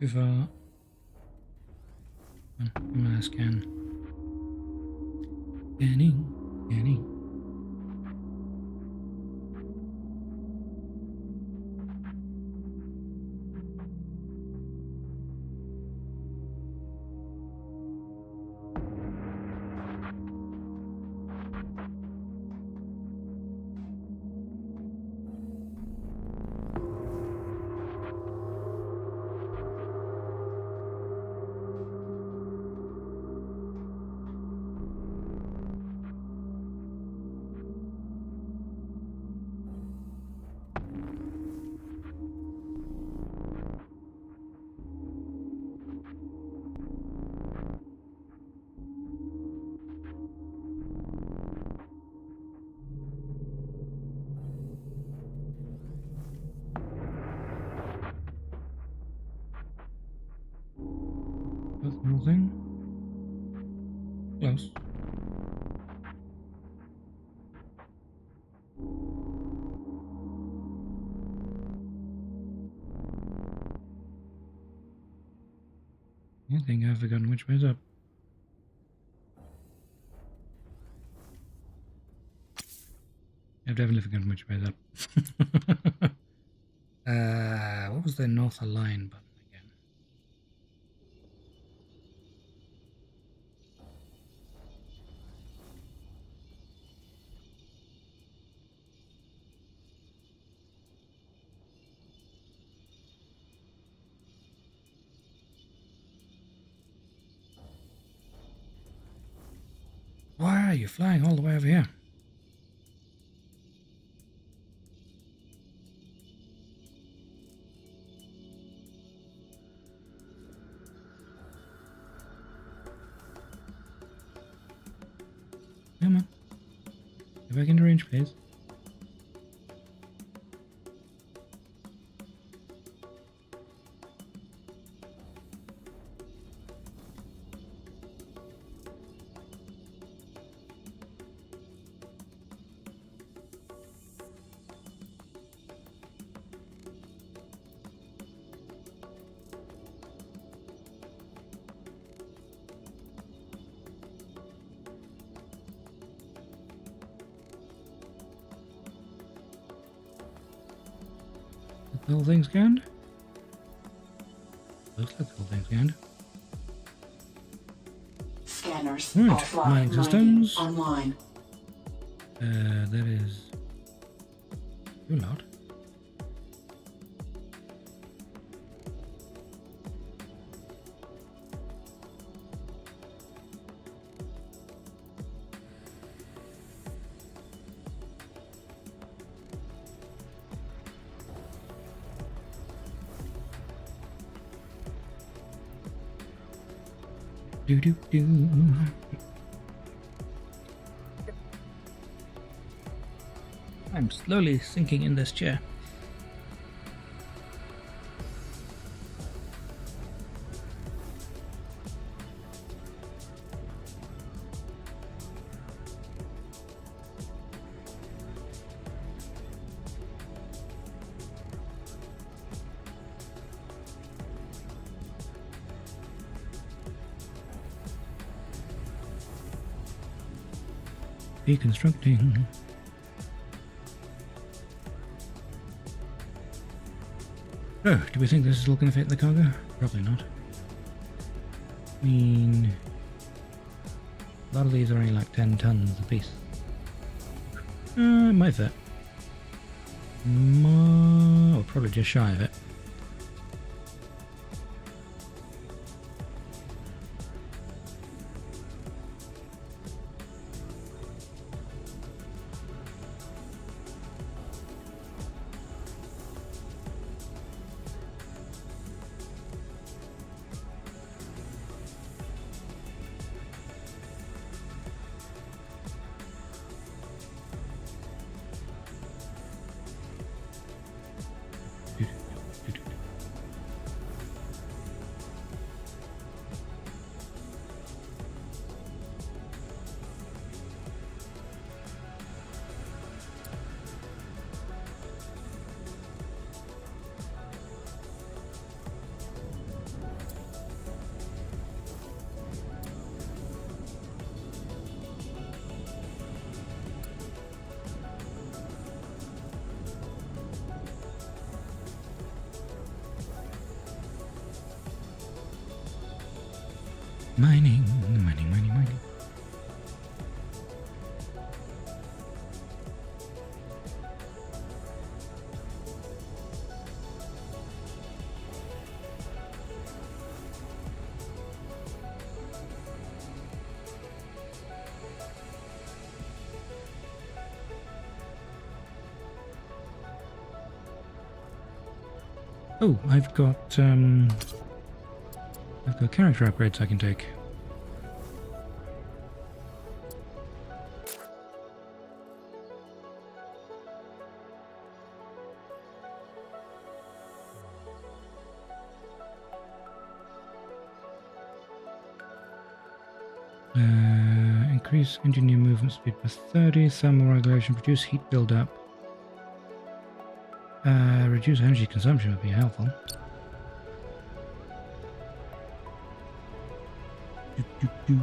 A: Too far. I'm gonna scan. Scanning. whole thing. Close. I think I've forgotten which way's up. I've definitely forgotten which way's up. What was the north align button again? Why are you flying all the way over here? Come on. Get back into range, please. The whole thing's scanned? Looks like the whole thing's scanned.
B: Scanners
A: Right,
B: offline.
A: mining systems.
B: Online.
A: That is too loud. Do do do. I'm slowly sinking in this chair. Deconstructing. Oh, do we think this is all going to fit in the cargo? Probably not. I mean, a lot of these are only like 10 tons a piece. It might fit. Or probably just shy of it. Mining, mining, mining, mining. Oh, I've got character upgrades I can take. Increase engineer movement speed by 30. Thermal regulation. Reduce heat buildup. Reduce energy consumption would be helpful. Do.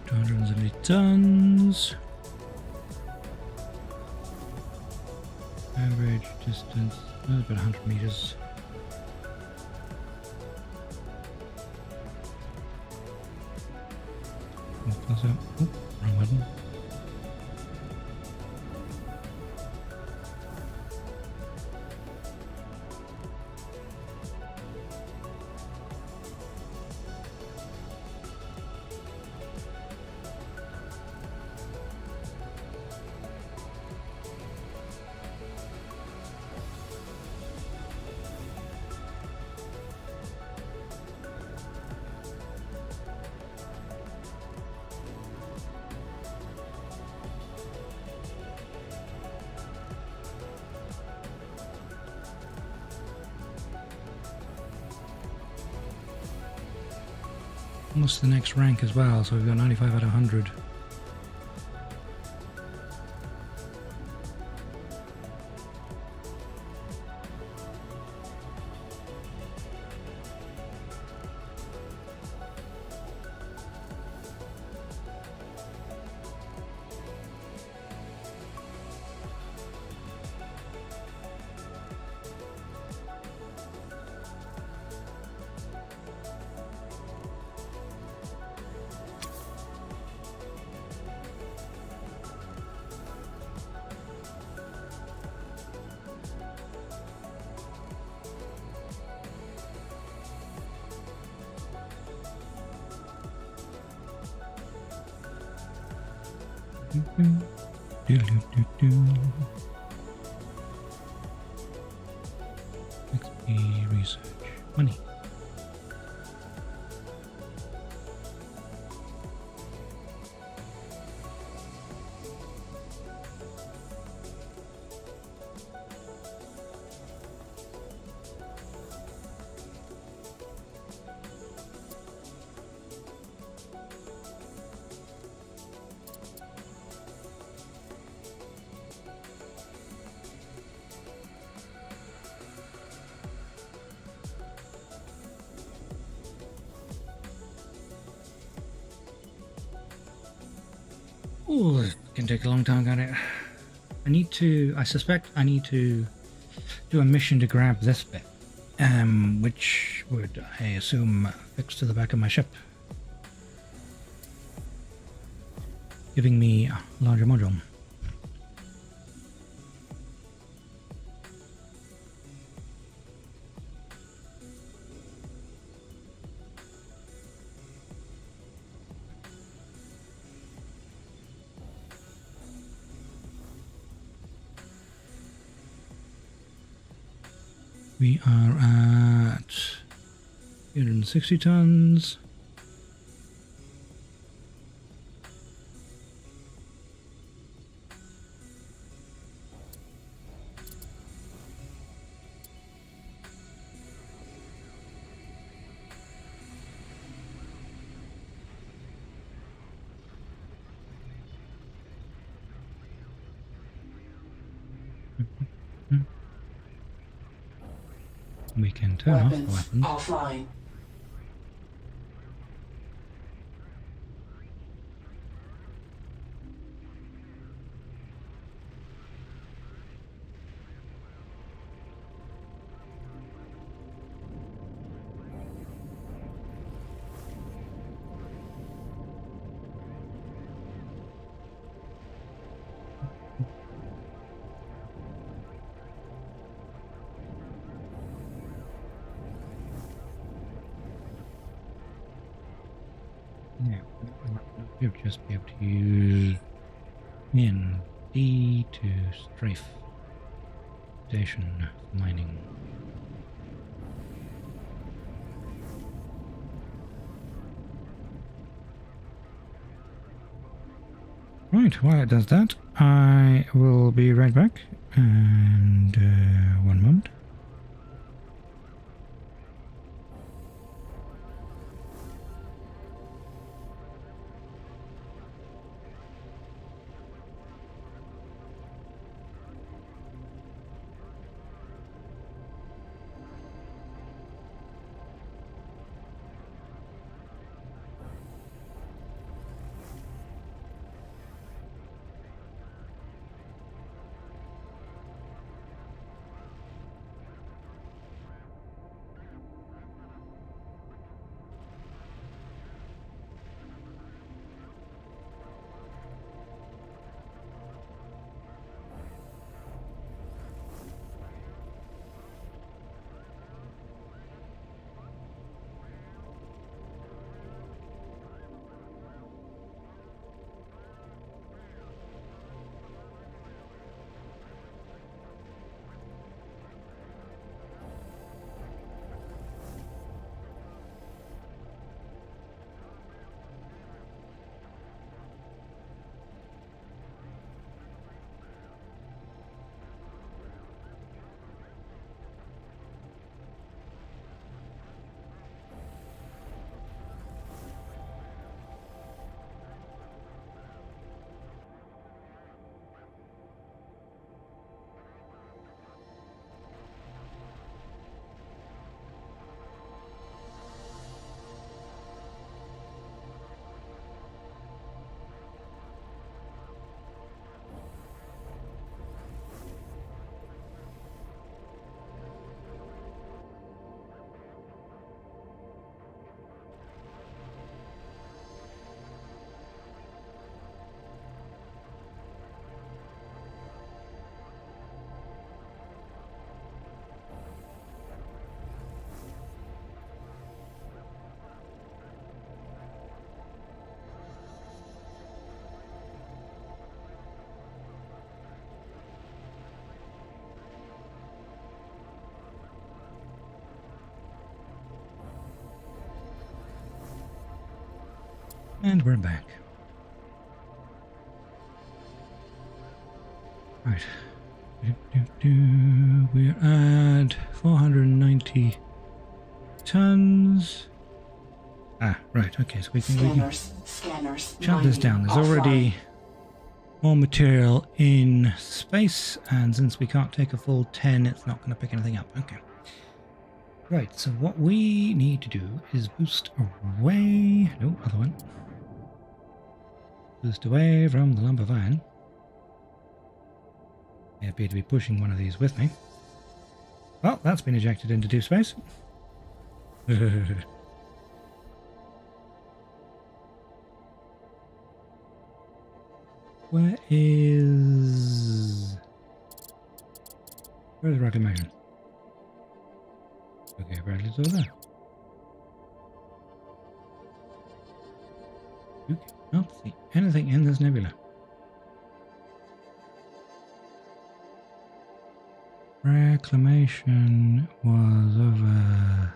A: 270 tons. Average distance, about 100 meters. Close up. Oh, wrong button. Almost the next rank as well, so we've got 95 out of 100. XP research money. Oh, it can take a long time, can't it? I suspect I need to do a mission to grab this bit, which would, I assume, fix to the back of my ship, giving me a larger module. We are at 360 tons. We can turn off the weapons.
B: Offline.
A: Yeah, you'll just be able to use in D to strafe station mining. Right, while it does that, I will be right back, and 1 moment. And we're back. Right. We're at 490 tons. Ah, right. Okay, so we can
B: Scanners.
A: shut this down. There's
B: Offline.
A: already more material in space, and since we can't take a full 10, it's not going to pick anything up. Okay. Right, so what we need to do is boost away. No, other one. Boost away from the lump of iron. I appear to be pushing one of these with me. Well, that's been ejected into deep space. Where's the rocket motion? Okay, Bradley's over there. You cannot see anything in this nebula. Reclamation was over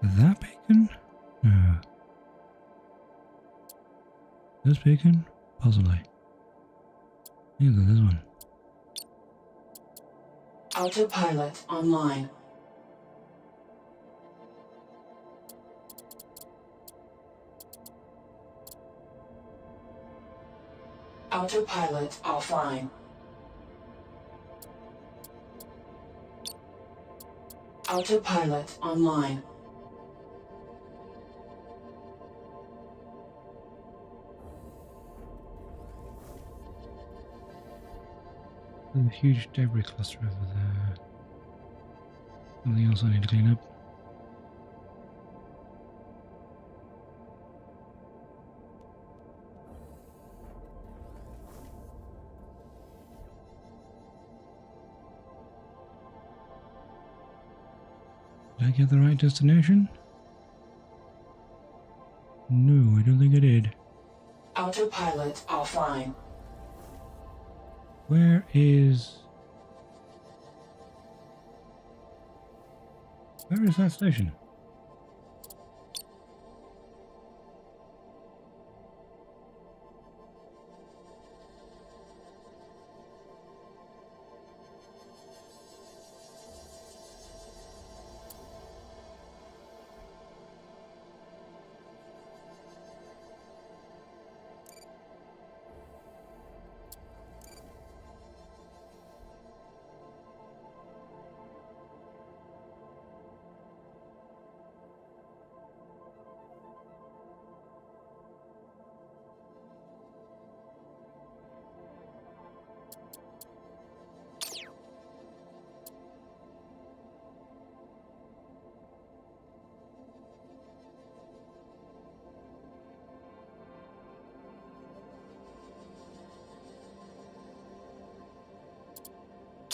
A: that beacon? No. This beacon? Possibly. Either this one.
B: Autopilot online. Autopilot offline. Autopilot online.
A: There's a huge debris cluster over there. Something else I need to clean up. Did I get the right destination? No, I don't think I did.
B: Autopilot offline.
A: Where is that station?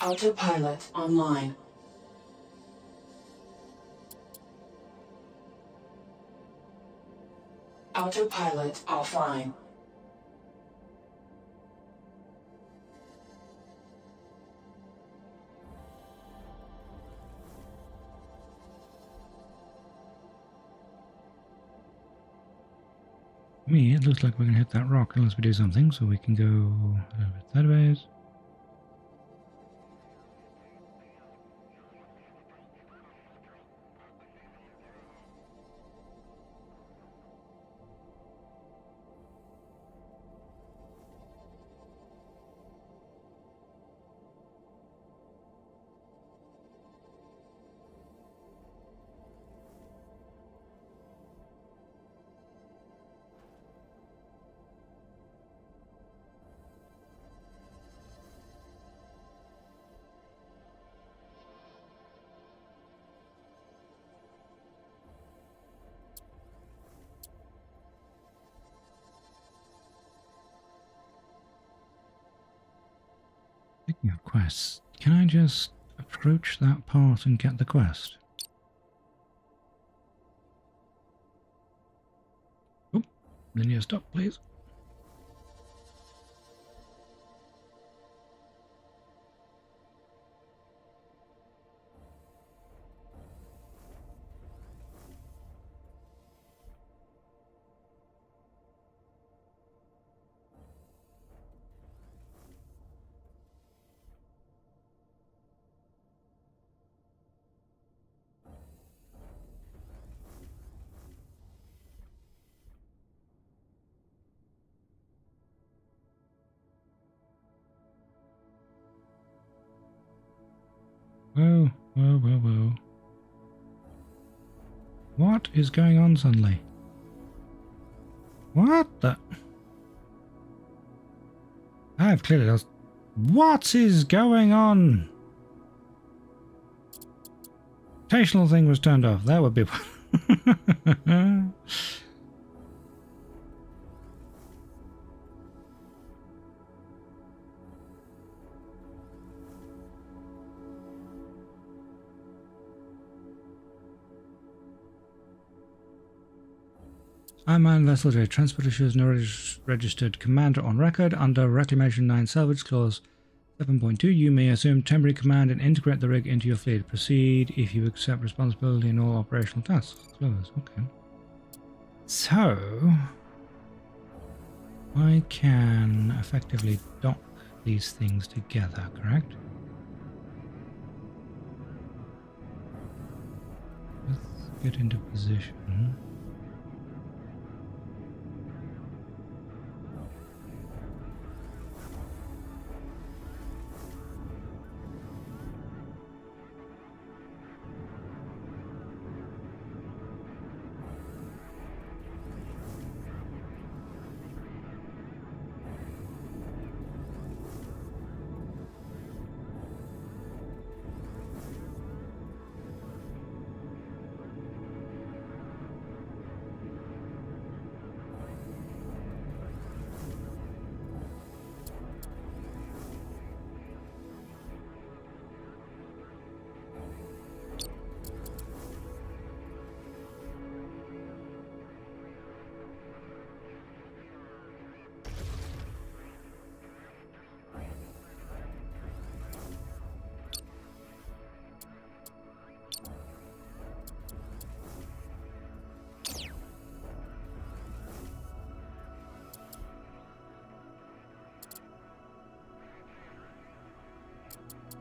B: Autopilot online. Autopilot offline.
A: To me, it looks like we're going to hit that rock unless we do something, so we can go a little bit sideways. Speaking of quests, can I just approach that part and get the quest? Oh, linear stop, please. Whoa, whoa, whoa, whoa. What is going on suddenly? What the? I've clearly lost. What is going on? Rotational thing was turned off. That would be. Unmanned vessel J. Transport issues no registered commander on record. Under Reclamation 9 Salvage Clause 7.2, you may assume temporary command and integrate the rig into your fleet. Proceed if you accept responsibility in all operational tasks. Close. Okay. So, I can effectively dock these things together, correct? Let's get into position.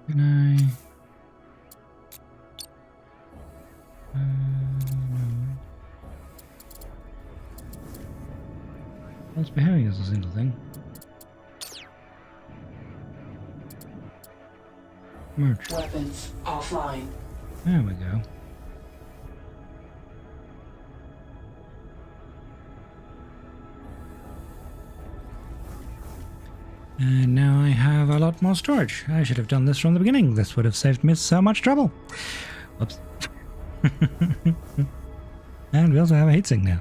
A: Can I? No. Well, it's behaving as a single thing. Merge.
B: Weapons offline.
A: There we go. And now I have a lot more storage. I should have done this from the beginning. This would have saved me so much trouble. Whoops. And we also have a heatsink now.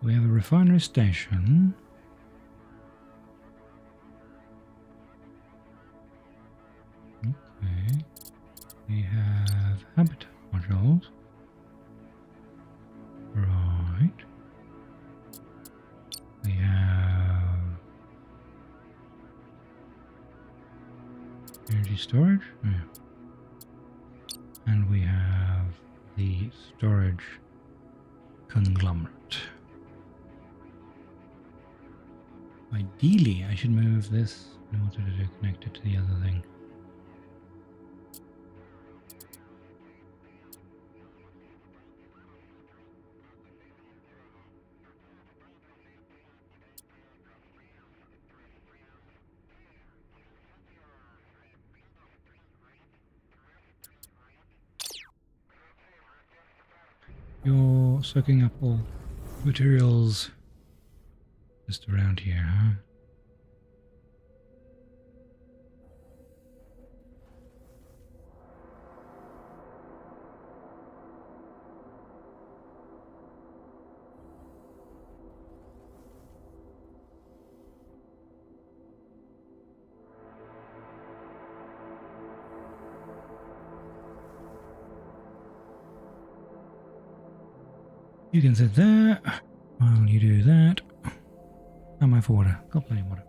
A: We have a refinery station. Okay. We have habitat modules. Right. We have energy storage. Yeah. And we have the storage conglomerate. Ideally, I should move this in order to connect it to the other thing. You're soaking up all materials just around here, huh? You can sit there while you do that. How am I for water? Got plenty of water.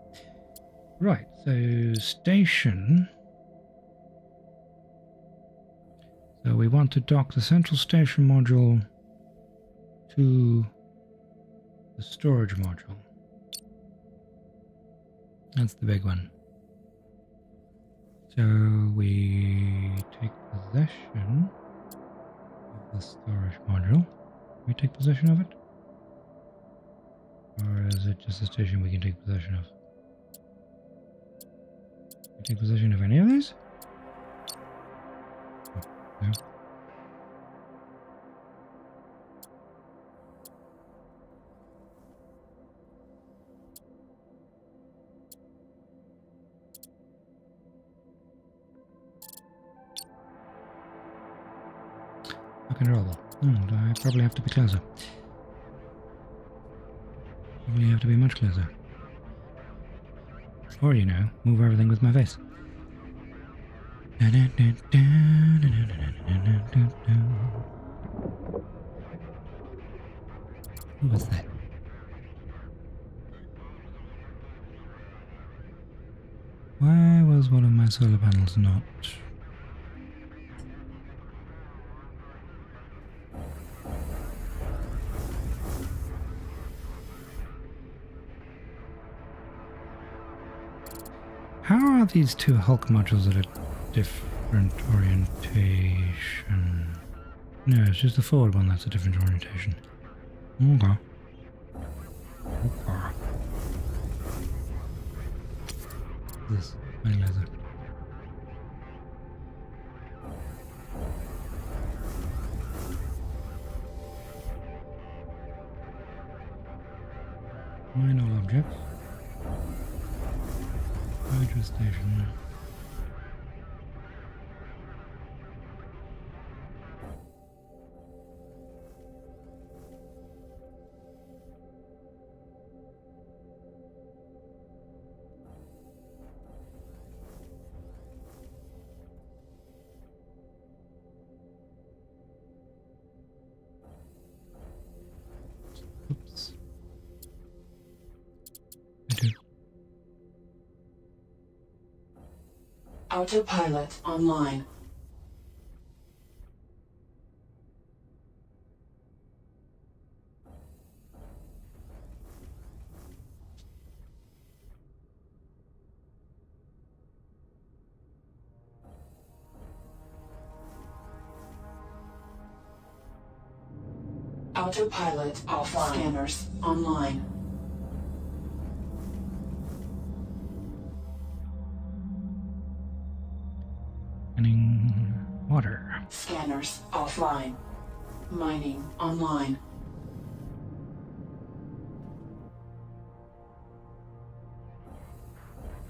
A: Right, so station. So we want to dock the central station module to the storage module. That's the big one. So we take possession of the storage module. We take possession of it? Or is it just a station we can take possession of? Can we take possession of any of these? No. Uncontrollable. I probably have to be closer. Probably have to be much closer. Or, you know, move everything with my face. Who was that? Why was one of my solar panels not... How are these two Hulk modules at a different orientation? No, it's just the forward one that's a different orientation. Okay. Okay. This many laser. Mine all objects. Hydro station. Oops.
B: Autopilot online. Autopilot offline. Scanners online.
A: Running water.
B: Scanners offline. Mining online.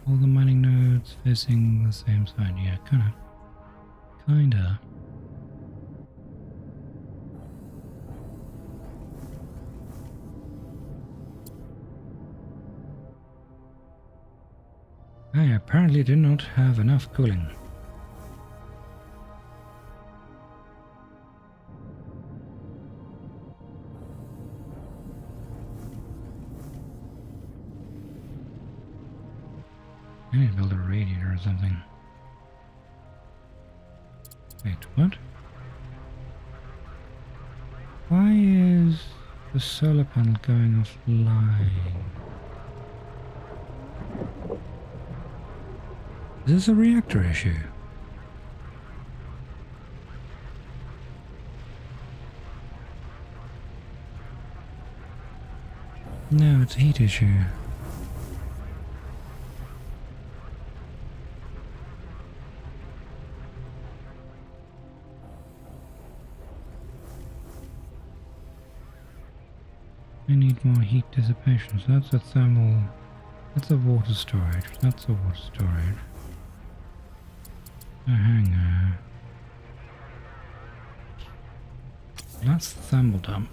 A: All the mining nodes facing the same side. Yeah, kinda. I apparently did not have enough cooling. I need to build a radiator or something. Wait, what? Why is the solar panel going offline? Is this a reactor issue? No, it's a heat issue. I need more heat dissipation, so that's a thermal, that's a water storage, that's a water storage. A hangar. That's the thermal dump.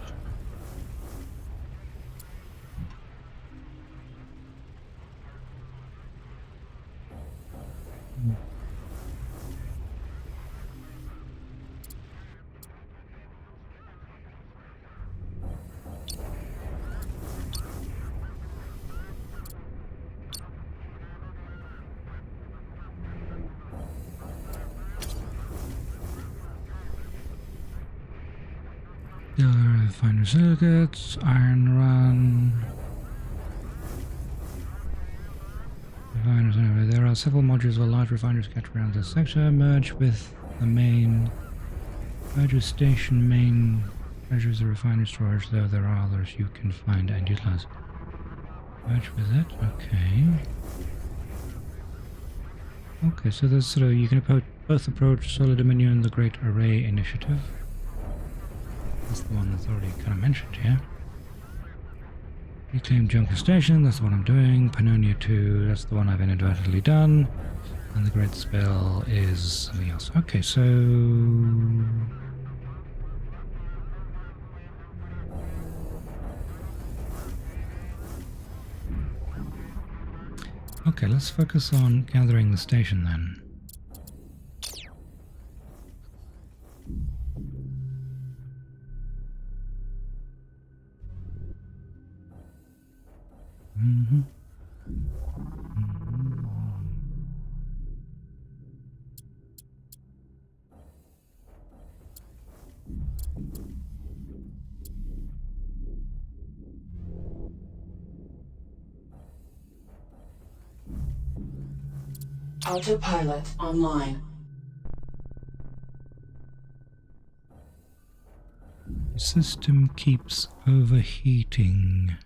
A: Finer circuits, iron run. Refiners anyway. There are several modules where large refineries scattered around this sector. Merge with the main. Merge with station main. Measures the refinery storage, though there are others you can find and utilize. Merge with it. Okay. Okay, so there's sort of you can both approach Solar Dominion, the Great Array Initiative. That's the one that's already kind of mentioned here. Reclaim Junker Station, that's what I'm doing. Pannonia 2, that's the one I've inadvertently done. And the Great Spell is something else. Okay, so... Okay, let's focus on gathering the station then.
B: Autopilot online.
A: The system keeps overheating.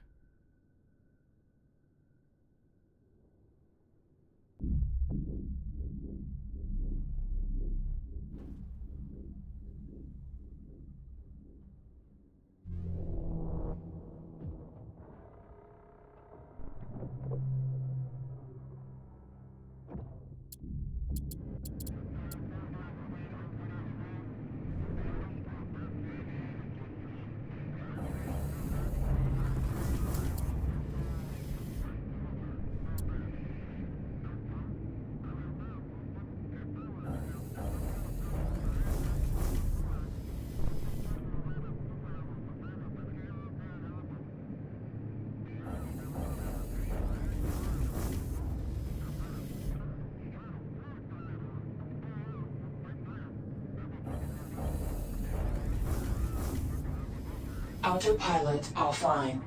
B: Autopilot offline.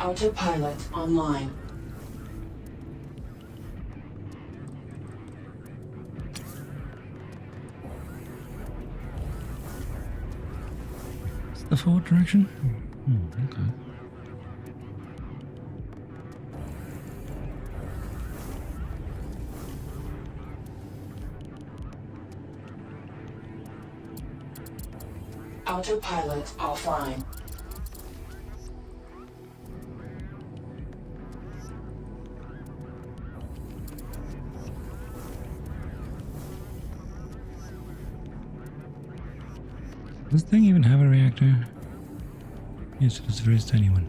B: Autopilot online.
A: It's the forward direction? Okay.
B: Autopilot offline.
A: Does this thing even have a reactor? Yes, it's a very tiny one.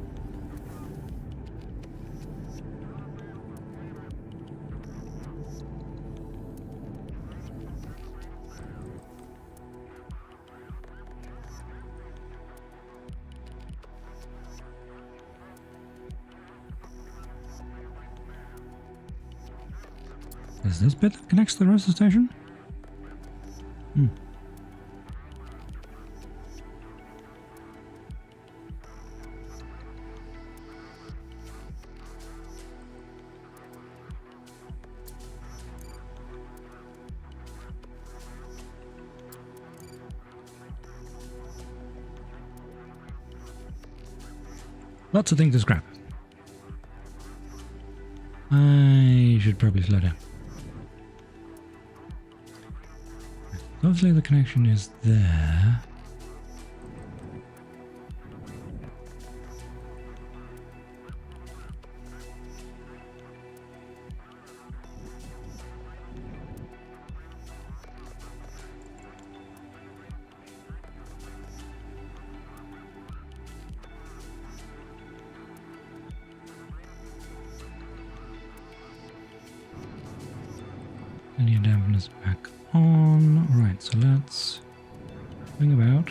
A: Is this bit that connects to the rest of the station? Lots of things to scrap. I should probably slow down. Obviously the connection is there. Linear dampeners back on. Right, so let's swing about.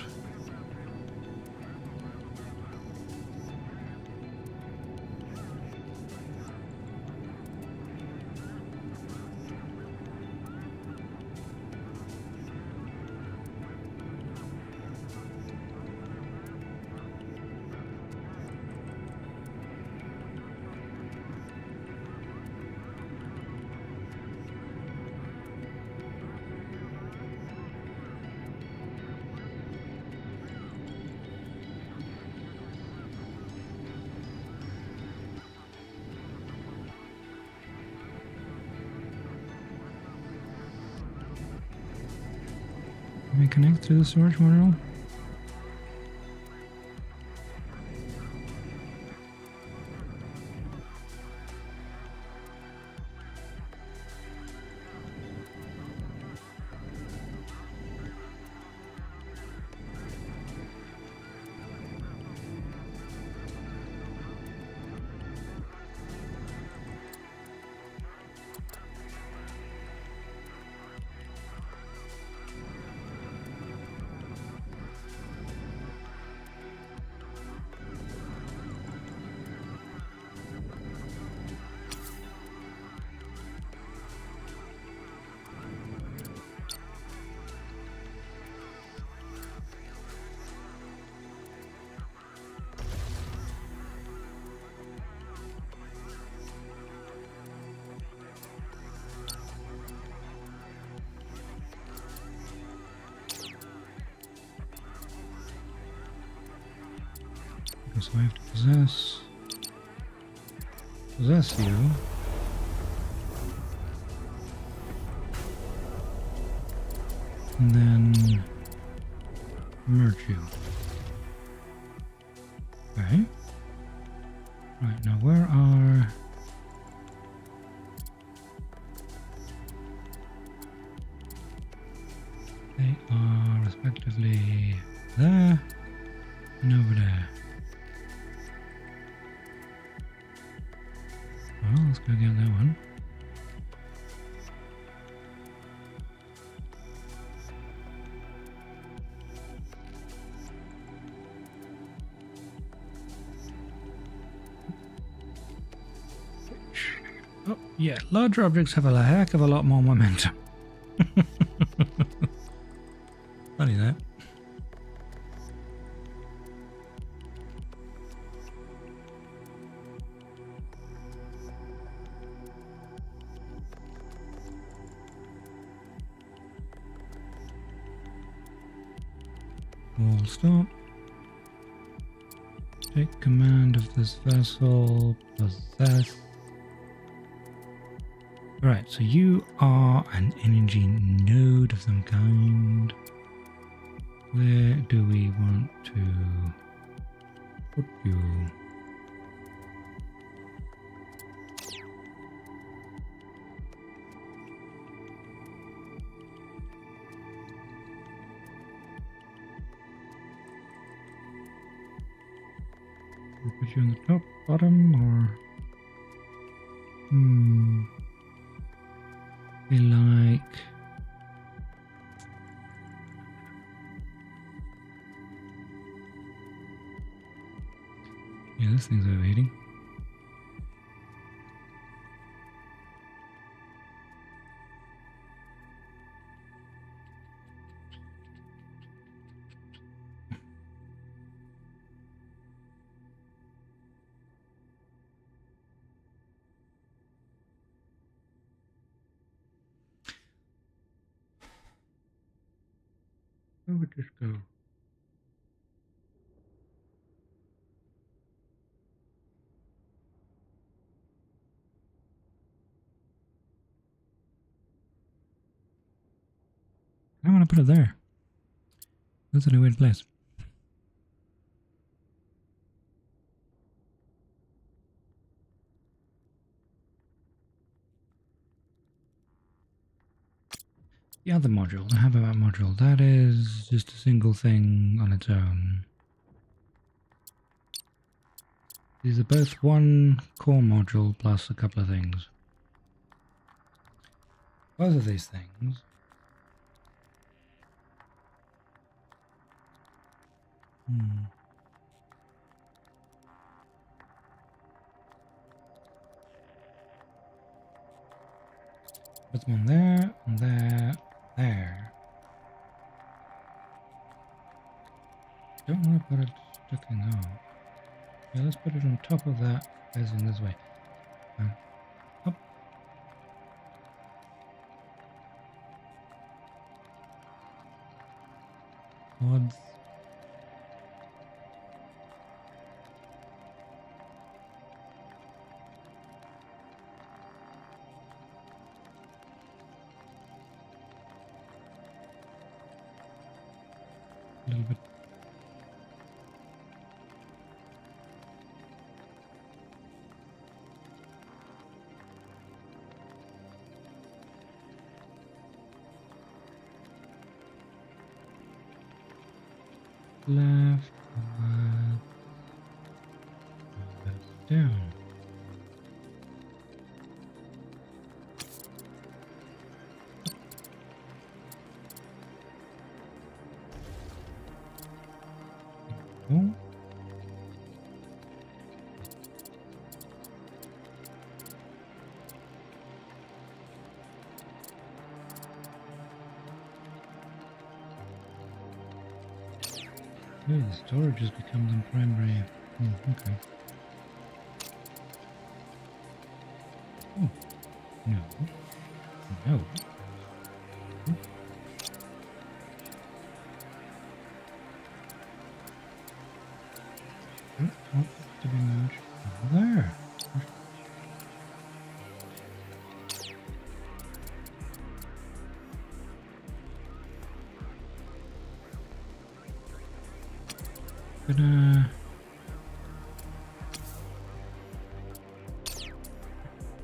A: Can we connect through the storage module? So I have to possess you. and then merge you. Okay. Right, now where are... They are respectively there and over there. Well, let's go get that one. Oh, yeah, larger objects have a heck of a lot more momentum. Funny that. All stop. Take command of this vessel. Possess. Right, so you are an energy node of some kind. Where do we want to put you? We'll put you on the top, bottom, or... Be like... Yeah, this thing's overheating. Where would this go? I want to put it there. That's a weird place. The other module, the Have About module, that is just a single thing on its own. These are both one core module plus a couple of things. Both of these things Put them on there, there. Don't want to put it sticking out. Yeah, let's put it on top of that, facing this way. Up. Odds. A little bit. Left, right, down. Oh. Oh, the storage has become the primary. Okay. Oh, no. No. Oh, to be merged over there. Gonna...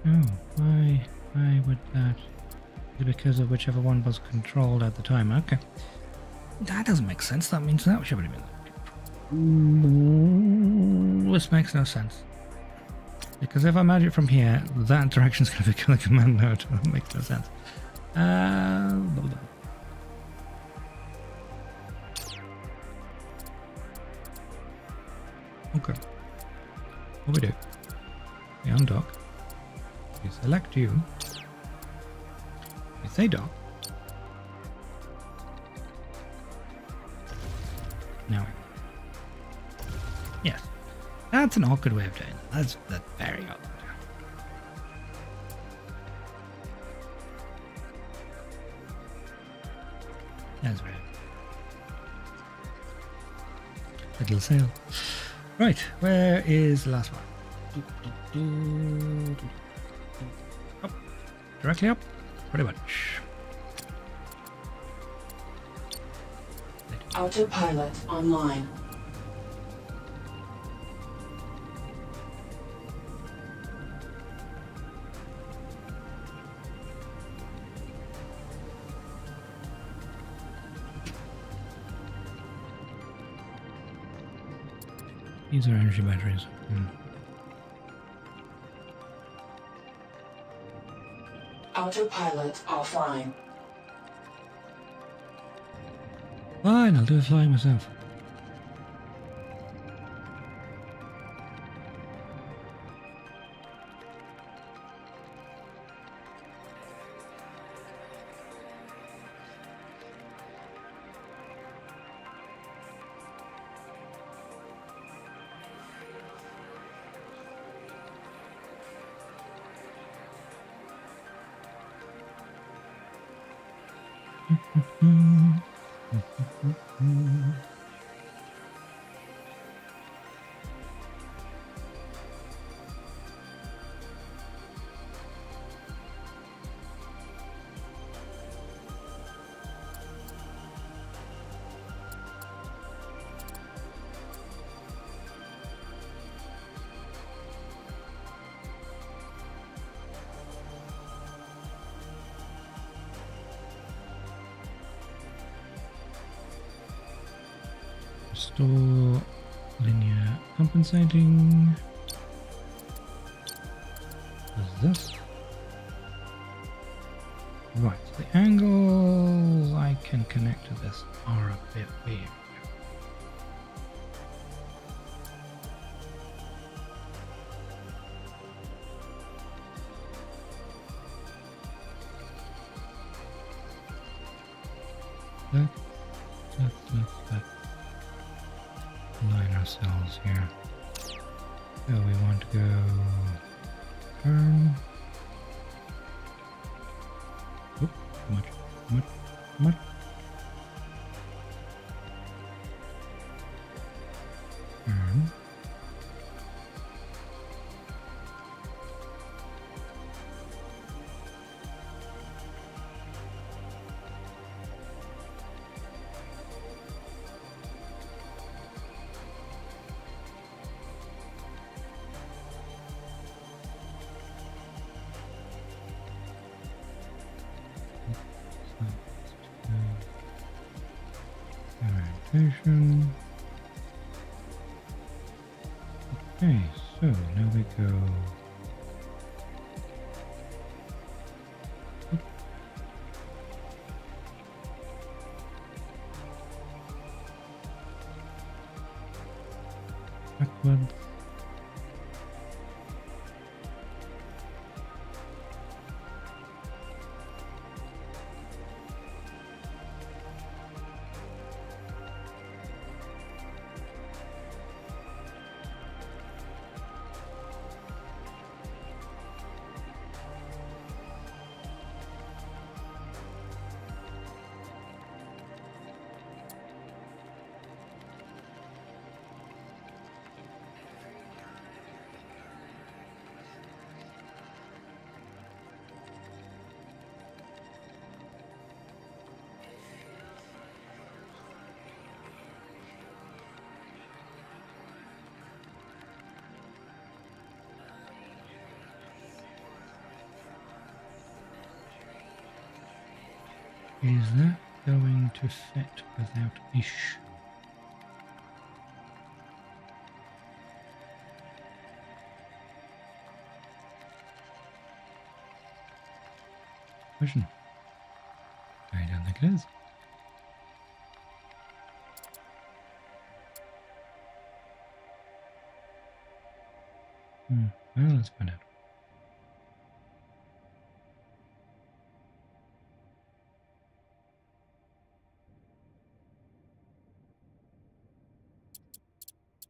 A: Oh, why would that? Is it because of whichever one was controlled at the time? Okay. That doesn't make sense. That means that should have been... This makes no sense. Because if I manage it from here, that direction's going to become a command node. That makes no sense. Blah, blah. Okay. What we do? We undock. We select you. We say dock. Now we... Yes. That's an awkward way of doing it. That's very awkward. That's very... Little sail. Right, where is the last one? Up. Directly up? Pretty much.
B: Autopilot online.
A: These are energy batteries.
B: Autopilot offline.
A: Fine, I'll do the flying myself. Restore linear compensating. What's this? Right, the angles I can connect to this are a bit weird. Let's align ourselves here. So we want to go turn. Oop, too much. Turn. Orientation. Okay, so now we go. Backwards. Is that going to fit without issue? Question. I don't think it is. Well, let's find out.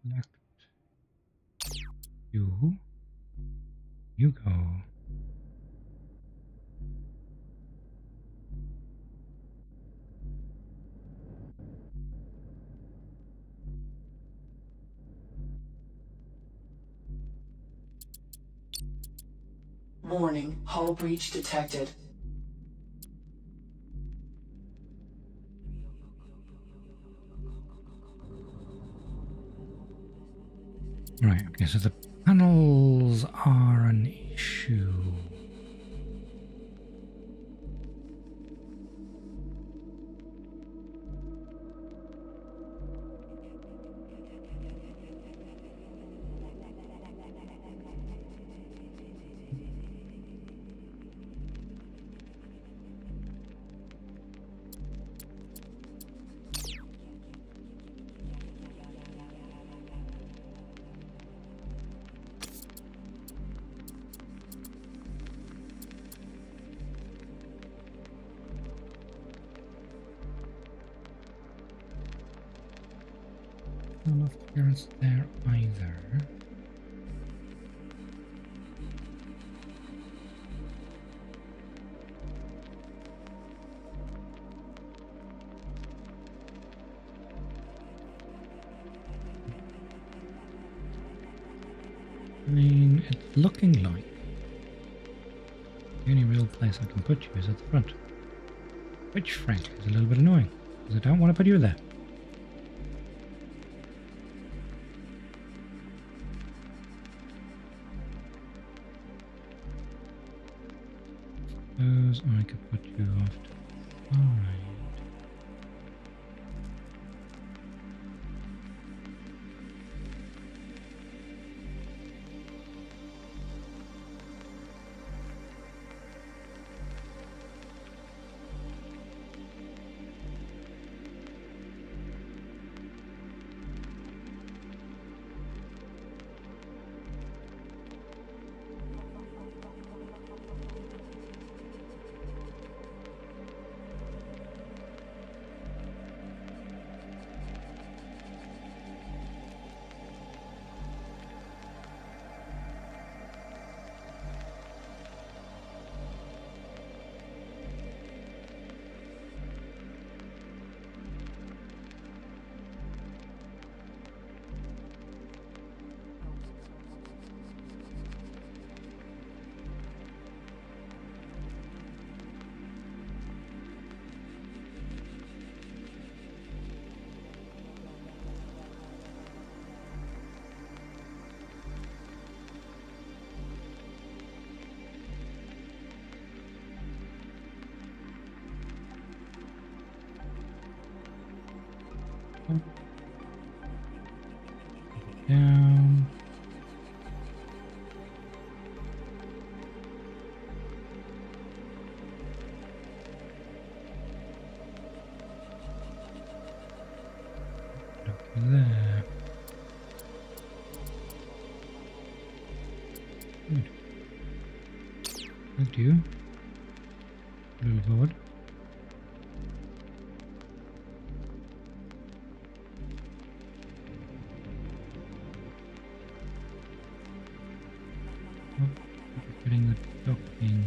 A: Select you. You go.
B: Warning, hull breach detected.
A: Right, okay, so the panels are an issue. Not enough clearance there either. I mean, it's looking like the only real place I can put you is at the front. Which, frankly, is a little bit annoying, because I don't want to put you there. Suppose I could put you off to the side. Down. Look there. Good. Thank you. A little forward. Getting the docking.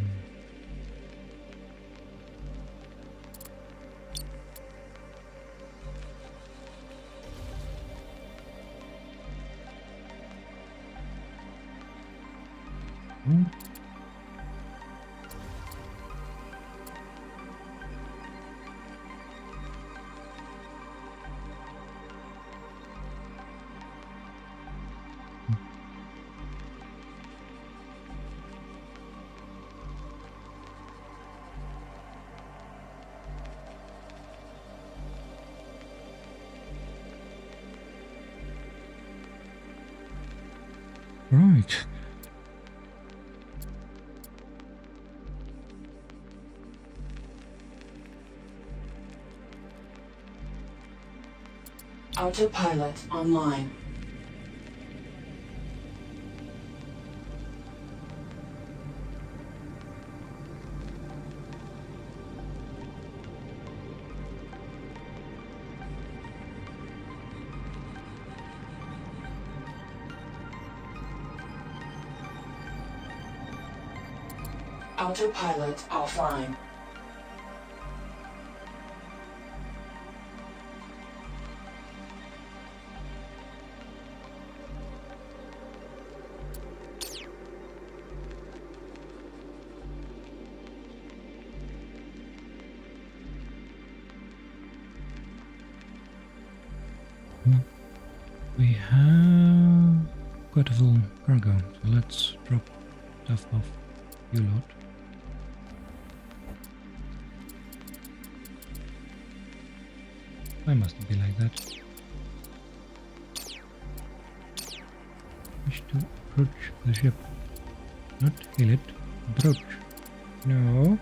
A: Oh. Right.
B: Autopilot online. Autopilot offline.
A: We have quite a full cargo, so let's drop stuff off you lot. Why must it be like that? Wish to approach the ship. Not hail it. Approach. No.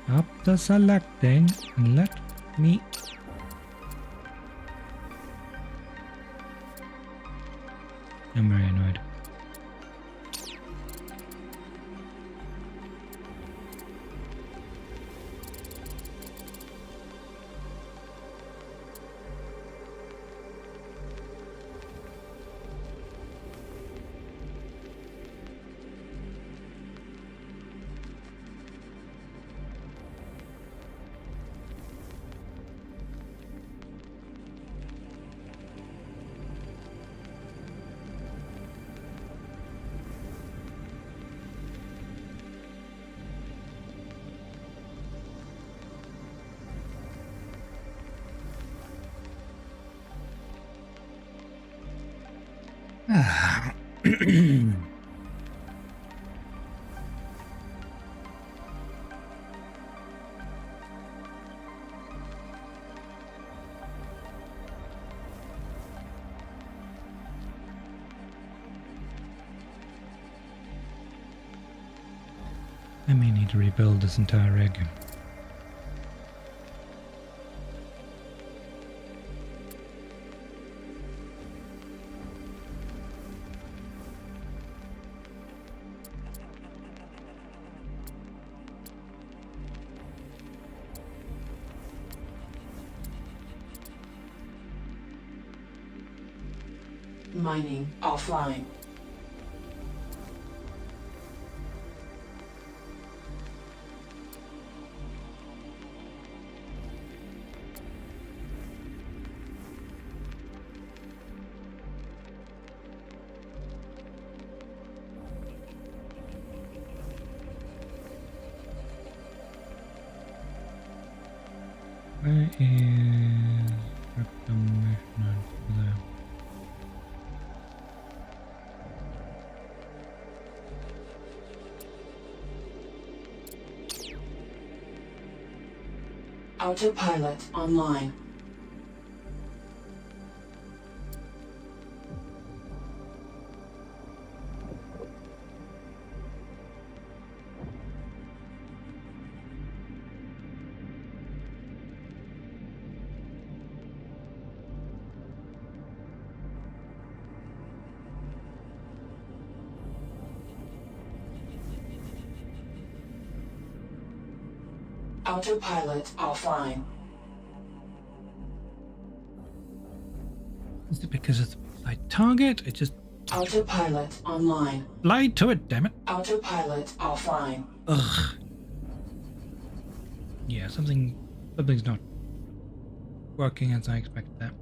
A: Stop the selecting and let me. I'm very annoyed. I may need to rebuild this entire rig.
B: Mining offline.
A: Where is reclamation there?
B: Autopilot online. Autopilot offline.
A: Is it because of the light target? It just
B: Autopilot online.
A: lied to it, damn it.
B: Autopilot offline.
A: Ugh. Yeah, something's not working as I expected that.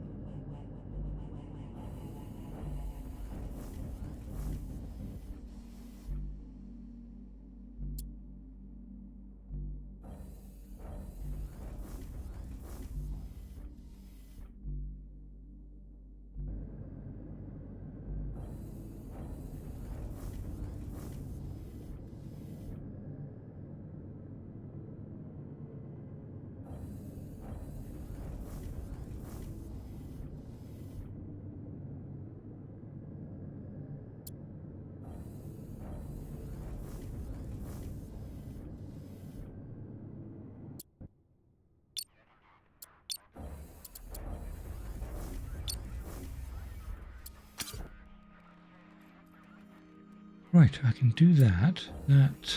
A: Right, I can do that. That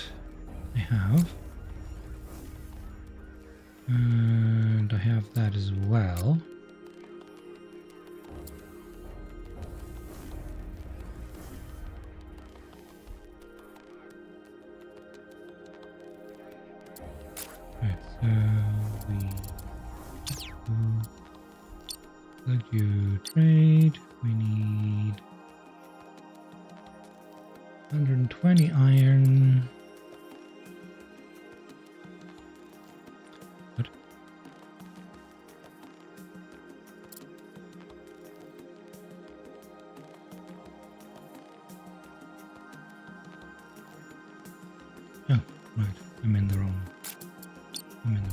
A: I have. And I have that as well. Right, so we let you trade. We need 120 iron. What? Oh, right. I'm in the wrong thing.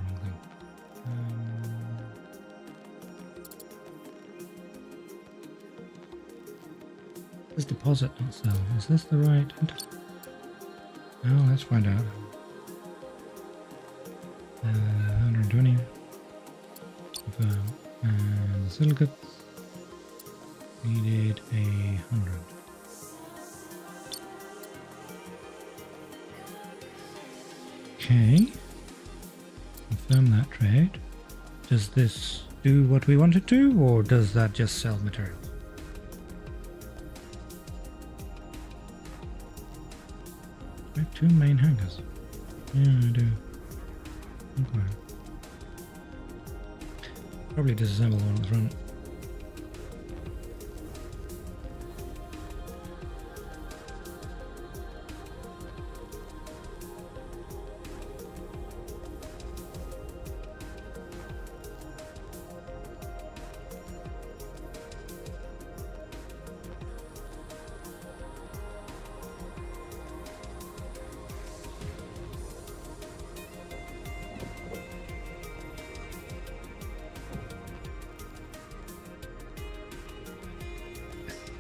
A: This deposit not sell. Is this the right? Oh, let's find out. 120. Confirm. And silicates needed 100. Okay. Confirm that trade. Does this do what we want it to, or does that just sell materials? I have 2 main hangars. Yeah, I do. Okay. Probably disassemble one at the front.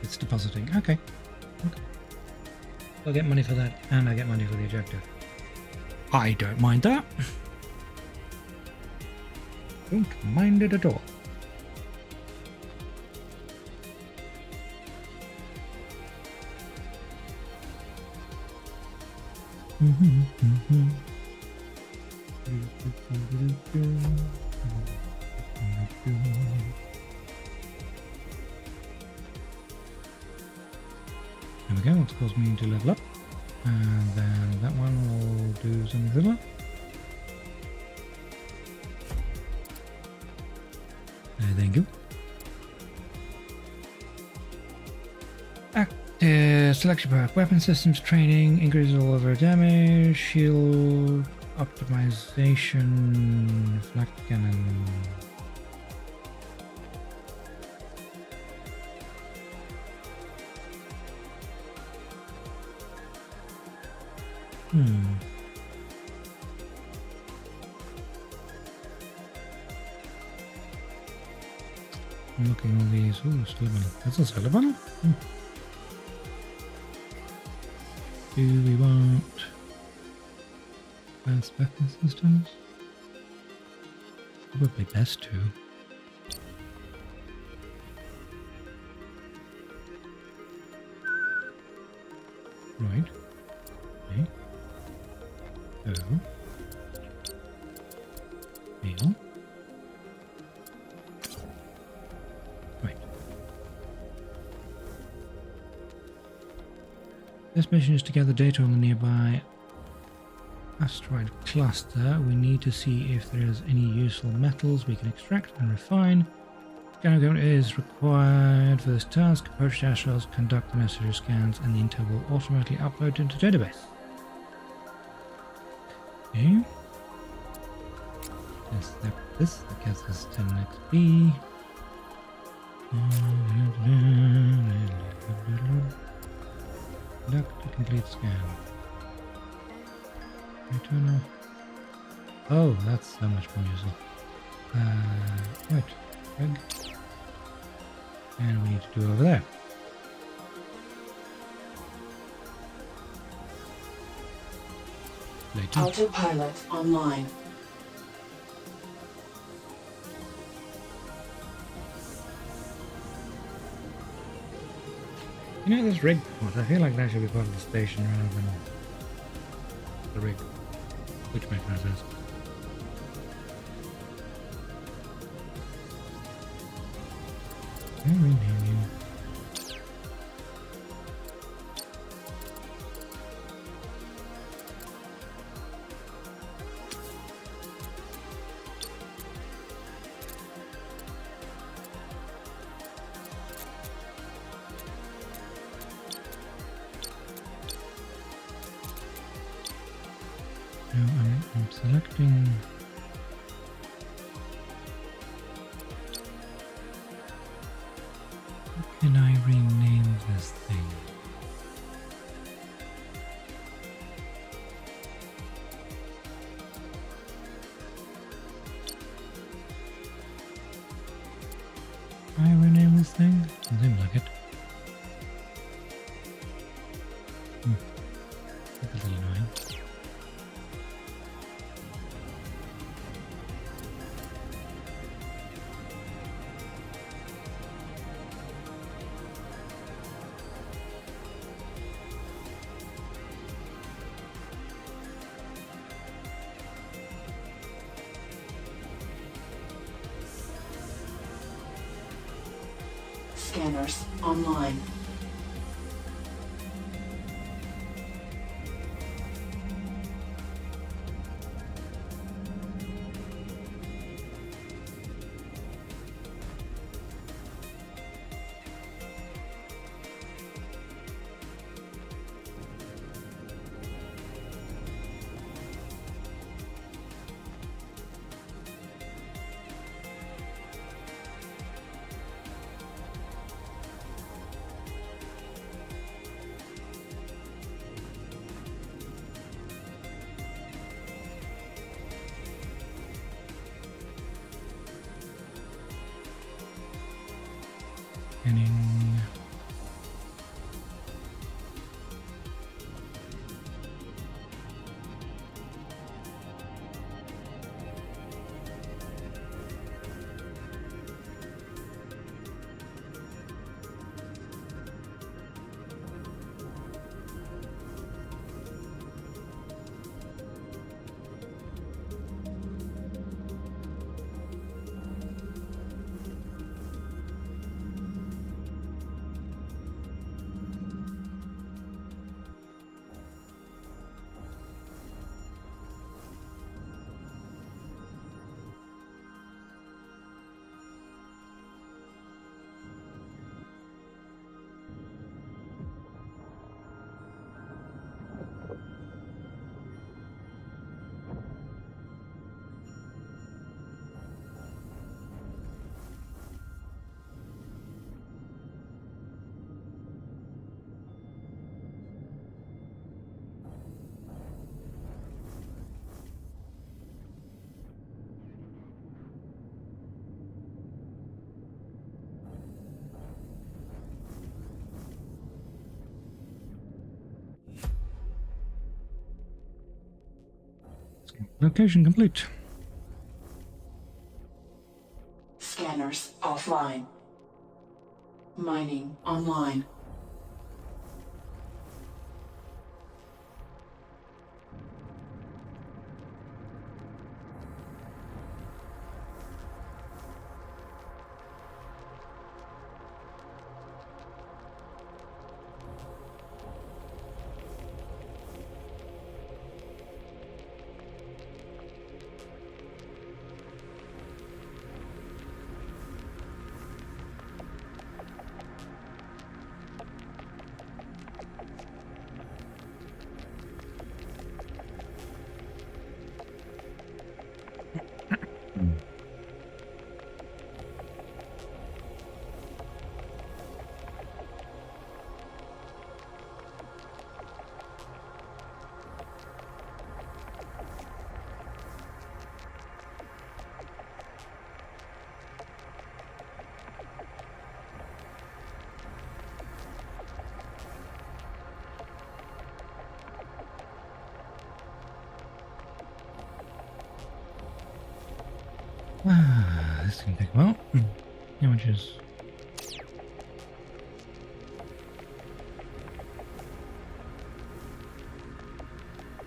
A: It's depositing. Okay. I'll get money for that, and I get money for the objective. I don't mind that. Don't mind it at all. There we go, let's cause me to level up. And then that one will do something similar. Thank you. Selection perk, weapon systems training, increases all over damage, shield optimization, flak cannon. I'm looking at all these. Ooh, still one. That's a solar panel. Do we want advanced weapon systems? Probably best to. Right. Okay. So. Heal. Right. This mission is to gather data on the nearby asteroid cluster. We need to see if there is any useful metals we can extract and refine. Scanner is required for this task. Approach the asteroids, conduct the necessary scans, and the intel will automatically upload into the database. Okay. This that gets us 10 XP. Conduct a complete scan. Turn off. Oh, that's so much more useful. Right. Reg. And we need to do over there. Later.
B: Autopilot online.
A: You know this rig part, I feel like that should be part of the station rather than the rig. Which makes no sense. I'll rename you. Now I'm selecting. How can I rename this thing? Can I rename this thing? Doesn't seem like it. That's a little annoying.
B: Scanners online.
A: Scanning. Location complete.
B: Scanners offline. Mining online.
A: This can take a while. Images.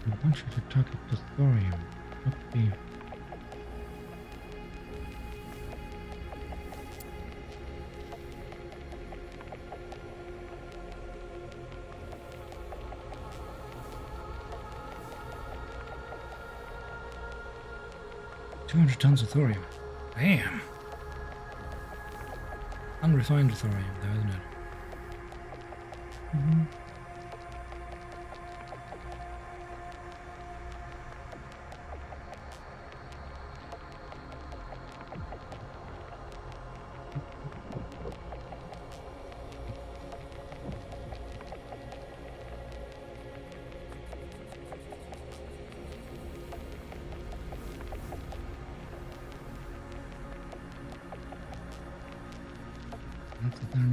A: I want you to target the thorium, not the... $200 tons of thorium. Damn. Unrefined thorium, though, isn't it?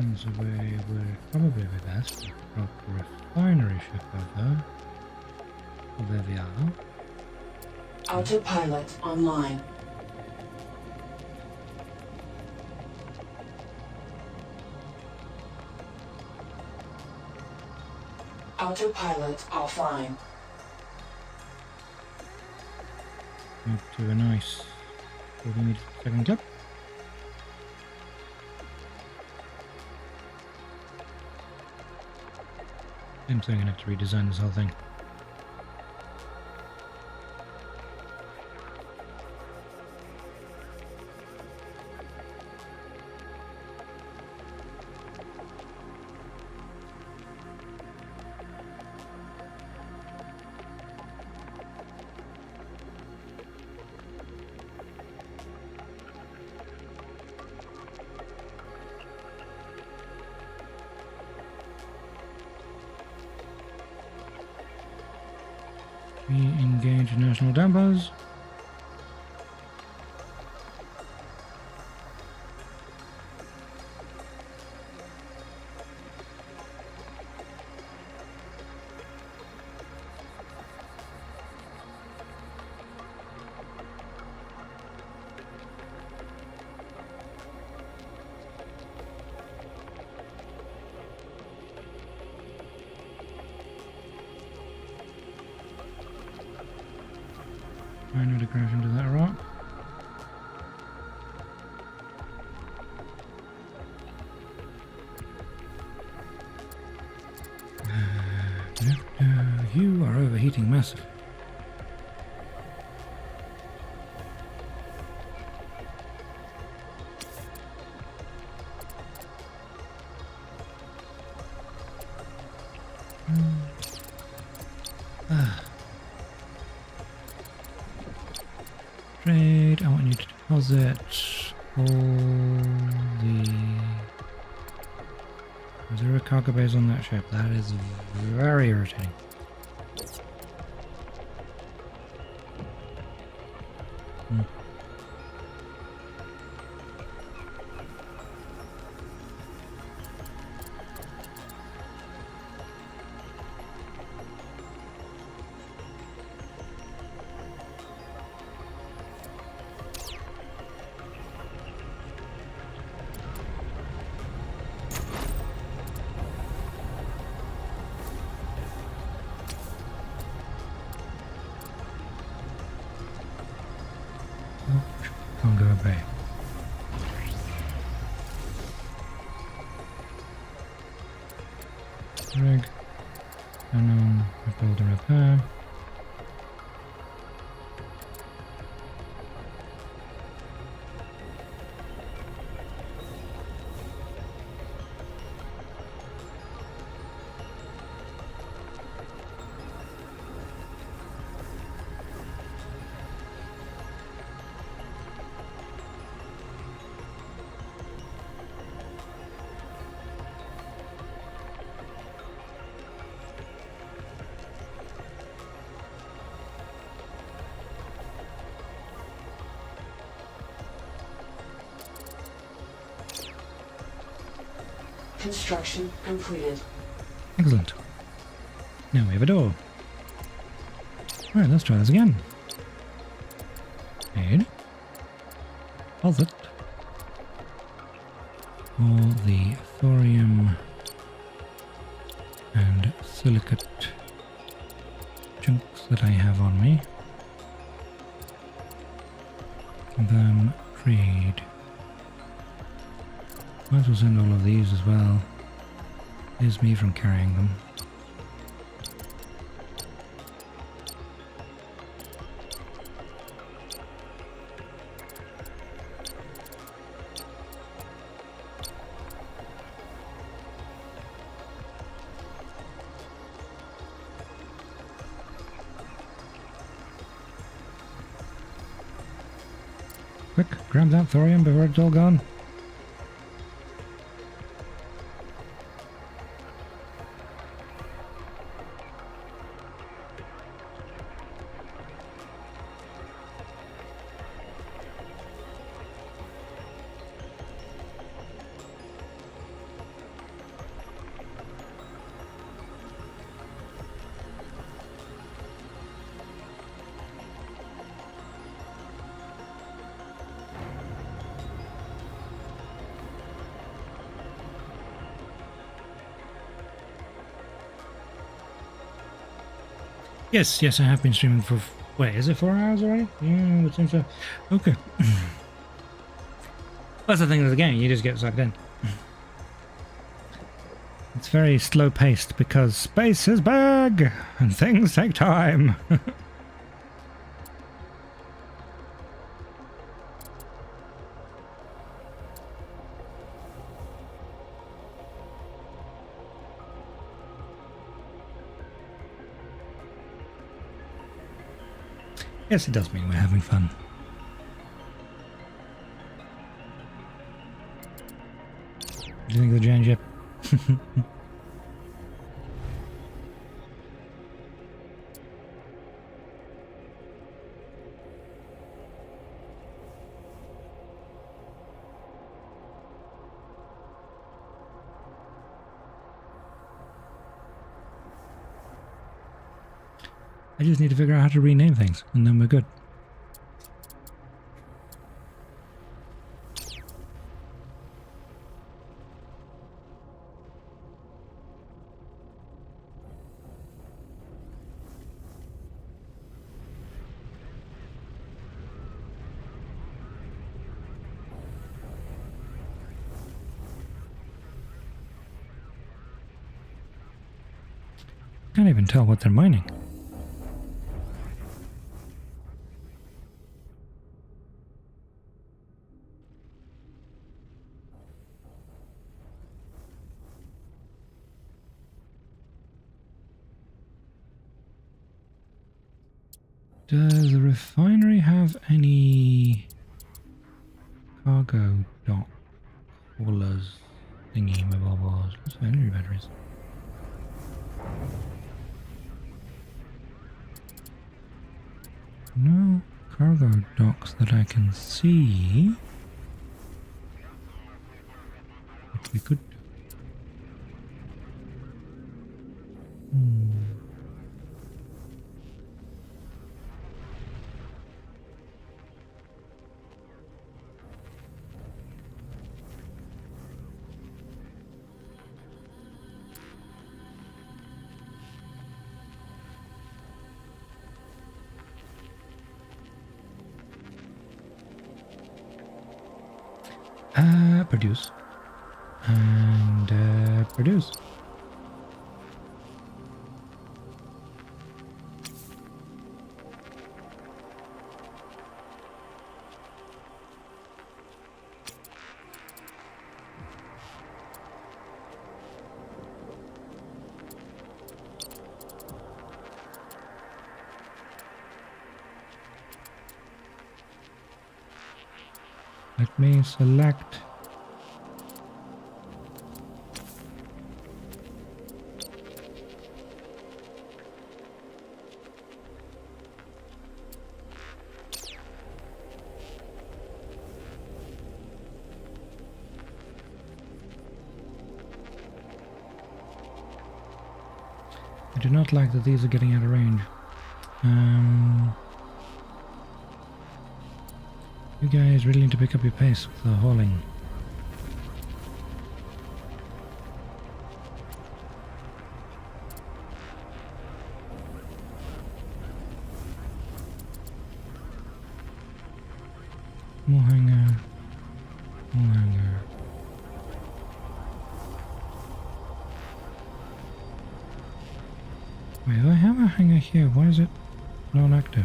A: That's the way would probably be best. Drop the refinery ship over. Oh, there we are.
B: Autopilot online. Autopilot offline.
A: Move to a nice 40 meters per second clip. I'm saying I have to redesign this whole thing. Re-engage national dampers. Try not to crash into that rock. You are overheating massively. Trade, I want you to deposit all the... Is there a cargo base on that ship? That is very irritating. Can't go away. Rig. Unknown. Rebuild and repair.
B: Construction completed.
A: Excellent. Now we have a door. Alright, let's try this again. Aid. Deposit. All the thorium and silicate chunks that I have on me. Confirm trade. Might as well send all of these as well. Here's me from carrying them. Quick, grab that thorium before it's all gone. Yes, I have been streaming for... Wait, is it 4 hours already? Yeah, it seems so. Okay. That's the thing of the game, you just get sucked in. It's very slow-paced because space is big and things take time. Yes, it does mean we're having fun. What do you think of the giant ship? I just need to figure out how to rename things, and then we're good. Can't even tell what they're mining. Does the refinery have any cargo dock haulers thingy mobile bars? Lots of energy batteries. No cargo docks that I can see. Which we could do. Produce. And produce. Let me select. I do not like that these are getting out of range. You guys really need to pick up your pace with the hauling. Small hangar. Small hangar. Wait, I have a hangar here. Why is it non-active?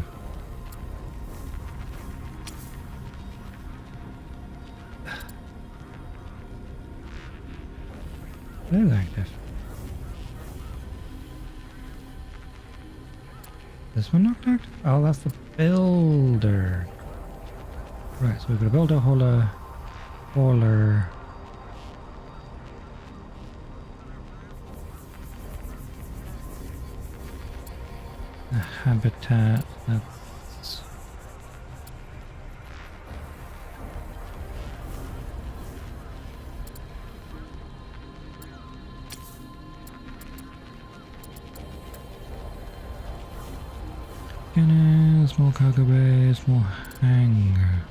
A: It is active. This one not active? Oh, that's the builder. Right, so we've got a builder, hauler. A habitat, that's... Small cargo bay, small hangar.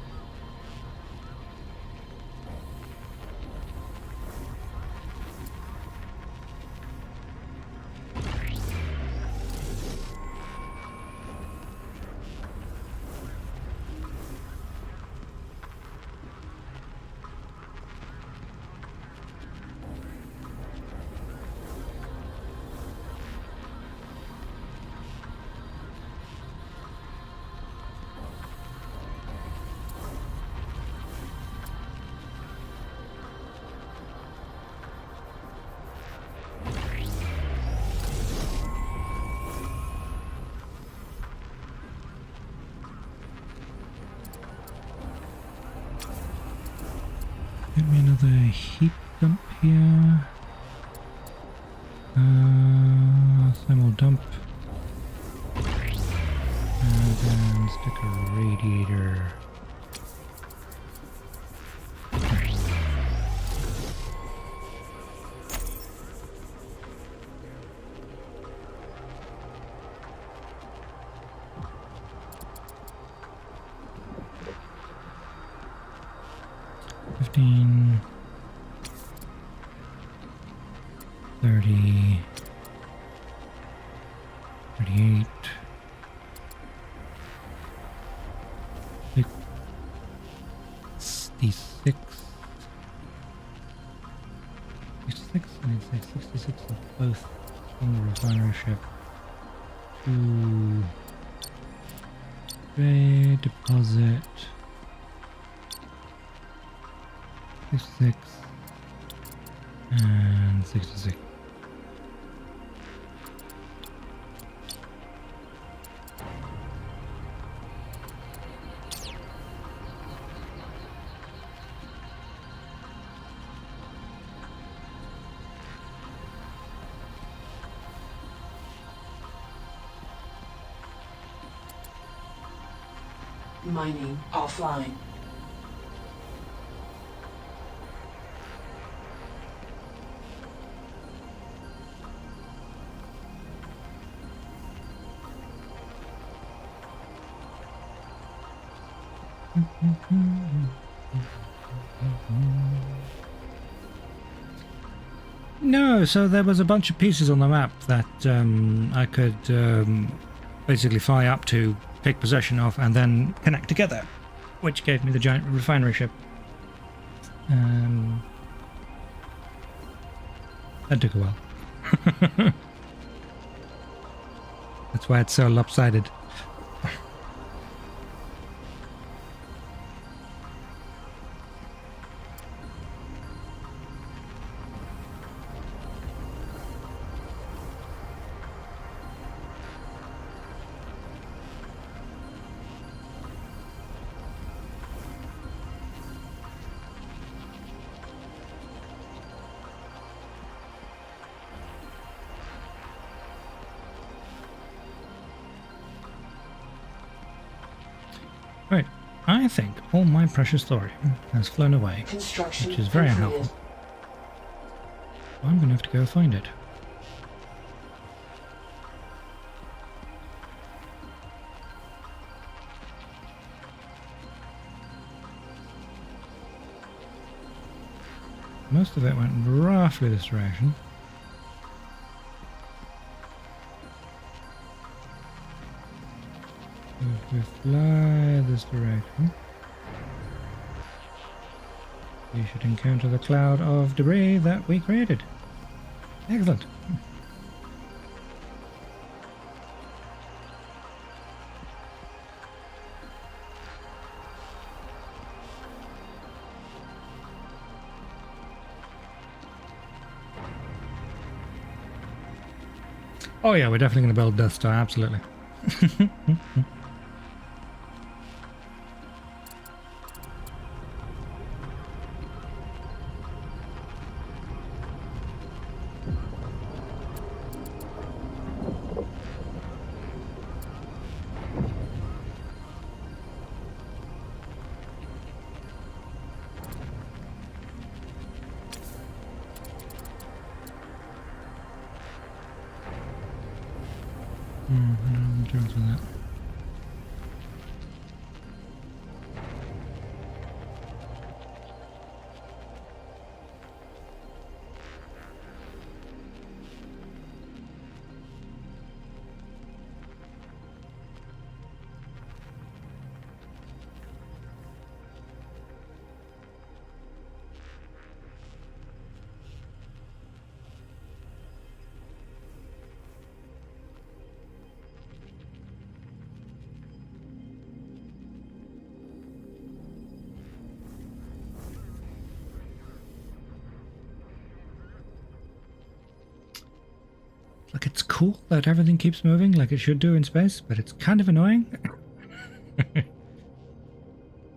A: Get me another heat dump here. Thermal dump. And then stick a radiator. $15, $30, $38, $66, I need to say 66 of both on the refinery ship. Trade deposit. 66 and 66.
B: Mining offline.
A: No, so there was a bunch of pieces on the map that I could basically fly up to, take possession of, and then connect together, which gave me the giant refinery ship. That took a while. That's why it's so lopsided. Right, I think all my precious thorium has flown away,
B: Construction
A: which is very
B: completed.
A: unhelpful. I'm going to have to go find it. Most of it went roughly this direction. If we fly this direction, You should encounter the cloud of debris that we created. Excellent. Oh yeah, we're definitely going to build Death Star, absolutely. In terms of that. Like, it's cool that everything keeps moving like it should do in space, but it's kind of annoying. You're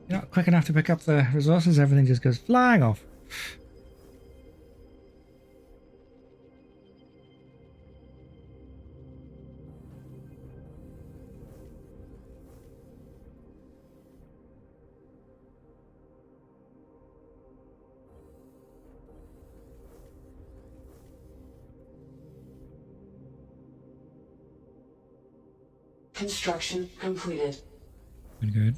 A: not quick enough to pick up the resources, everything just goes flying off.
B: Construction completed.
A: Good, good.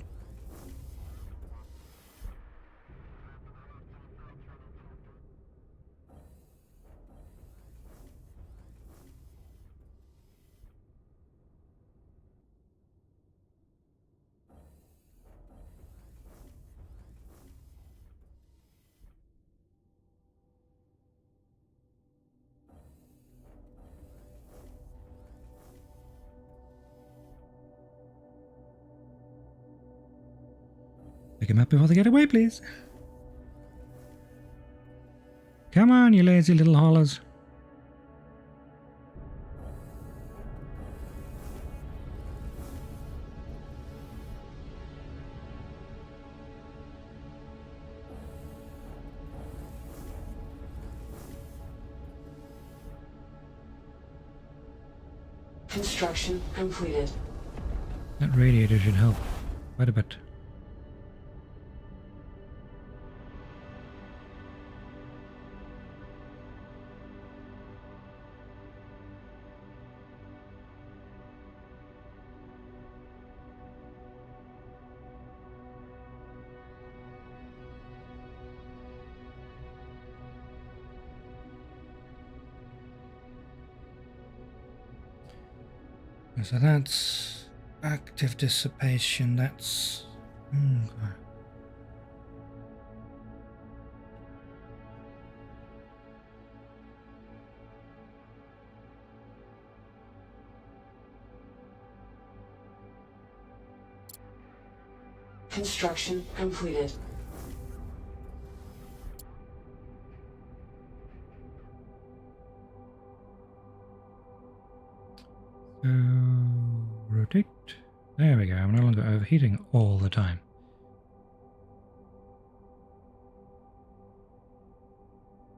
A: Pick him up before they get away, please. Come on, you lazy little haulers.
B: Construction completed.
A: That radiator should help quite a bit. So that's active dissipation, that's... okay.
B: Construction completed.
A: So, rotate. There we go, I'm no longer overheating all the time.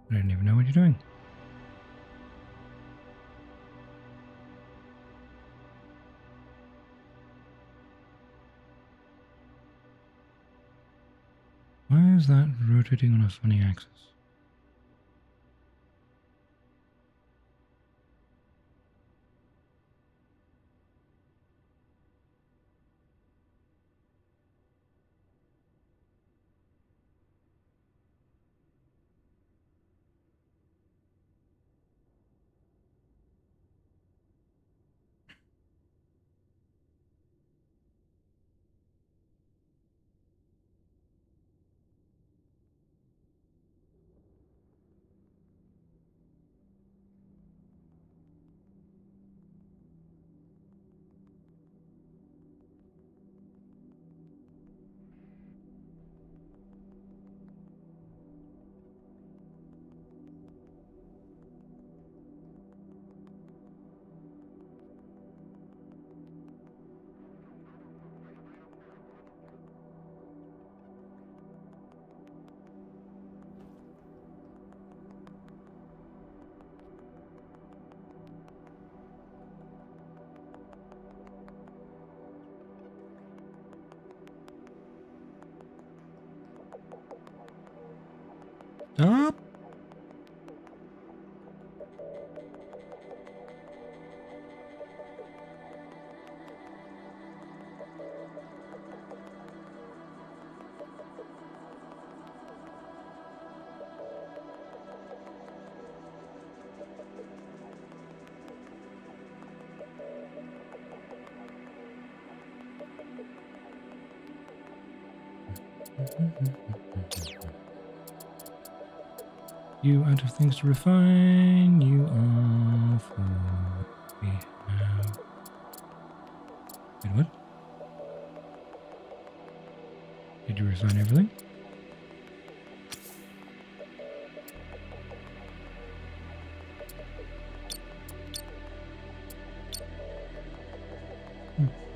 A: I don't even know what you're doing. Why is that rotating on a funny axis? Stop! You out of things to refine. You are for. We have. Wait, what? Did you refine everything?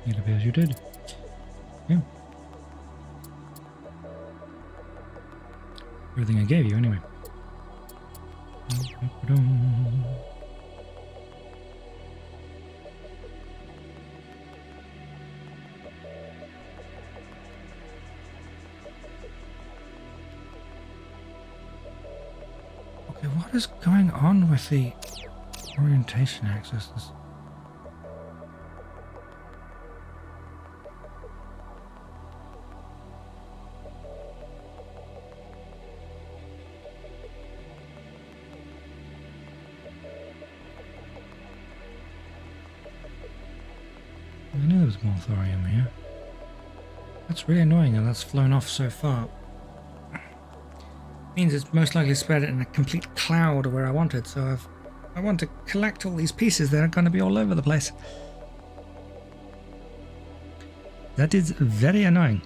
A: It appears you did. Yeah. Everything I gave you, anyway. Okay, what is going on with the orientation axis? I knew there was more thorium here. That's really annoying and that's flown off so far. Means it's most likely spread in a complete cloud where I want it, so I want to collect all these pieces that are going to be all over the place. That is very annoying.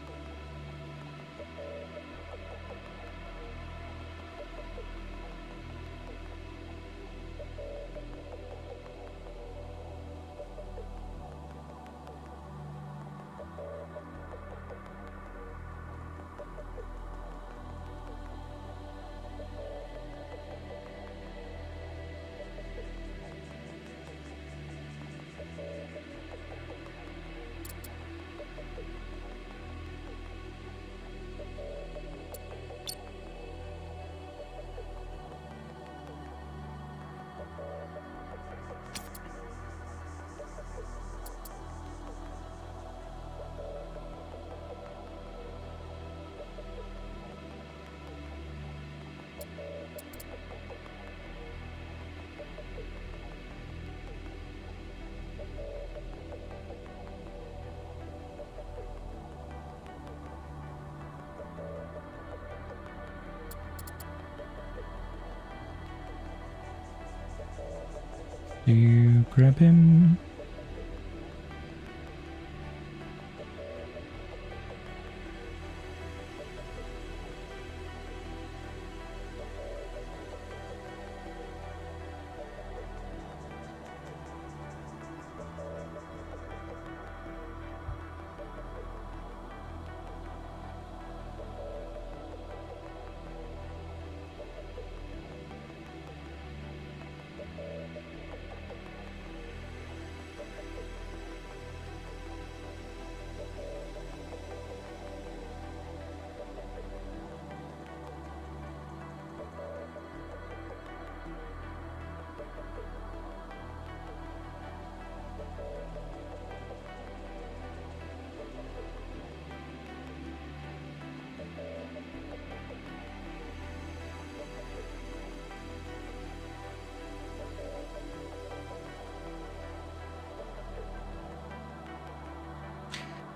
A: Do you grab him?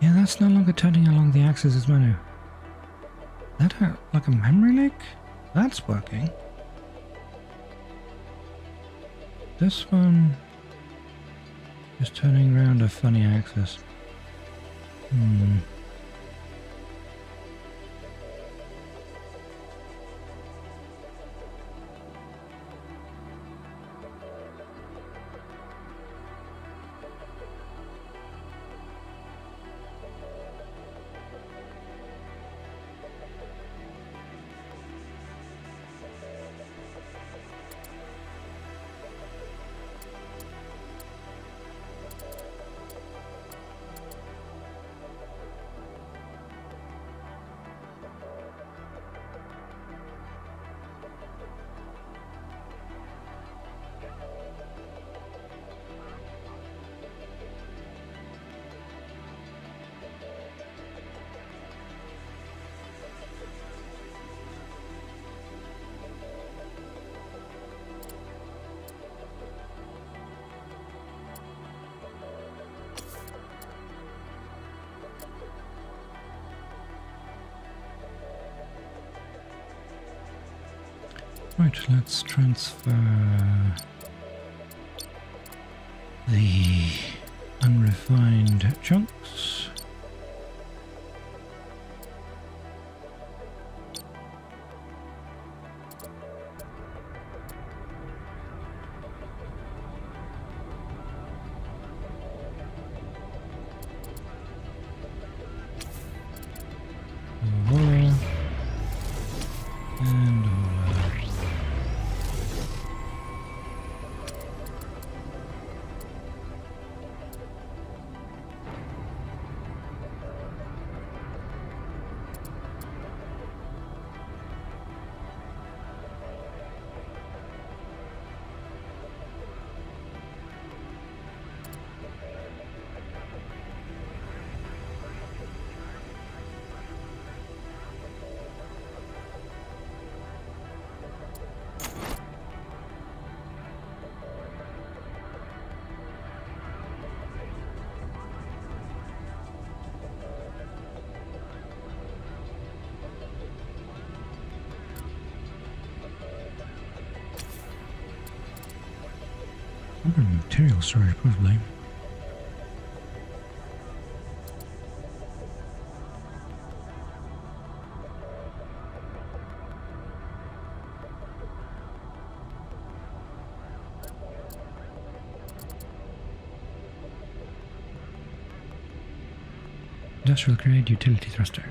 A: Yeah, that's no longer turning along the axis menu. That like a memory leak? That's working. This one is turning around a funny axis. Right, let's transfer the unrefined chunks. Material storage, probably. Industrial grade utility thruster.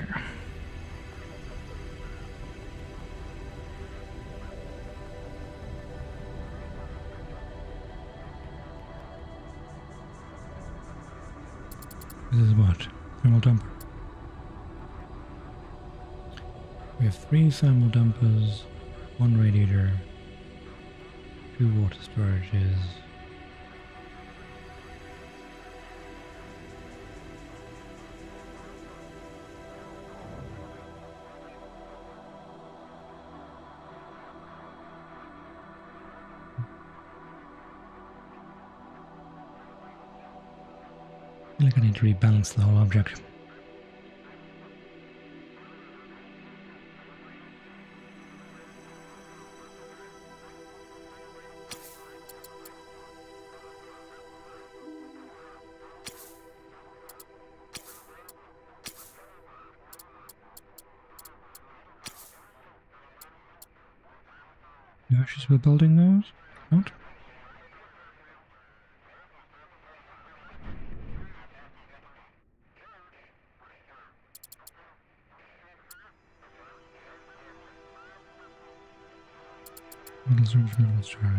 A: This is what? Thermal dumper. We have 3 thermal dumpers, 1 radiator, 2 water storages. I feel like I need to rebalance the whole object. No issues with building those? Not? Middle storage, middle storage.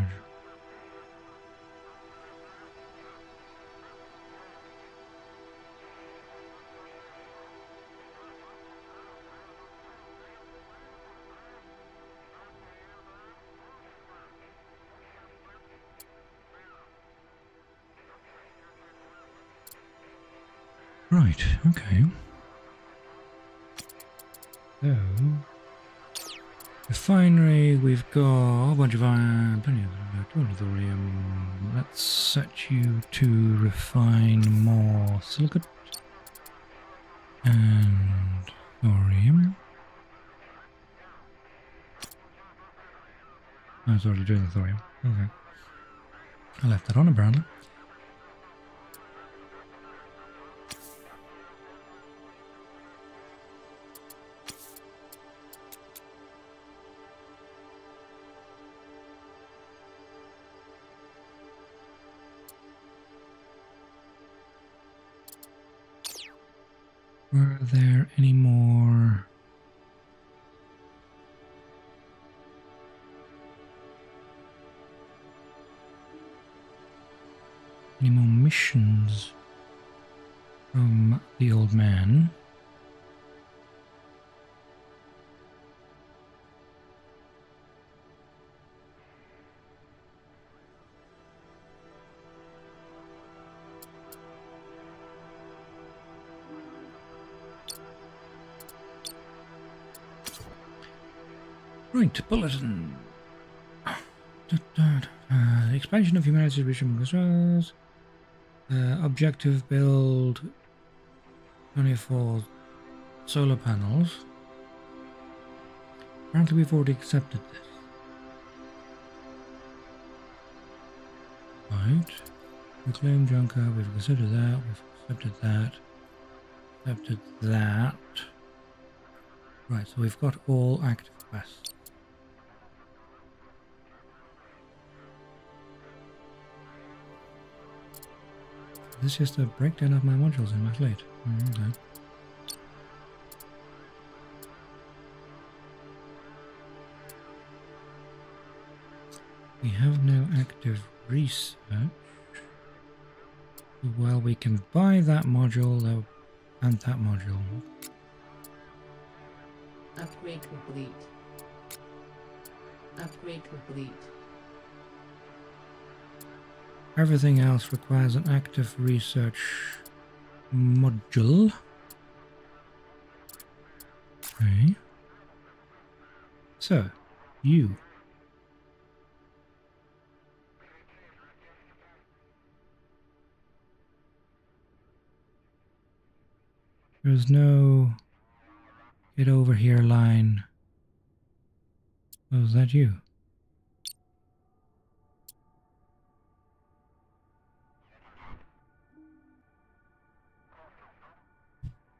A: Right, okay. So, refinery, we've got a whole bunch of iron, plenty of thorium. Let's set you to refine more silicate and thorium. I was already doing the thorium. Okay. I left that on apparently. Were there any more missions from the old man? Right, bulletin. Expansion of humanity's vision concerns. Objective build 24 solar panels. Apparently we've already accepted this. Right. Reclaim junker, we've considered that, we've accepted that. Accepted that. Right, so we've got all active quests. This is just a breakdown of my modules in my slate. Okay. We have no active research. Well, we can buy that module and that module.
D: Upgrade complete. Upgrade complete.
A: Everything else requires an active research module. Okay. So, you. There's no get over here line. Oh, is that you?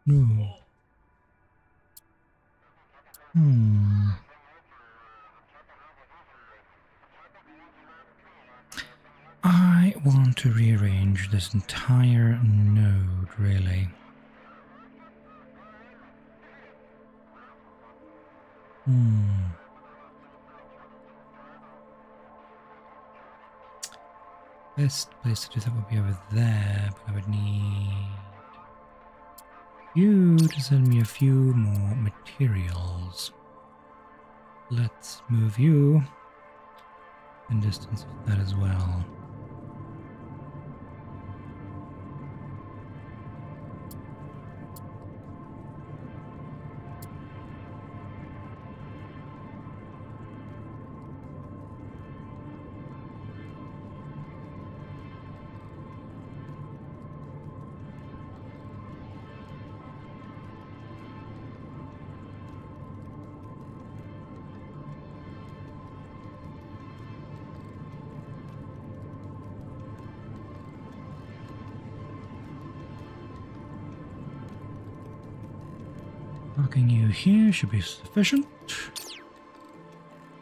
A: No. I want to rearrange this entire node, really. Best place to do that would be over there, but I would need you to send me a few more materials. Let's move you in distance with that as well. Parking you here should be sufficient.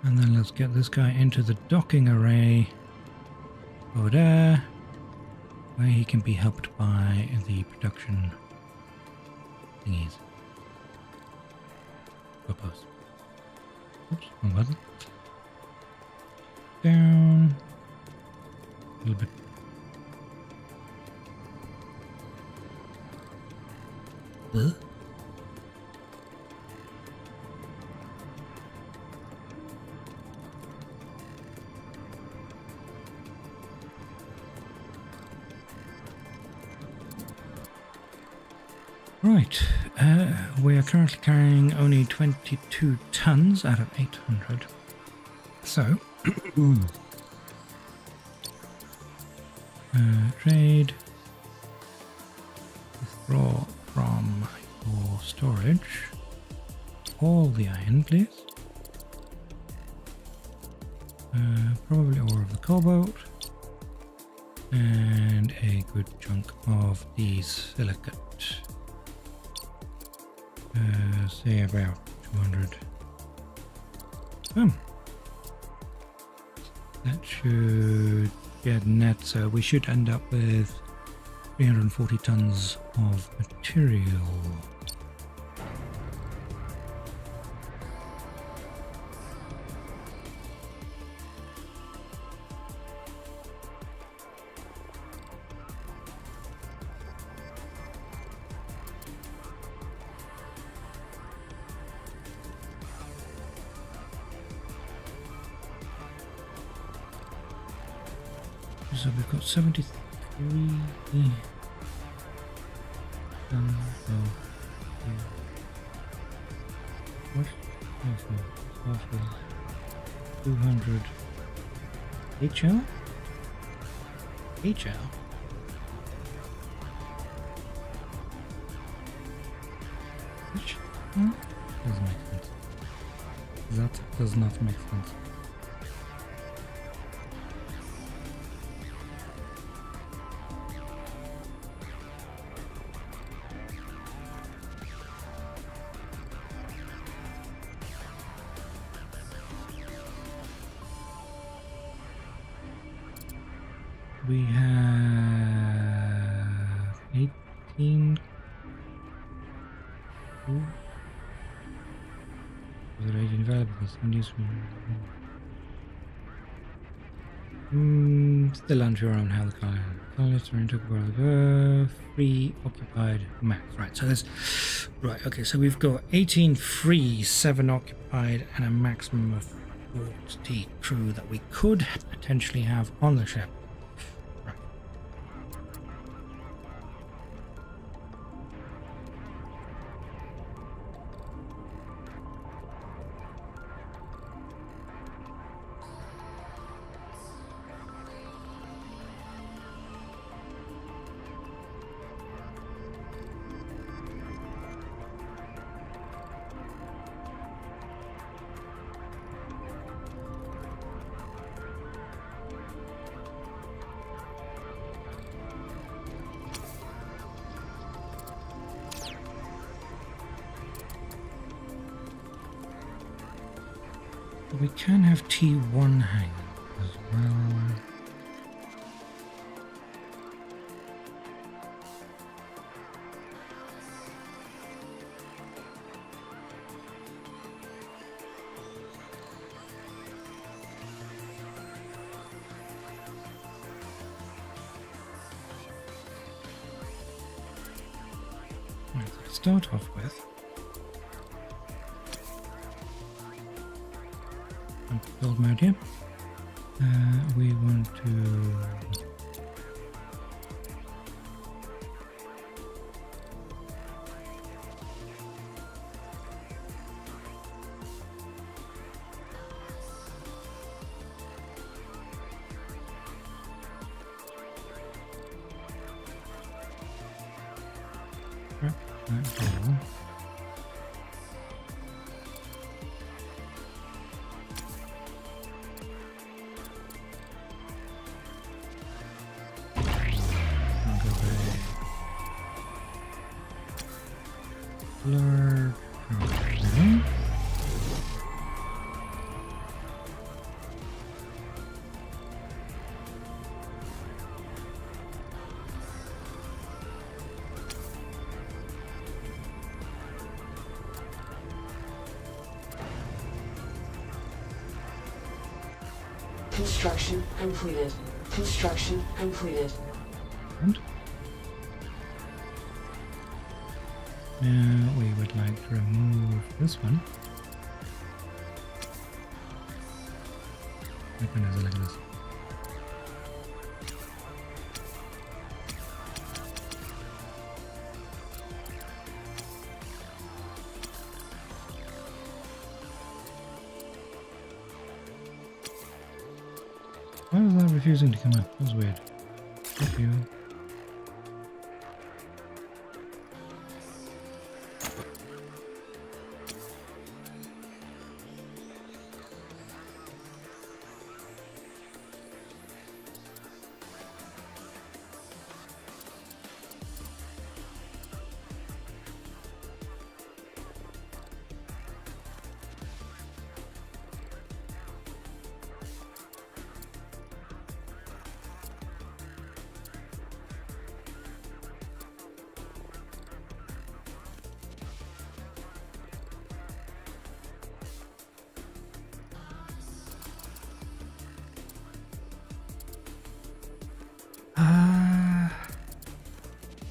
A: And then let's get this guy into the docking array over there, where he can be helped by the production thingies. Post. Oops, wrong button. Down. A little bit. Right, we are currently carrying only 22 tons out of 800. So, trade, withdraw from your storage, all the iron, please. Probably ore of the cobalt, and a good chunk of the silicate. Say about 200. That should get net, so we should end up with 340 tons of material. So we've got 73 tons of what? 200 HL? HL? Which? Doesn't make sense. That does not make sense. We have 18. Ooh. Was it 18 available? Still unsure on how the colonists are into free occupied max. Right, so there's right, okay, so we've got 18 free, 7 occupied, and a maximum of 40 crew that we could potentially have on the ship. Right. We can have T1 hang as well. Right, so to start off with, build mode here. We want to wrap that door.
B: Construction completed. Construction completed.
A: And now we would like to remove this one. Look at this. Why was that refusing to come up? That was weird. Thank you.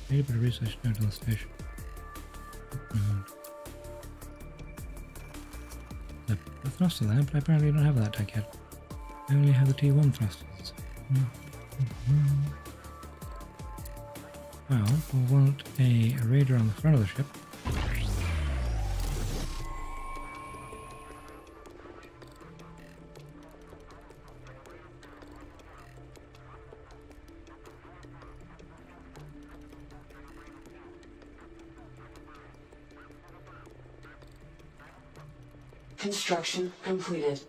A: Need a bit of research down to the station. The thruster there, but I apparently don't have that tech yet. I only have the T1 thrusters. Well, we'll want a radar on the front of the ship.
B: Construction completed.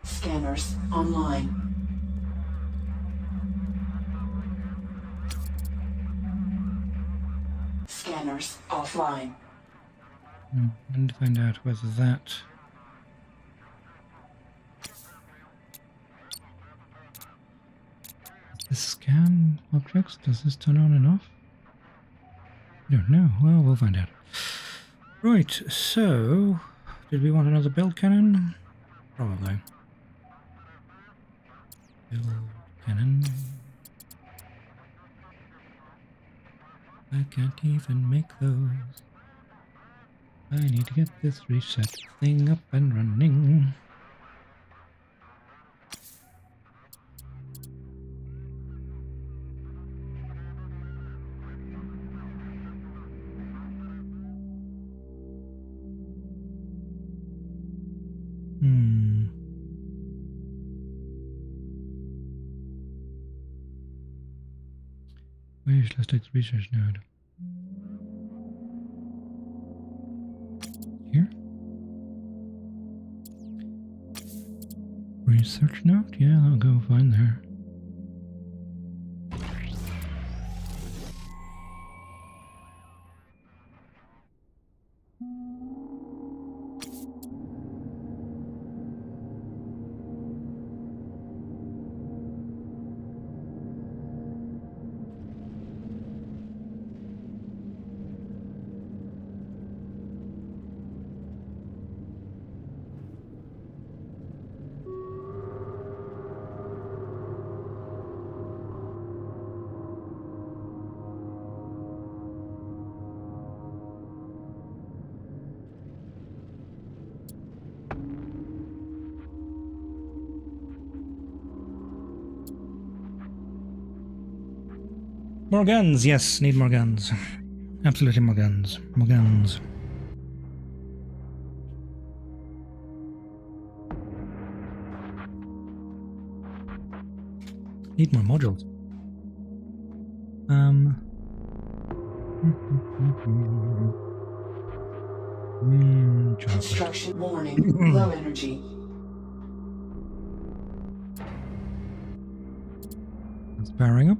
B: Scanners online. Scanners offline.
A: And to find out whether that The scan objects, does this turn on and off? I don't know. Well, we'll find out. Right, so did we want another build cannon? Probably. Build cannon. I can't even make those. I need to get this reset thing up and running. Let's take the research node. Here? Research node? Yeah, I'll go find there. More guns, yes, need more guns. Absolutely more guns. More guns. Need more modules.
B: Construction warning. Low energy.
A: It's powering up.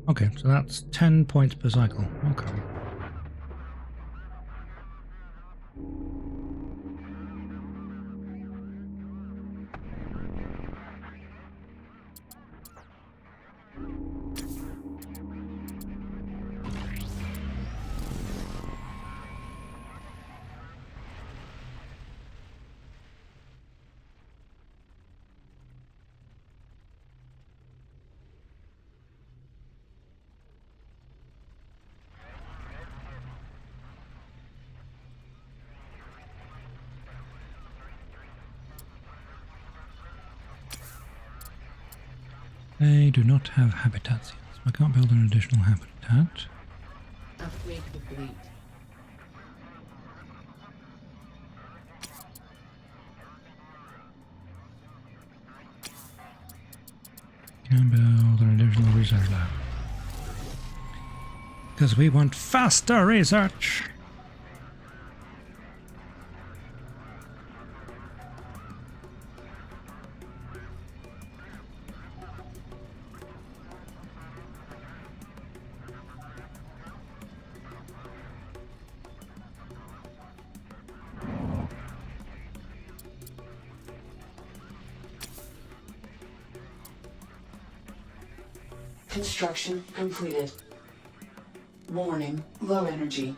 A: Okay, so that's 10 points per cycle. Okay. They do not have habitats yet, so I can't build an additional habitat.
D: Upgrade complete.
A: Can build an additional research lab. Because we want faster research!
B: Construction completed. Warning, low energy.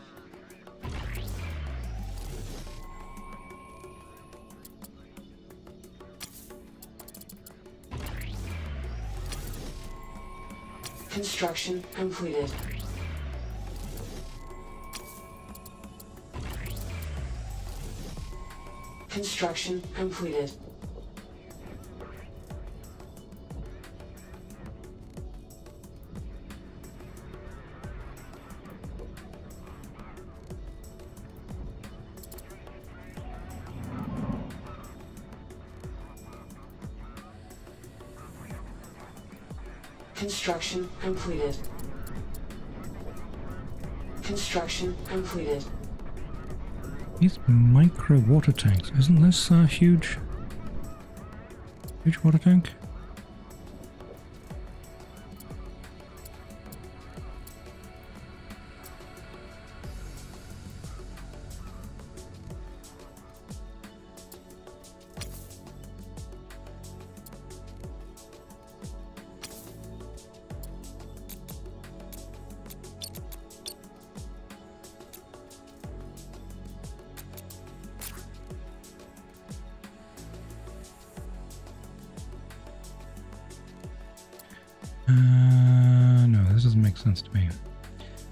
B: Construction completed. Construction completed. Construction completed. Construction completed.
A: These micro water tanks, isn't this a huge water tank? makes sense to me.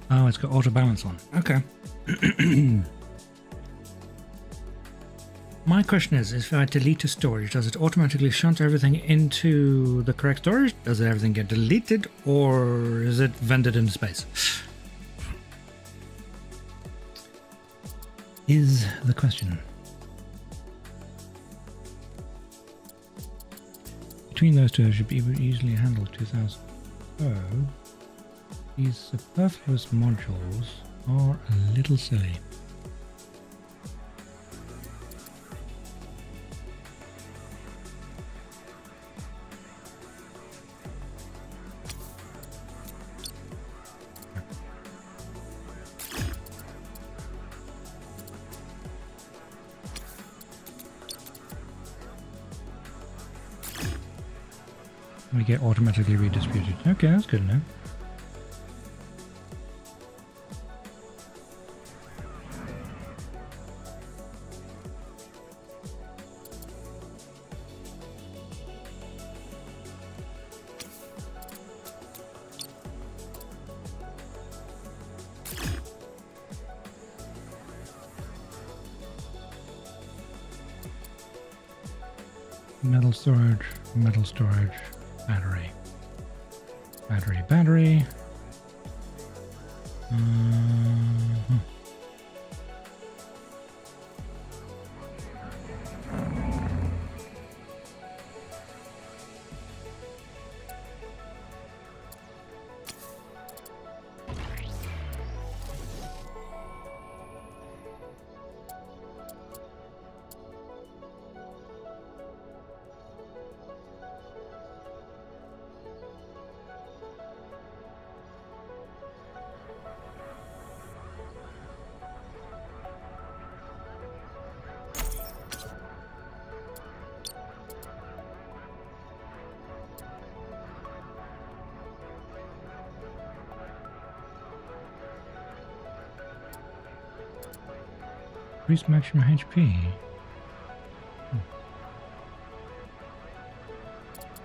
A: Oh, it's got auto balance on. Okay. My question is, if I delete a storage, does it automatically shunt everything into the correct storage? Does everything get deleted, or is it vented into space? Is the question. Between those two, it should be easily handled 2000. So, these superfluous modules are a little silly. We get automatically redistributed. Okay, that's good enough. Metal storage, battery. Battery. Increase maximum HP.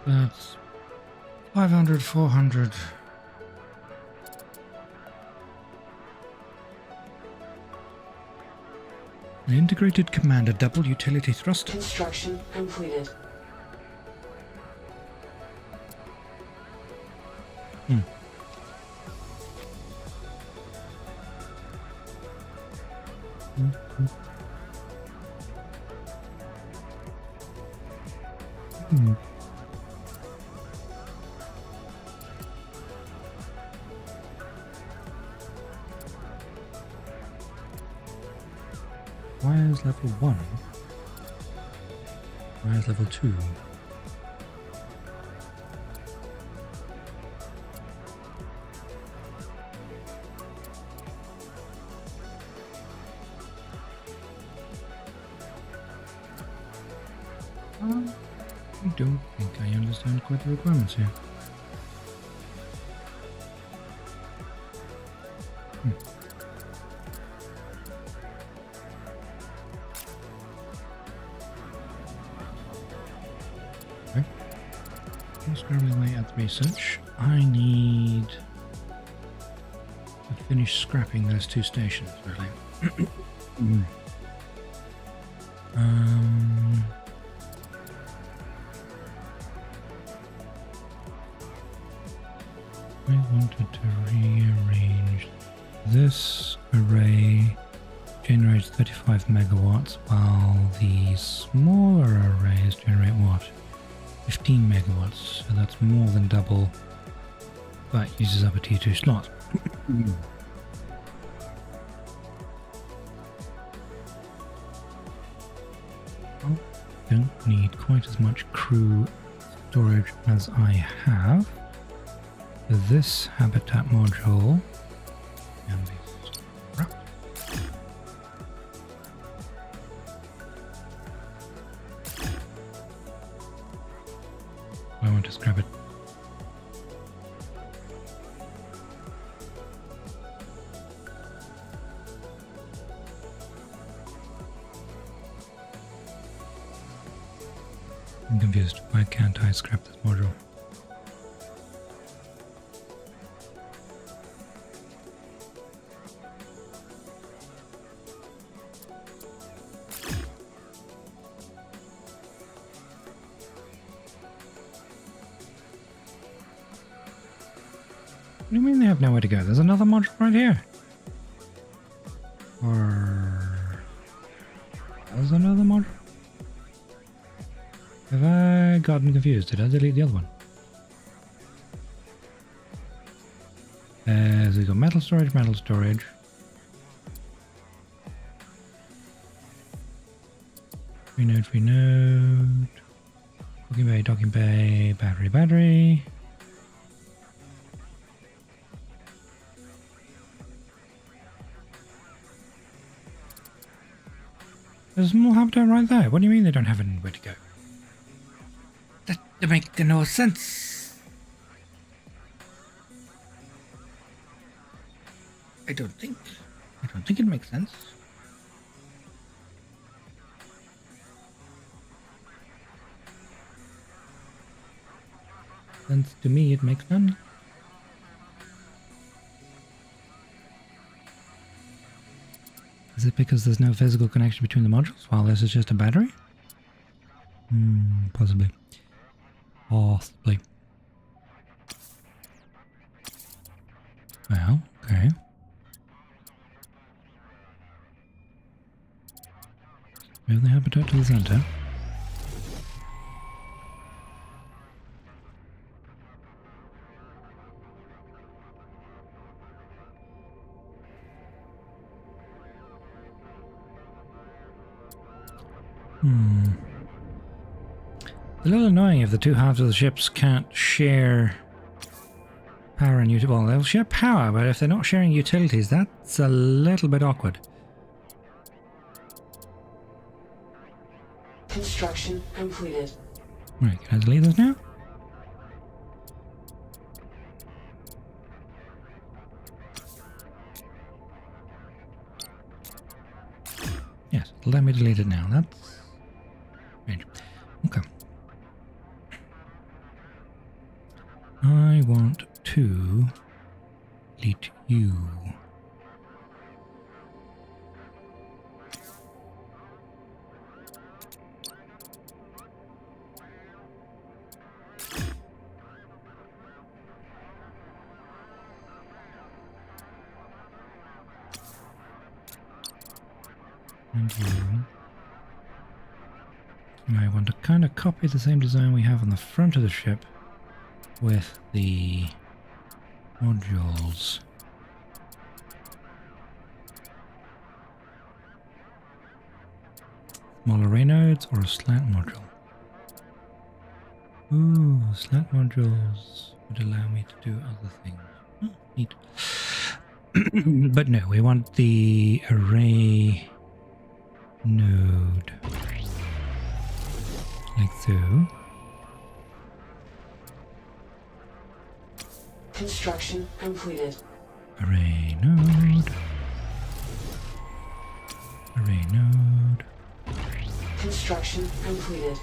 A: That's 500, 400. An integrated commander double utility thruster.
B: Construction completed.
A: Why is level 1? Why is level 2? I don't think I understand quite the requirements here. Okay. Scrambling away at the research. I need to finish scrapping those two stations, really. I wanted to rearrange this array generates 35 megawatts while the smaller arrays generate what? 15 megawatts, so that's more than double, but uses up a T2 slot. I don't need quite as much crew storage as I have. This habitat module and this scrap. I want to scrap it. I'm confused. Why can't I scrap this module? do you mean they have nowhere to go? There's another module right here. Or... there's another module? Have I gotten confused? Did I delete the other one? So we got metal storage, metal storage. Free node, free node. Docking bay, battery, battery. There's more habitat right there. What do you mean they don't have anywhere to go? That makes no sense. I don't think it makes sense. Sense to me, it makes none. Is it because there's no physical connection between the modules while this is just a battery? Possibly. Possibly. Well, okay. Move the habitat to the center. It's a little annoying if the two halves of the ships can't share power and utilities. Well, they'll share power, but if they're not sharing utilities, that's a little bit awkward.
B: Construction completed.
A: Right, can I delete this now? Yes, let me delete it now. That's strange. Okay. I want to delete you. And you. I want to kind of copy the same design we have on the front of the ship with the modules. Small array nodes or a slant module? Ooh, slant modules would allow me to do other things. Oh, neat. But no, we want the array node. Like so.
B: Construction completed.
A: Array node. Array node.
B: Construction completed.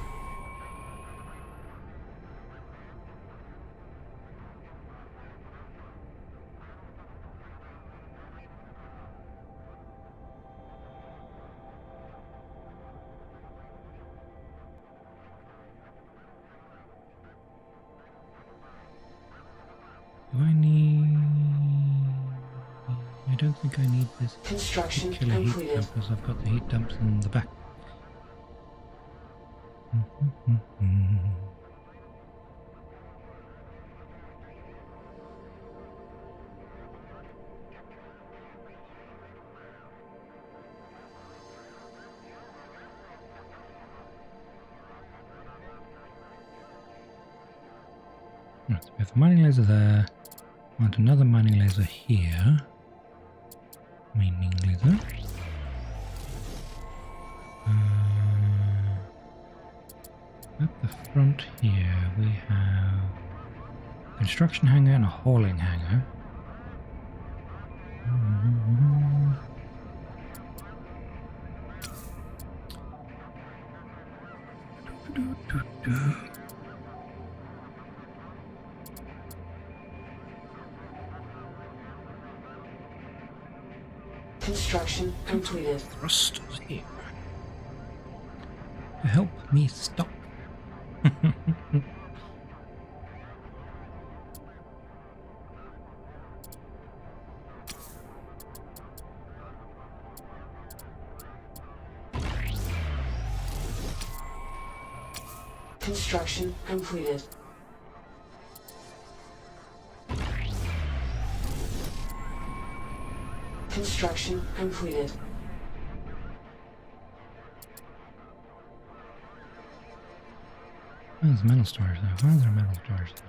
A: Do I need... I don't think I need this
B: Construction
A: particular heat
B: completed.
A: dump because I've got the heat dumps in the back. Right, so we have a mining laser there. I want another mining laser here. Mining laser. At the front here we have a construction hangar and a hauling hangar.
B: Construction completed.
A: Thrusters here to help me stop.
B: Construction completed. Construction completed.
A: Where's metal storage though? Why is there metal storage though?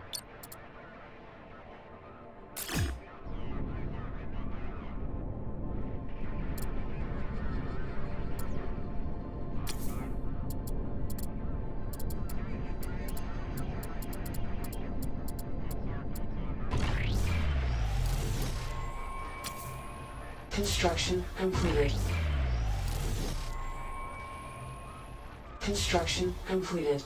B: Construction completed. Construction completed.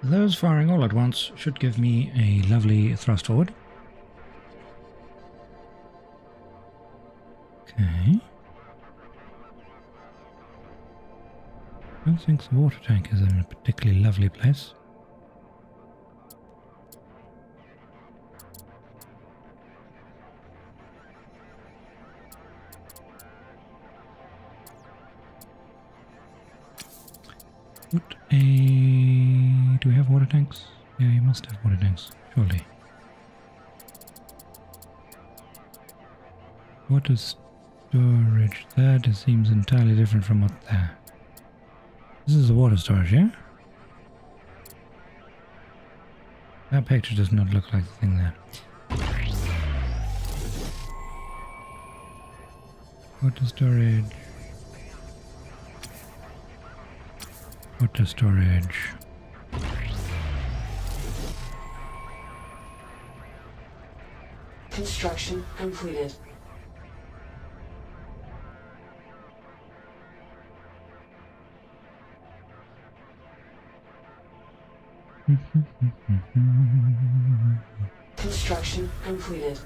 A: Those firing all at once should give me a lovely thrust forward. Okay. I don't think the water tank is in a particularly lovely place. Put a... Do we have water tanks? Yeah, you must have water tanks, surely. Water storage. That seems entirely different from what's there. This is the water storage, yeah? That picture does not look like the thing there. Water storage. Water storage.
B: Construction completed. Construction completed.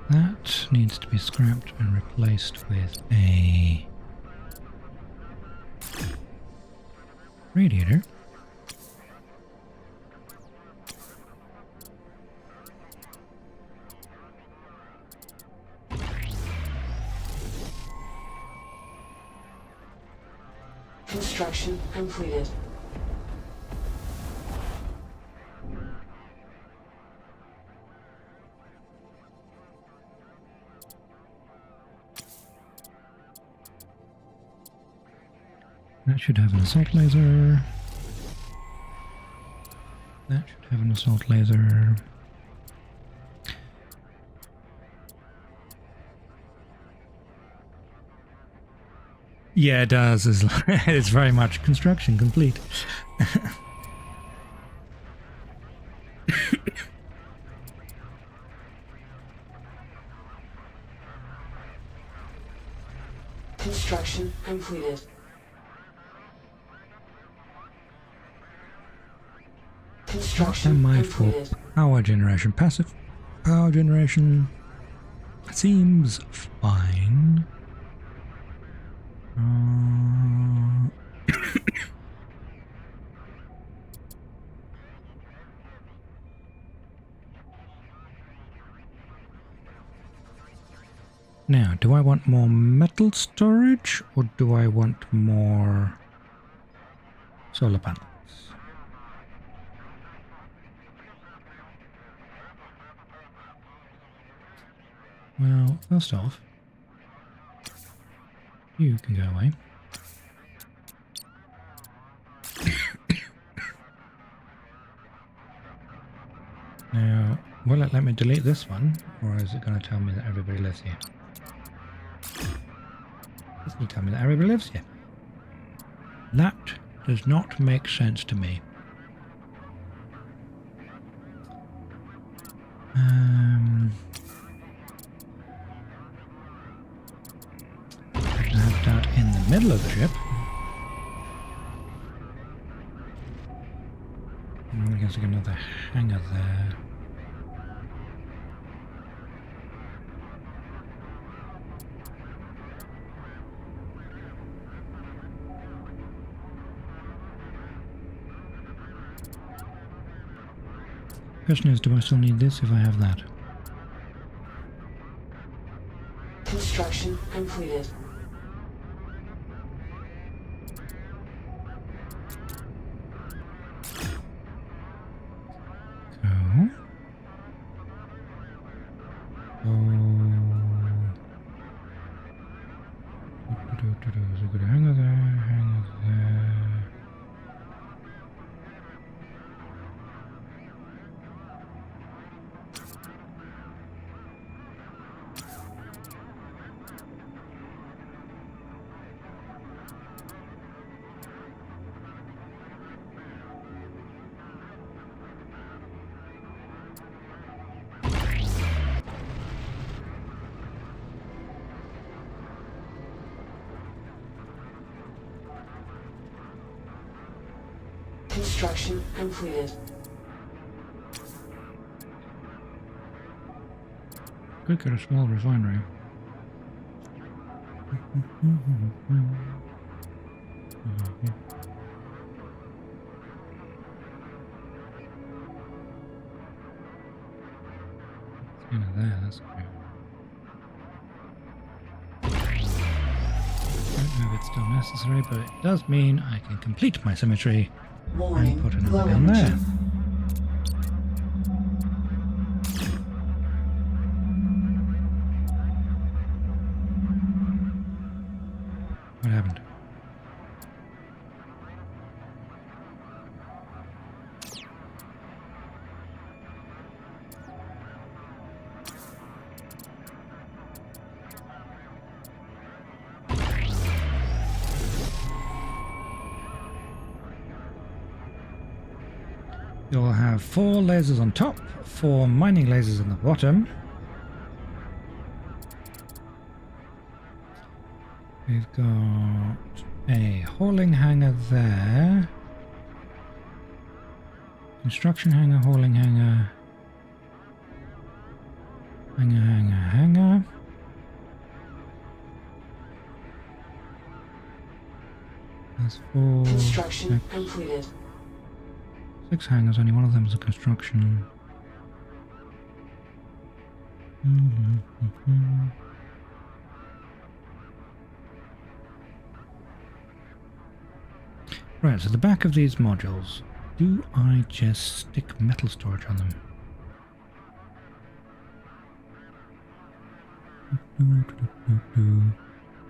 A: That needs to be scrapped and replaced with a radiator.
B: Construction completed.
A: That should have an assault laser. That should have an assault laser. Yeah, it does. It's very much construction complete.
B: Construction completed.
A: What am I for? Power generation. Passive power generation seems fine. Now, do I want more metal storage or do I want more solar panels? Well, first off, you can go away. Now, will it let me delete this one, or is it going to tell me that everybody lives here? It's going to tell me that everybody lives here. That does not make sense to me. middle of the ship. I guess like another hangar there. Question is, do I still need this if I have that?
B: Construction completed.
A: Go. So we've got a hanger there, hanger there.
B: Construction completed.
A: Could get a small refinery. It's kind of there, that's okay. Don't know if it's still necessary, but it does mean I can complete my symmetry
B: Warning,
A: and put another
B: low
A: gun there.
B: energy.
A: What happened? You'll have 4 lasers on top, 4 mining lasers on the bottom. We've got a hauling hangar there. Construction hangar, hauling hangar. Hangar. There's 4.
B: Construction completed.
A: 6 hangars, only one of them is a construction. Right, so the back of these modules, do I just stick metal storage on them?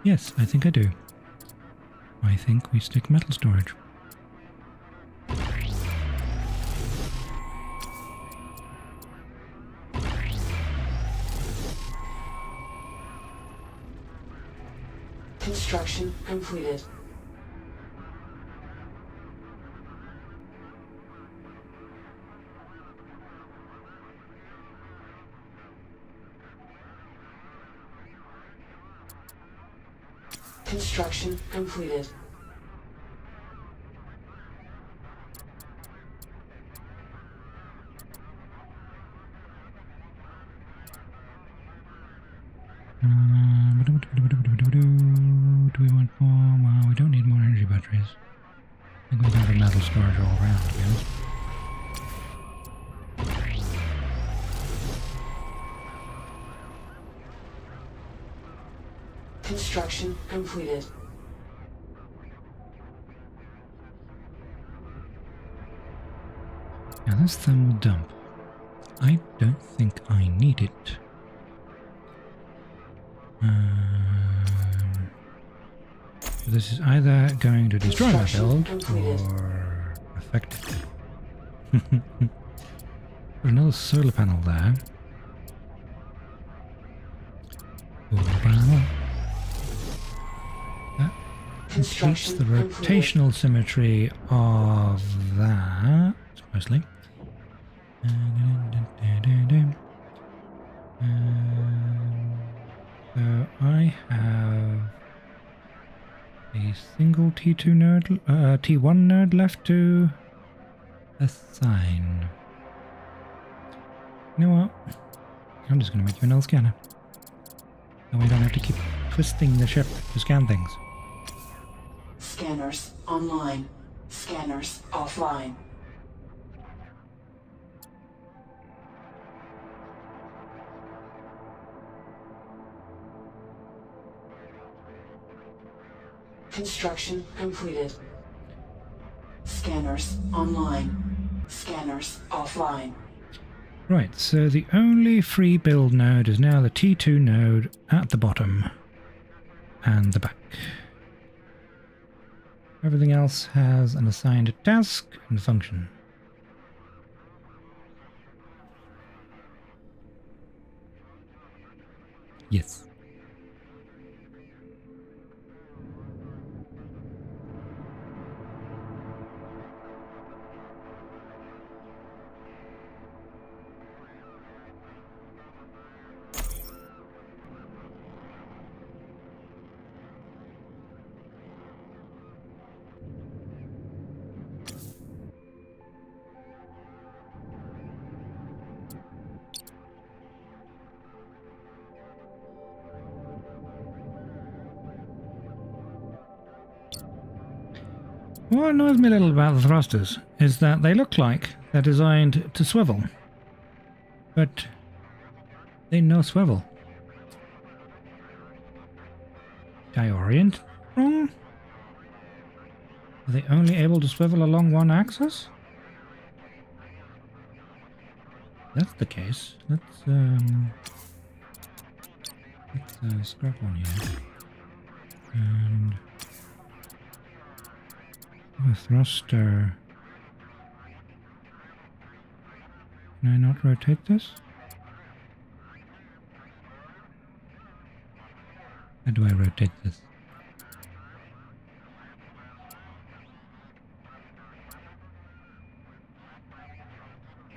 A: Yes, I think I do. I think we stick metal storage.
B: Construction completed. Construction completed.
A: Do we want more? Well, we don't need more energy batteries. I think we can have a metal storage all around, to be honest.
B: Construction completed.
A: Now this thermal dump, I don't think I need it. This is either going to destroy my build or affect it. There's another solar panel there. Solar panel. That completes the rotational symmetry of that, mostly. So I have A single T2 node, T1 node left to assign. You know what? I'm just going to make you another scanner. That way I don't have to keep twisting the ship to scan things.
B: Scanners online. Scanners offline. Construction completed. Scanners online. Scanners offline.
A: Right, so the only free build node is now the T2 node at the bottom and the back. Everything else has an assigned task and function. Yes. What annoys me a little about the thrusters is that they look like they're designed to swivel, but they no swivel. Did I orient wrong? Are they only able to swivel along one axis? If that's the case. Let's scrap one here. And the thruster. Can I not rotate this? How do I rotate this?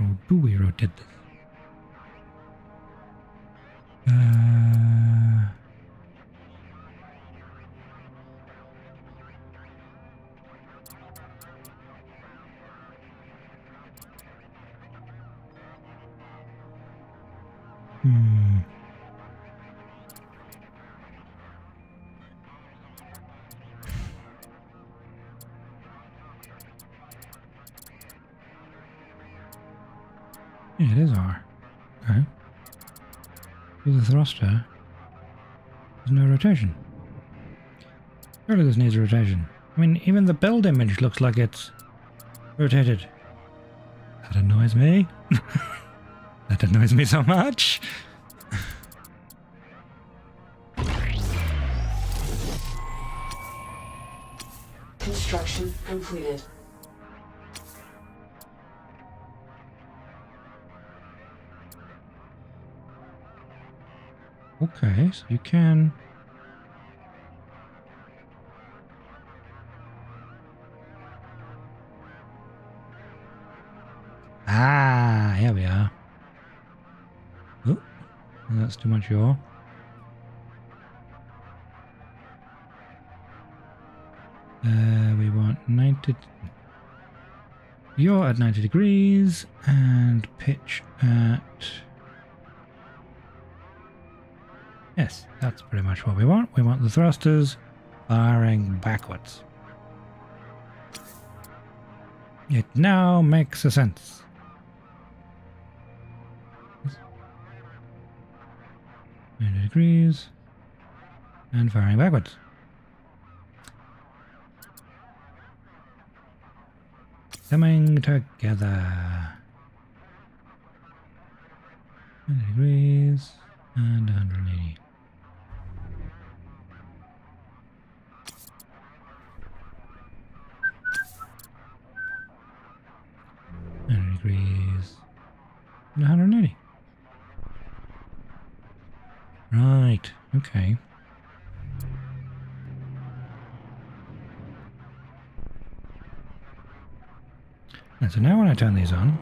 A: Or do we rotate this? Yeah, it is R. Okay. With the thruster, there's no rotation. Surely this needs a rotation. I mean, even the build image looks like it's rotated. That annoys me. That annoys me so much.
B: Construction completed.
A: Okay, so you can... Ah, here we are. Oh, that's too much yaw. We want 90... Yaw at 90 degrees and pitch at... Yes, that's pretty much what we want. We want the thrusters firing backwards. It now makes a sense. 90 degrees and firing backwards. Coming together. 90 degrees and 180. Degrees and 180. Right, okay. And so now when I turn these on,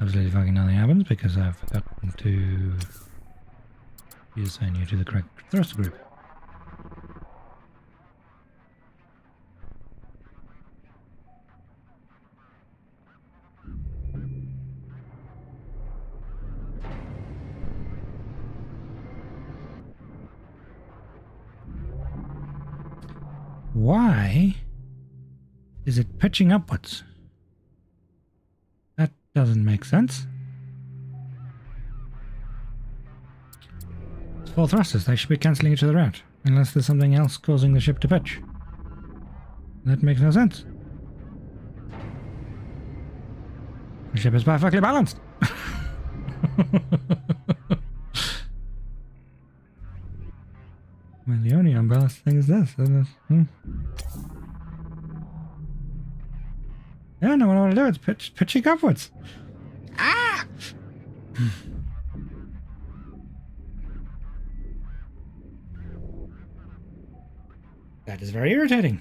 A: absolutely fucking nothing happens because I've forgotten to reassign you to the correct thruster group. Why is it pitching upwards? That doesn't make sense. It's full thrusters. They should be cancelling each other out. Unless there's something else causing the ship to pitch. That makes no sense. The ship is perfectly balanced. Well, the only unbalanced thing is this, isn't it? Yeah, no, what I want to do is pitching upwards. Ah! That is very irritating.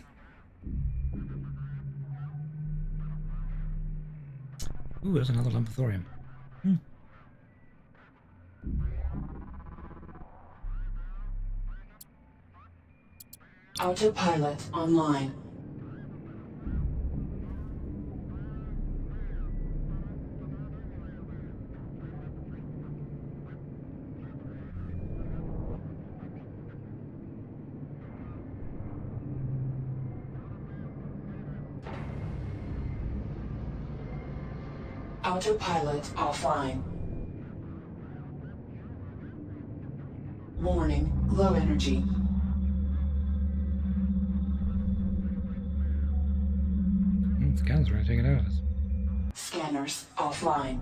A: Ooh, there's another lump of thorium.
B: Autopilot online. Autopilot offline. Warning, low energy.
A: Scanners are taking out of us.
B: Scanners offline.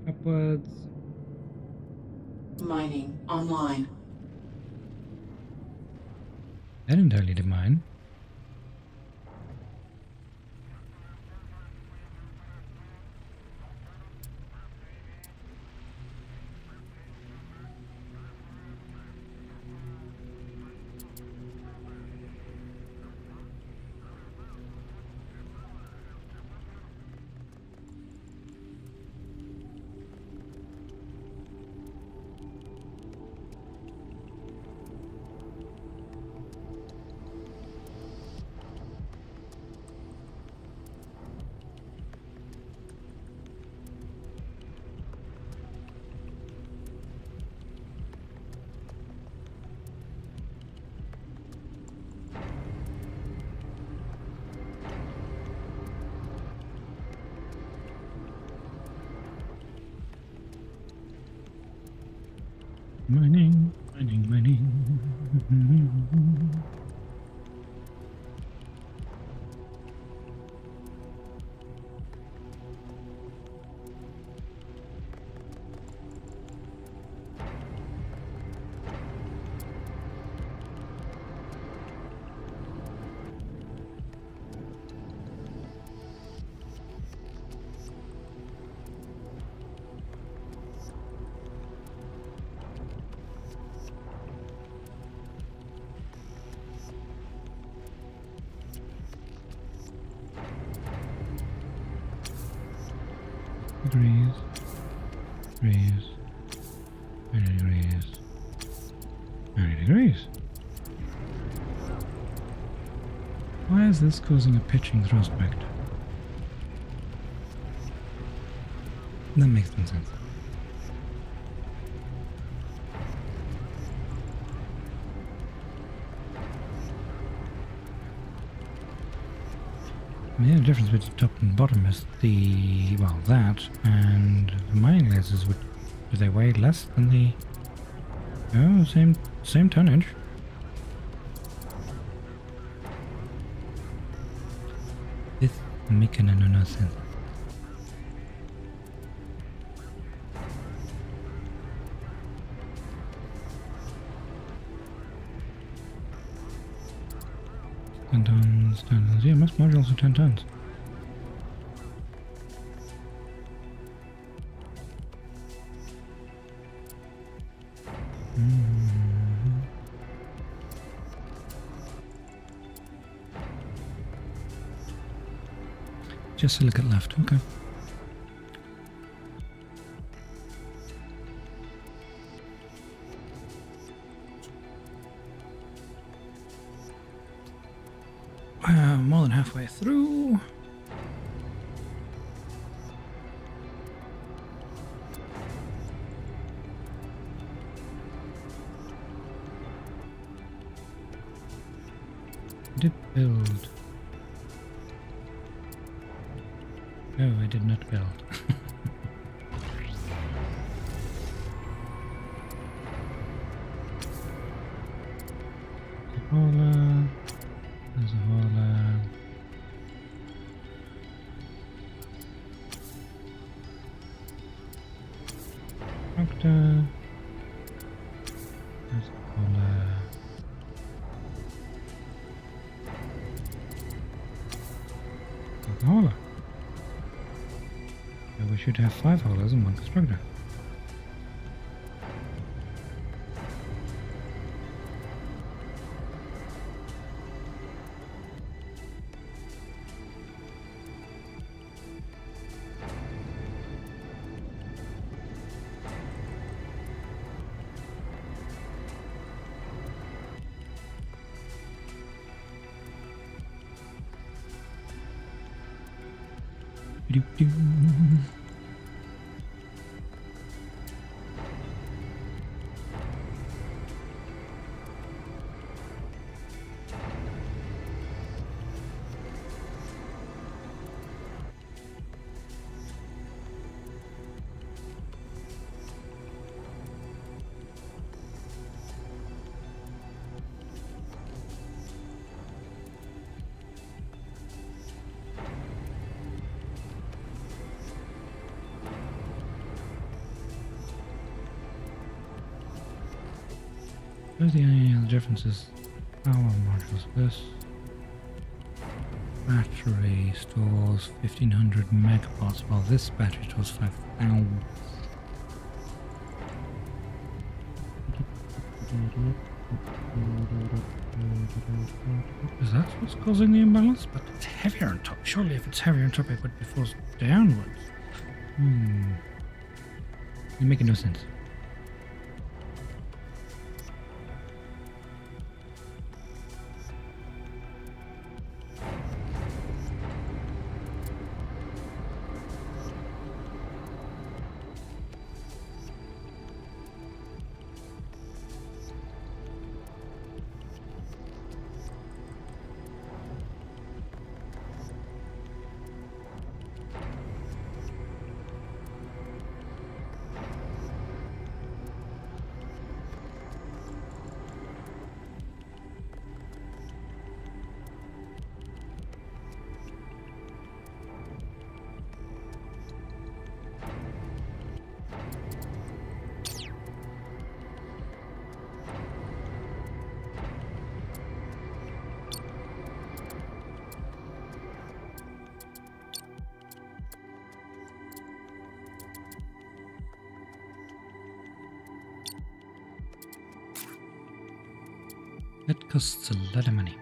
A: Upwards.
B: Mining online.
A: That entirely did mine. Mining, mining, mining. Degrees, 90 degrees, 90 degrees. Why is this causing a pitching thrust vector? That makes no sense. The only difference between top and bottom is the, well, that, and the mining lasers would, do they weigh less than the, oh, same tonnage. This makes no sense. Tons, yeah, most modules are 10 tons. Just silicate left, okay. More than halfway through. Did build. No, I did not build. There's a hauler. Tractor. There's a hauler. There's a hauler. So we should have 5 haulers and 1 constructor. Doo-doo. Where's the only other differences? Power modules. This battery stores 1500 megawatt, while this battery stores 5000. Is that what's causing the imbalance? But it's heavier on top. Surely if it's heavier on top it would be forced downwards. It's making no sense. That costs a lot of money.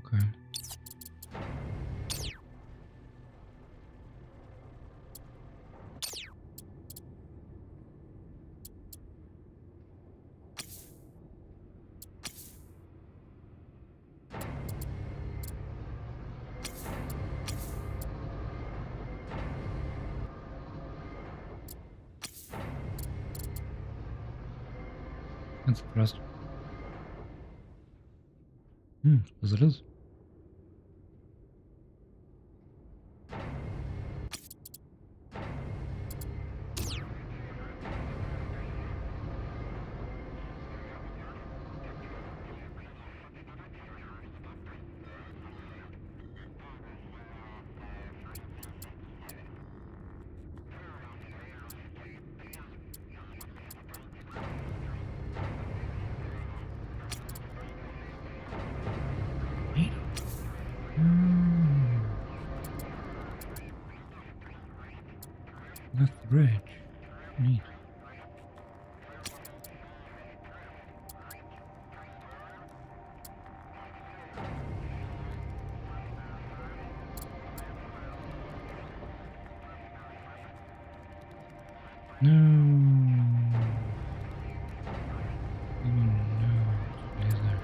A: Okay. That's the rest. Suppose it is. bridge. Neat. No. Oh no. What is there?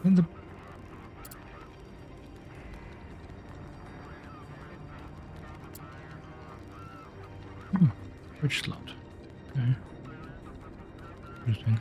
A: In the bridge slot. Okay. Interesting.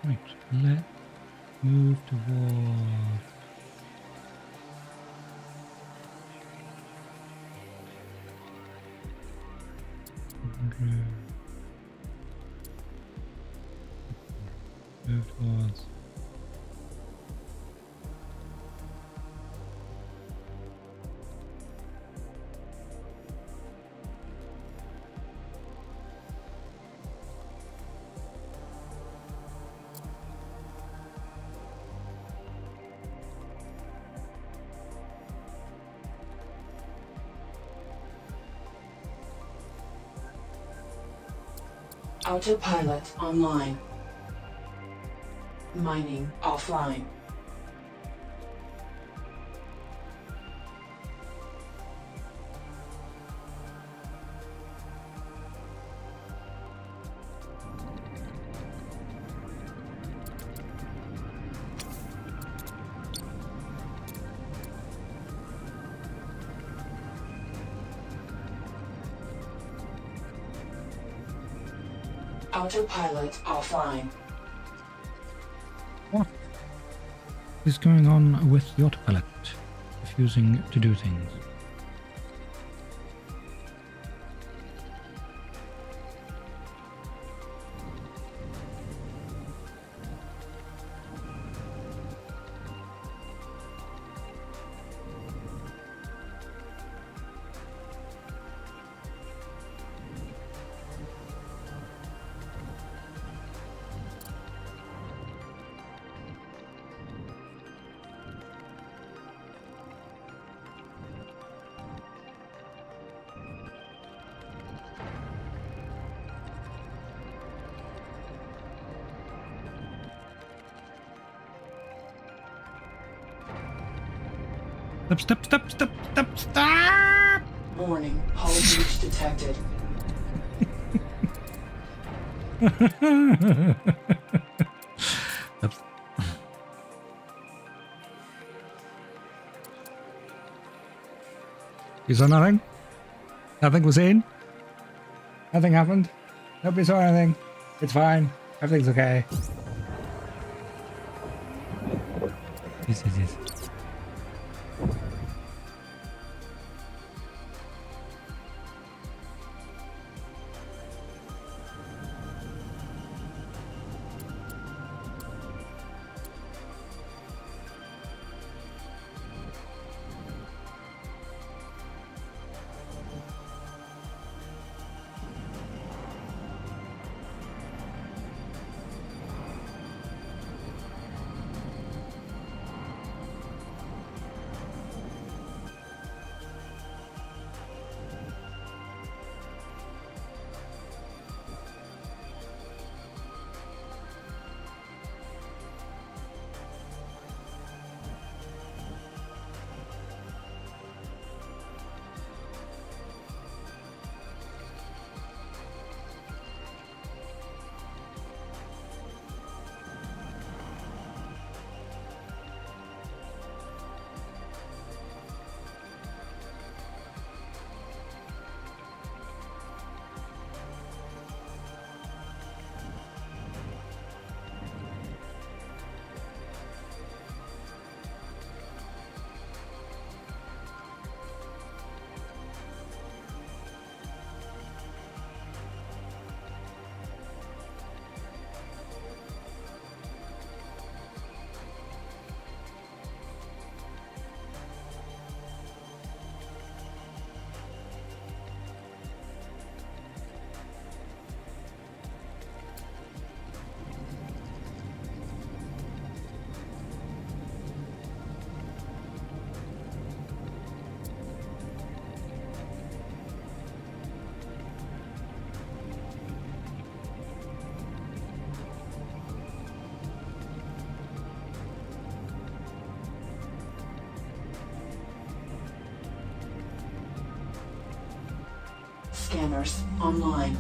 A: Right, let's move towards move towards
B: Autopilot online. Mining offline. Autopilot offline.
A: what is going on with the autopilot? Refusing to do things. Stop!
B: Warning, hull breach detected.
A: Oops. You saw nothing? Nothing was in? Nothing happened? Nobody saw anything? It's fine. Everything's okay. Yes.
B: Scanners online.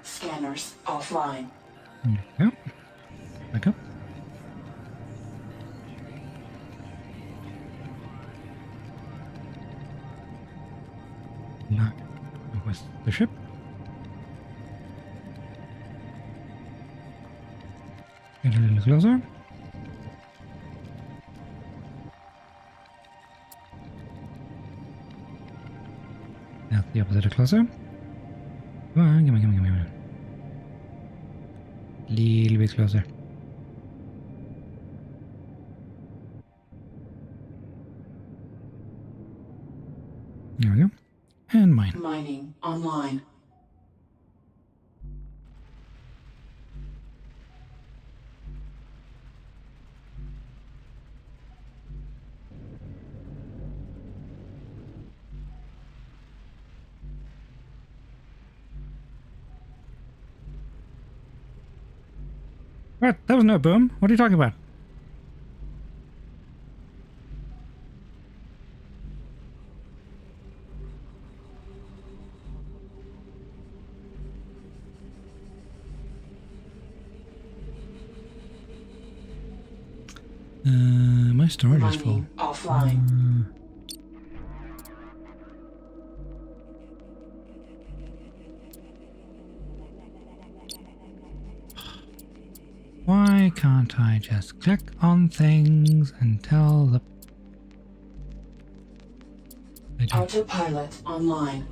B: Scanners offline.
A: There we go. Back up. Now, with the ship. Get a little closer. Now the opposite of closer. Come on, come on, come on, come on. Little bit closer. There we go. And mine.
B: Mining online.
A: What? That was no boom. What are you talking about? My storage is full.
B: Mining offline.
A: Why can't I just click on things and tell the... I do.
B: Autopilot online.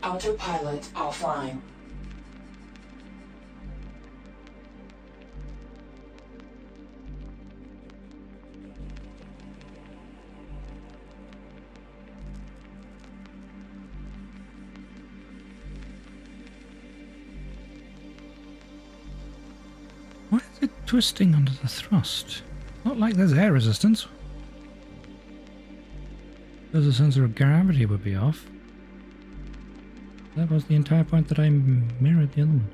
B: Autopilot offline.
A: Why is it twisting under the thrust? Not like there's air resistance. Because the sensor of gravity would be off. That was the entire point that I mirrored the other one.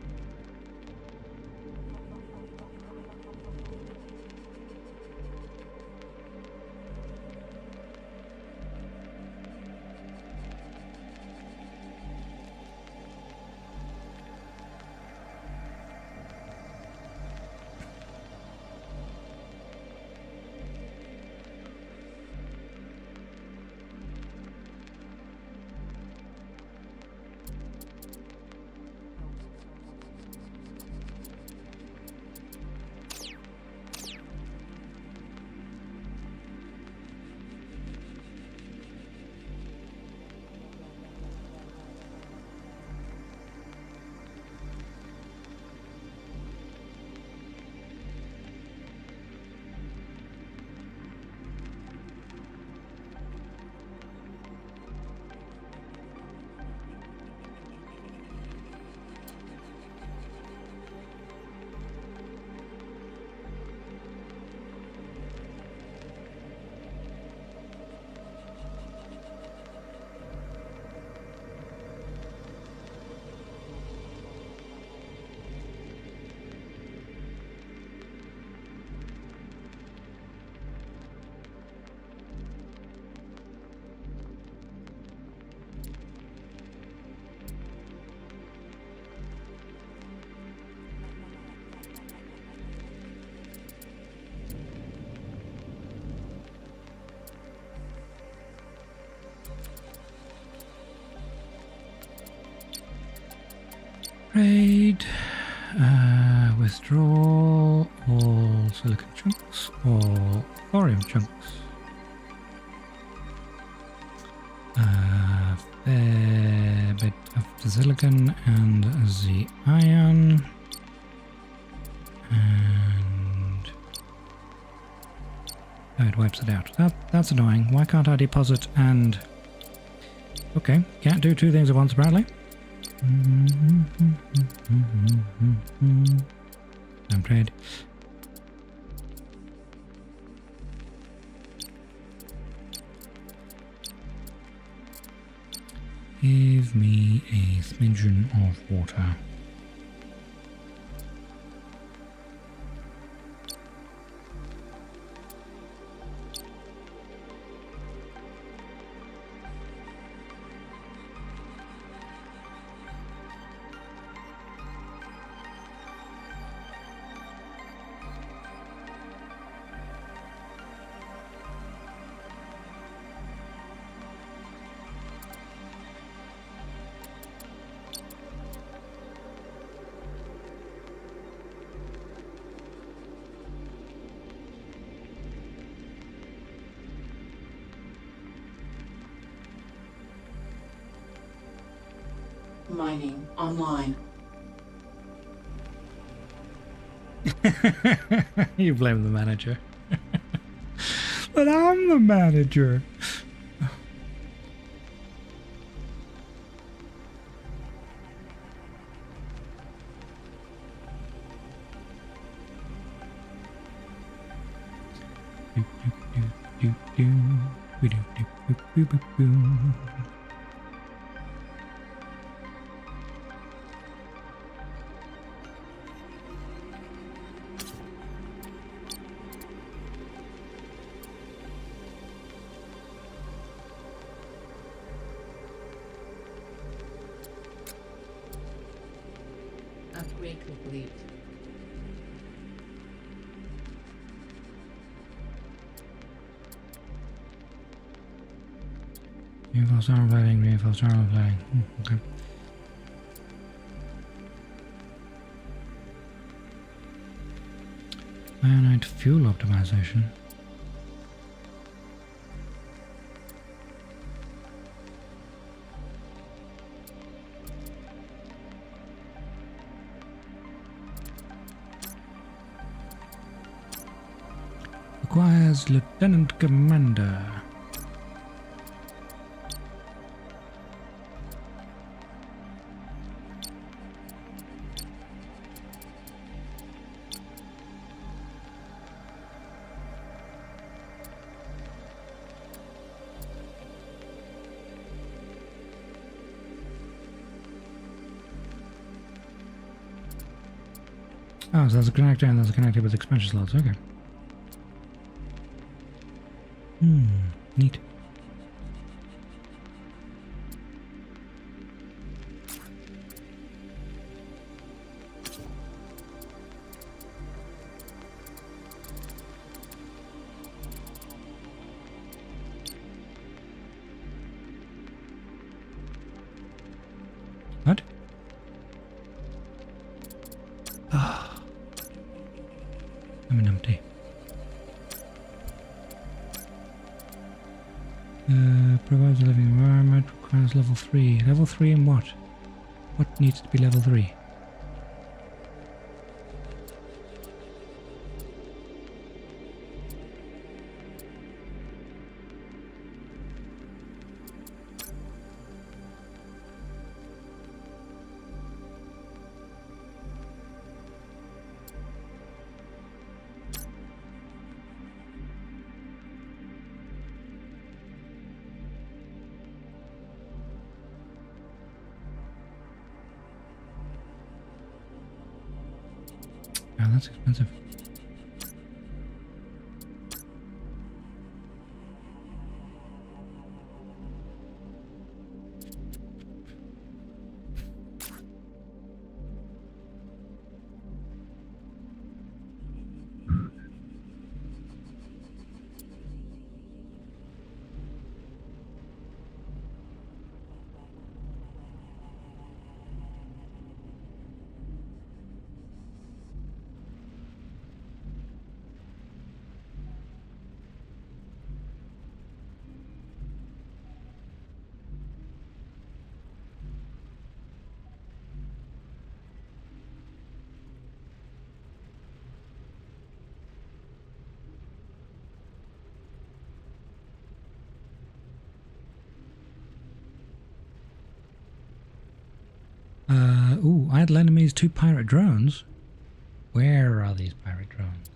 A: Trade. Withdraw all silicon chunks, all thorium chunks. Fair bit of the silicon and the iron. And oh, it wipes it out. That's annoying. Why can't I deposit and... Okay, can't do two things at once apparently. Don't trade. Give me a smidgen of water.
B: Mining online.
A: You blame the manager. But I'm the manager.
D: Upgrade complete.
A: Reinforced armor plating, reinforced armor plating. Okay. Ionite fuel optimization. Requires Lieutenant Commander. Oh, so there's a connector and there's a connector with expansion slots. Okay. Neat. What? Ah. I'm an empty. Provides a living environment, requires level 3. Level 3 in what? What needs to be level 3? Yeah, that's expensive. Ooh, idle enemies, 2 pirate drones. Where are these pirate drones?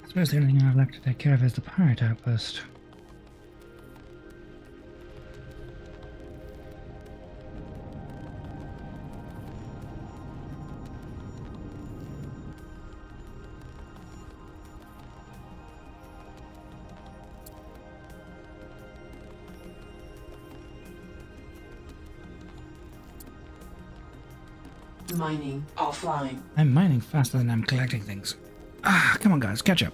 A: I suppose the only thing I've left to take care of is the pirate outpost.
B: Mining offline.
A: I'm mining faster than I'm collecting things. Ah, come on guys, catch up.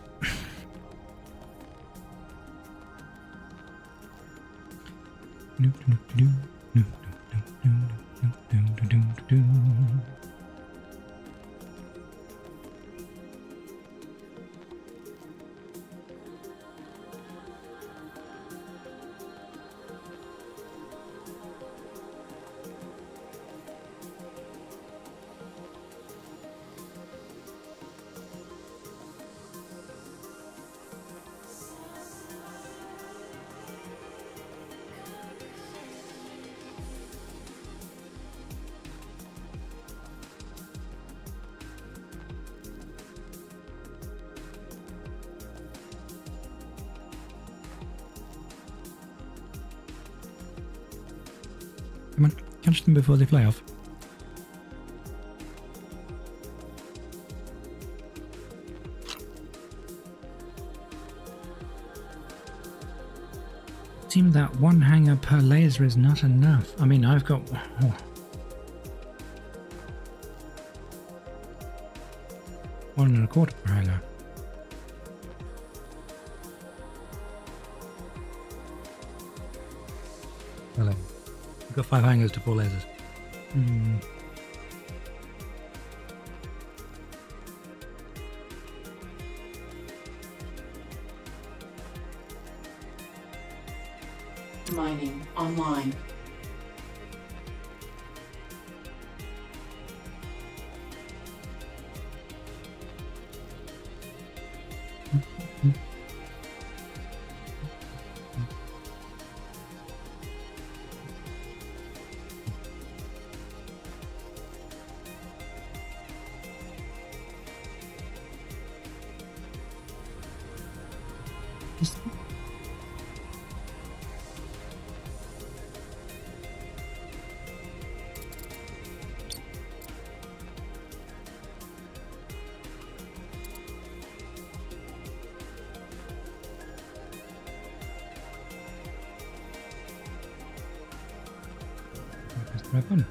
A: Come on, catch them before they fly off. It seems that 1 hanger per laser is not enough. I mean, I've got... Oh. One and a quarter per hanger. Well, I've got 5 hangers to 4 lasers.
B: Mining online. Weapon.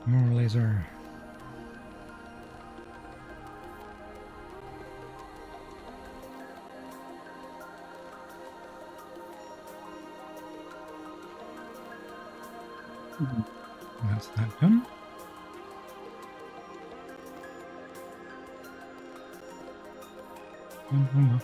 B: More laser. That's that done. One more.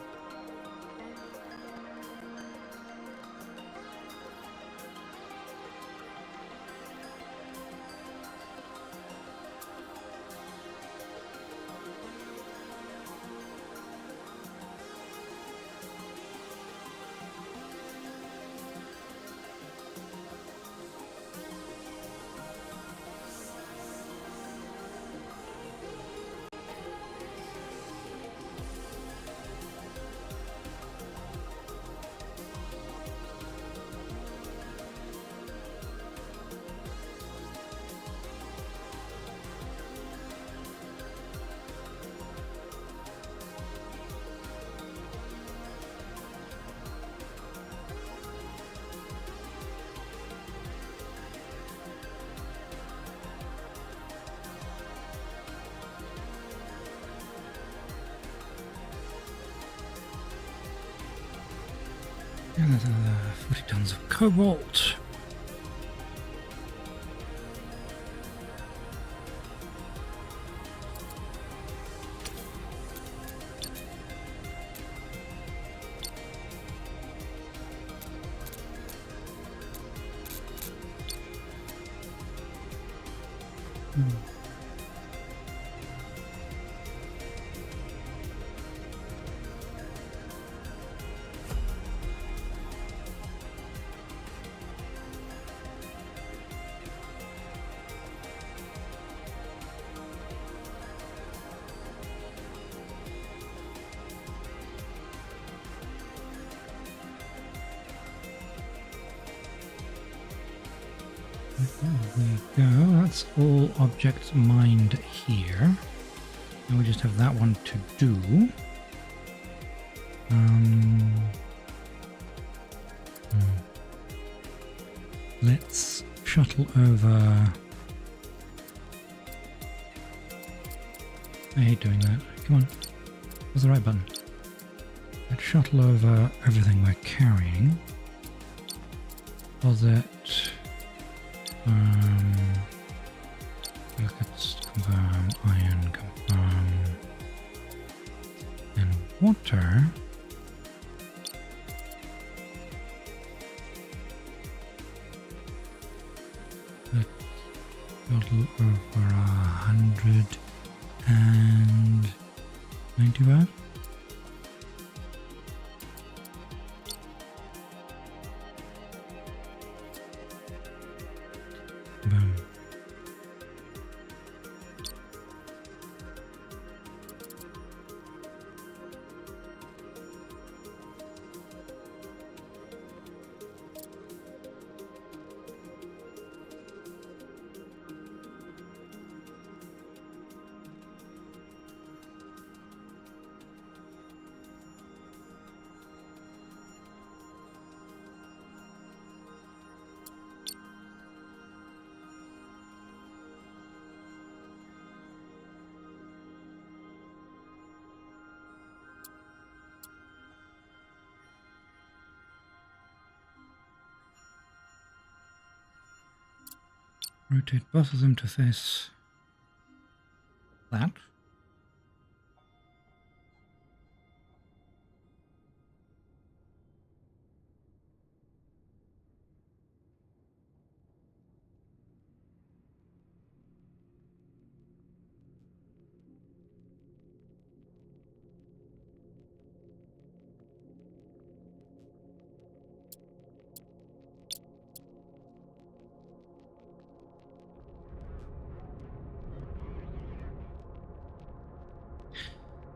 A: And there's another 40 tons of cobalt. There we go, that's all objects mined here. Now we just have that one to do. Let's shuttle over. I hate doing that. Come on. What's the right button? Let's shuttle over everything we're carrying. Deposit. Let's confirm iron, confirm, and water. Let's total over 195. Boom. Rotate both of them to face that.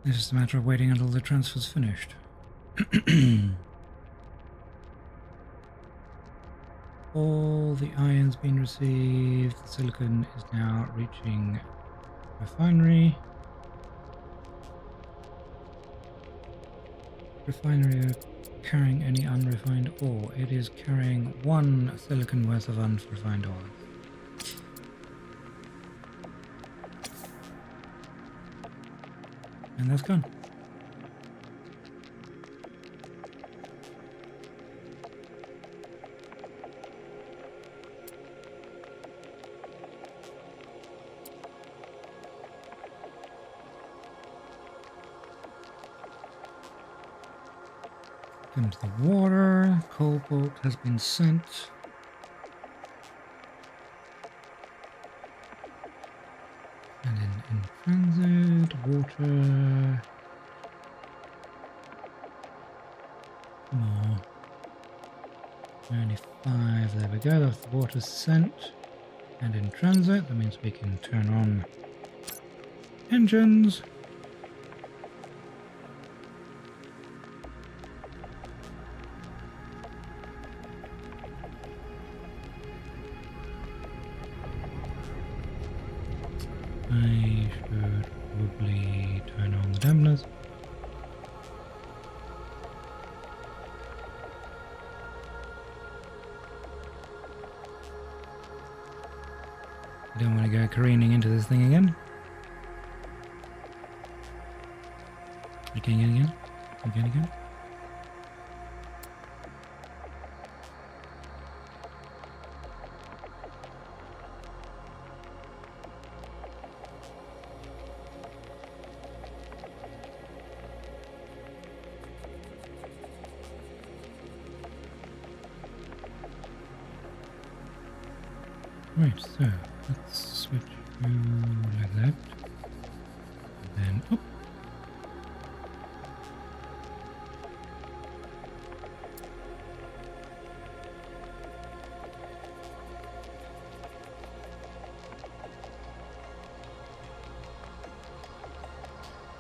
A: It's just a matter of waiting until the transfer's finished. All the iron's been received. The silicon is now reaching refinery. Refinery are carrying any unrefined ore. It is carrying 1 silicon worth of unrefined ore. And that's gone. Comes the water. Cobalt has been sent. And in transit, water. More. 95, there we go, that's the water sent. And in transit, that means we can turn on engines. I should probably turn on the dampeners. I don't want to go careening into this thing again. Again.
B: Right, so let's switch to left, and then up.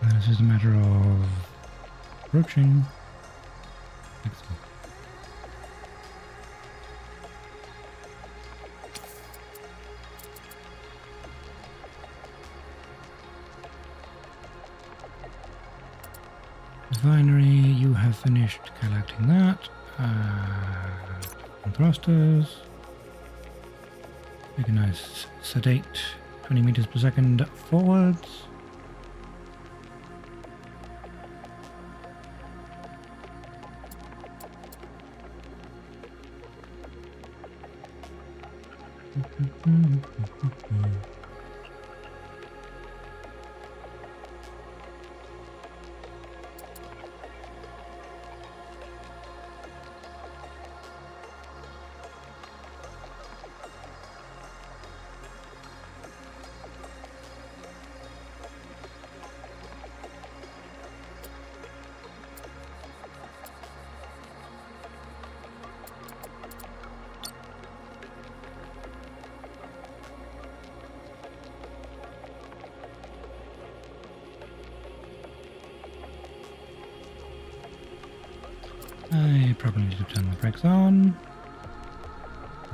B: And this is a matter of approaching. Excellent. Refinery, you have finished collecting that. Thrusters. Make a nice sedate 20 meters per second forwards. I probably need to turn the brakes on.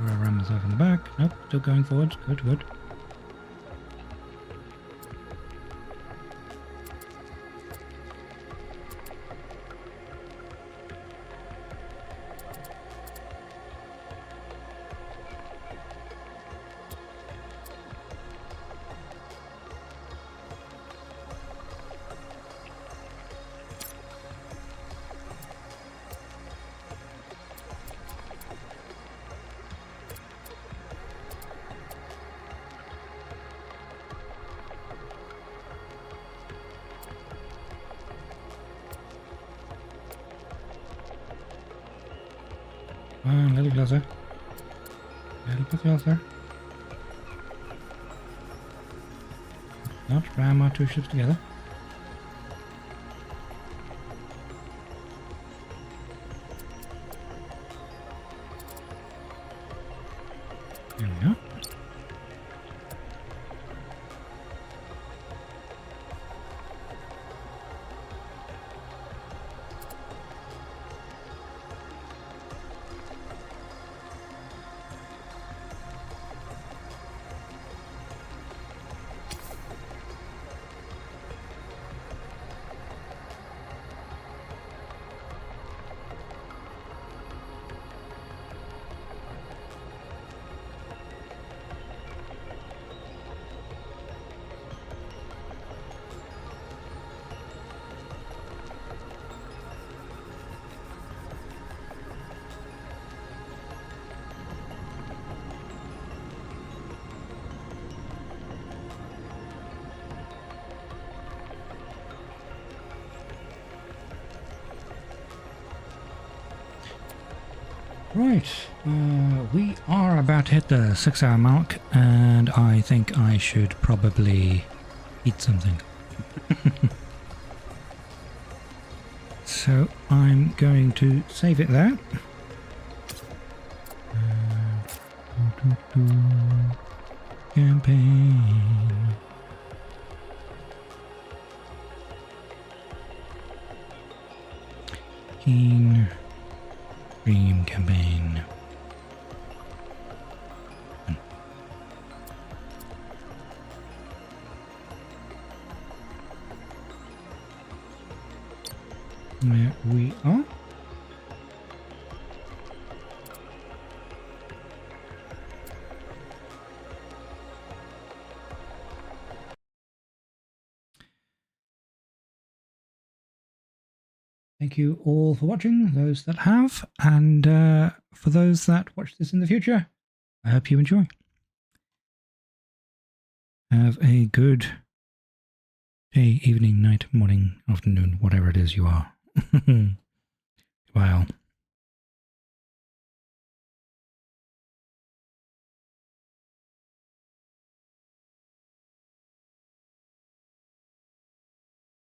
B: Or I ram myself in the back. Nope, still going forwards. Good, good. A little closer. A little bit closer. Not ram our two ships together. There we go. Right, we are about to hit the 6-hour mark, and I think I should probably eat something. So I'm going to save it there. Campaign. Keen. Premium campaign. There we are. Thank you all for watching, those that have, and for those that watch this in the future, I hope you enjoy. Have a good day, evening, night, morning, afternoon, whatever it is you are. Goodbye all.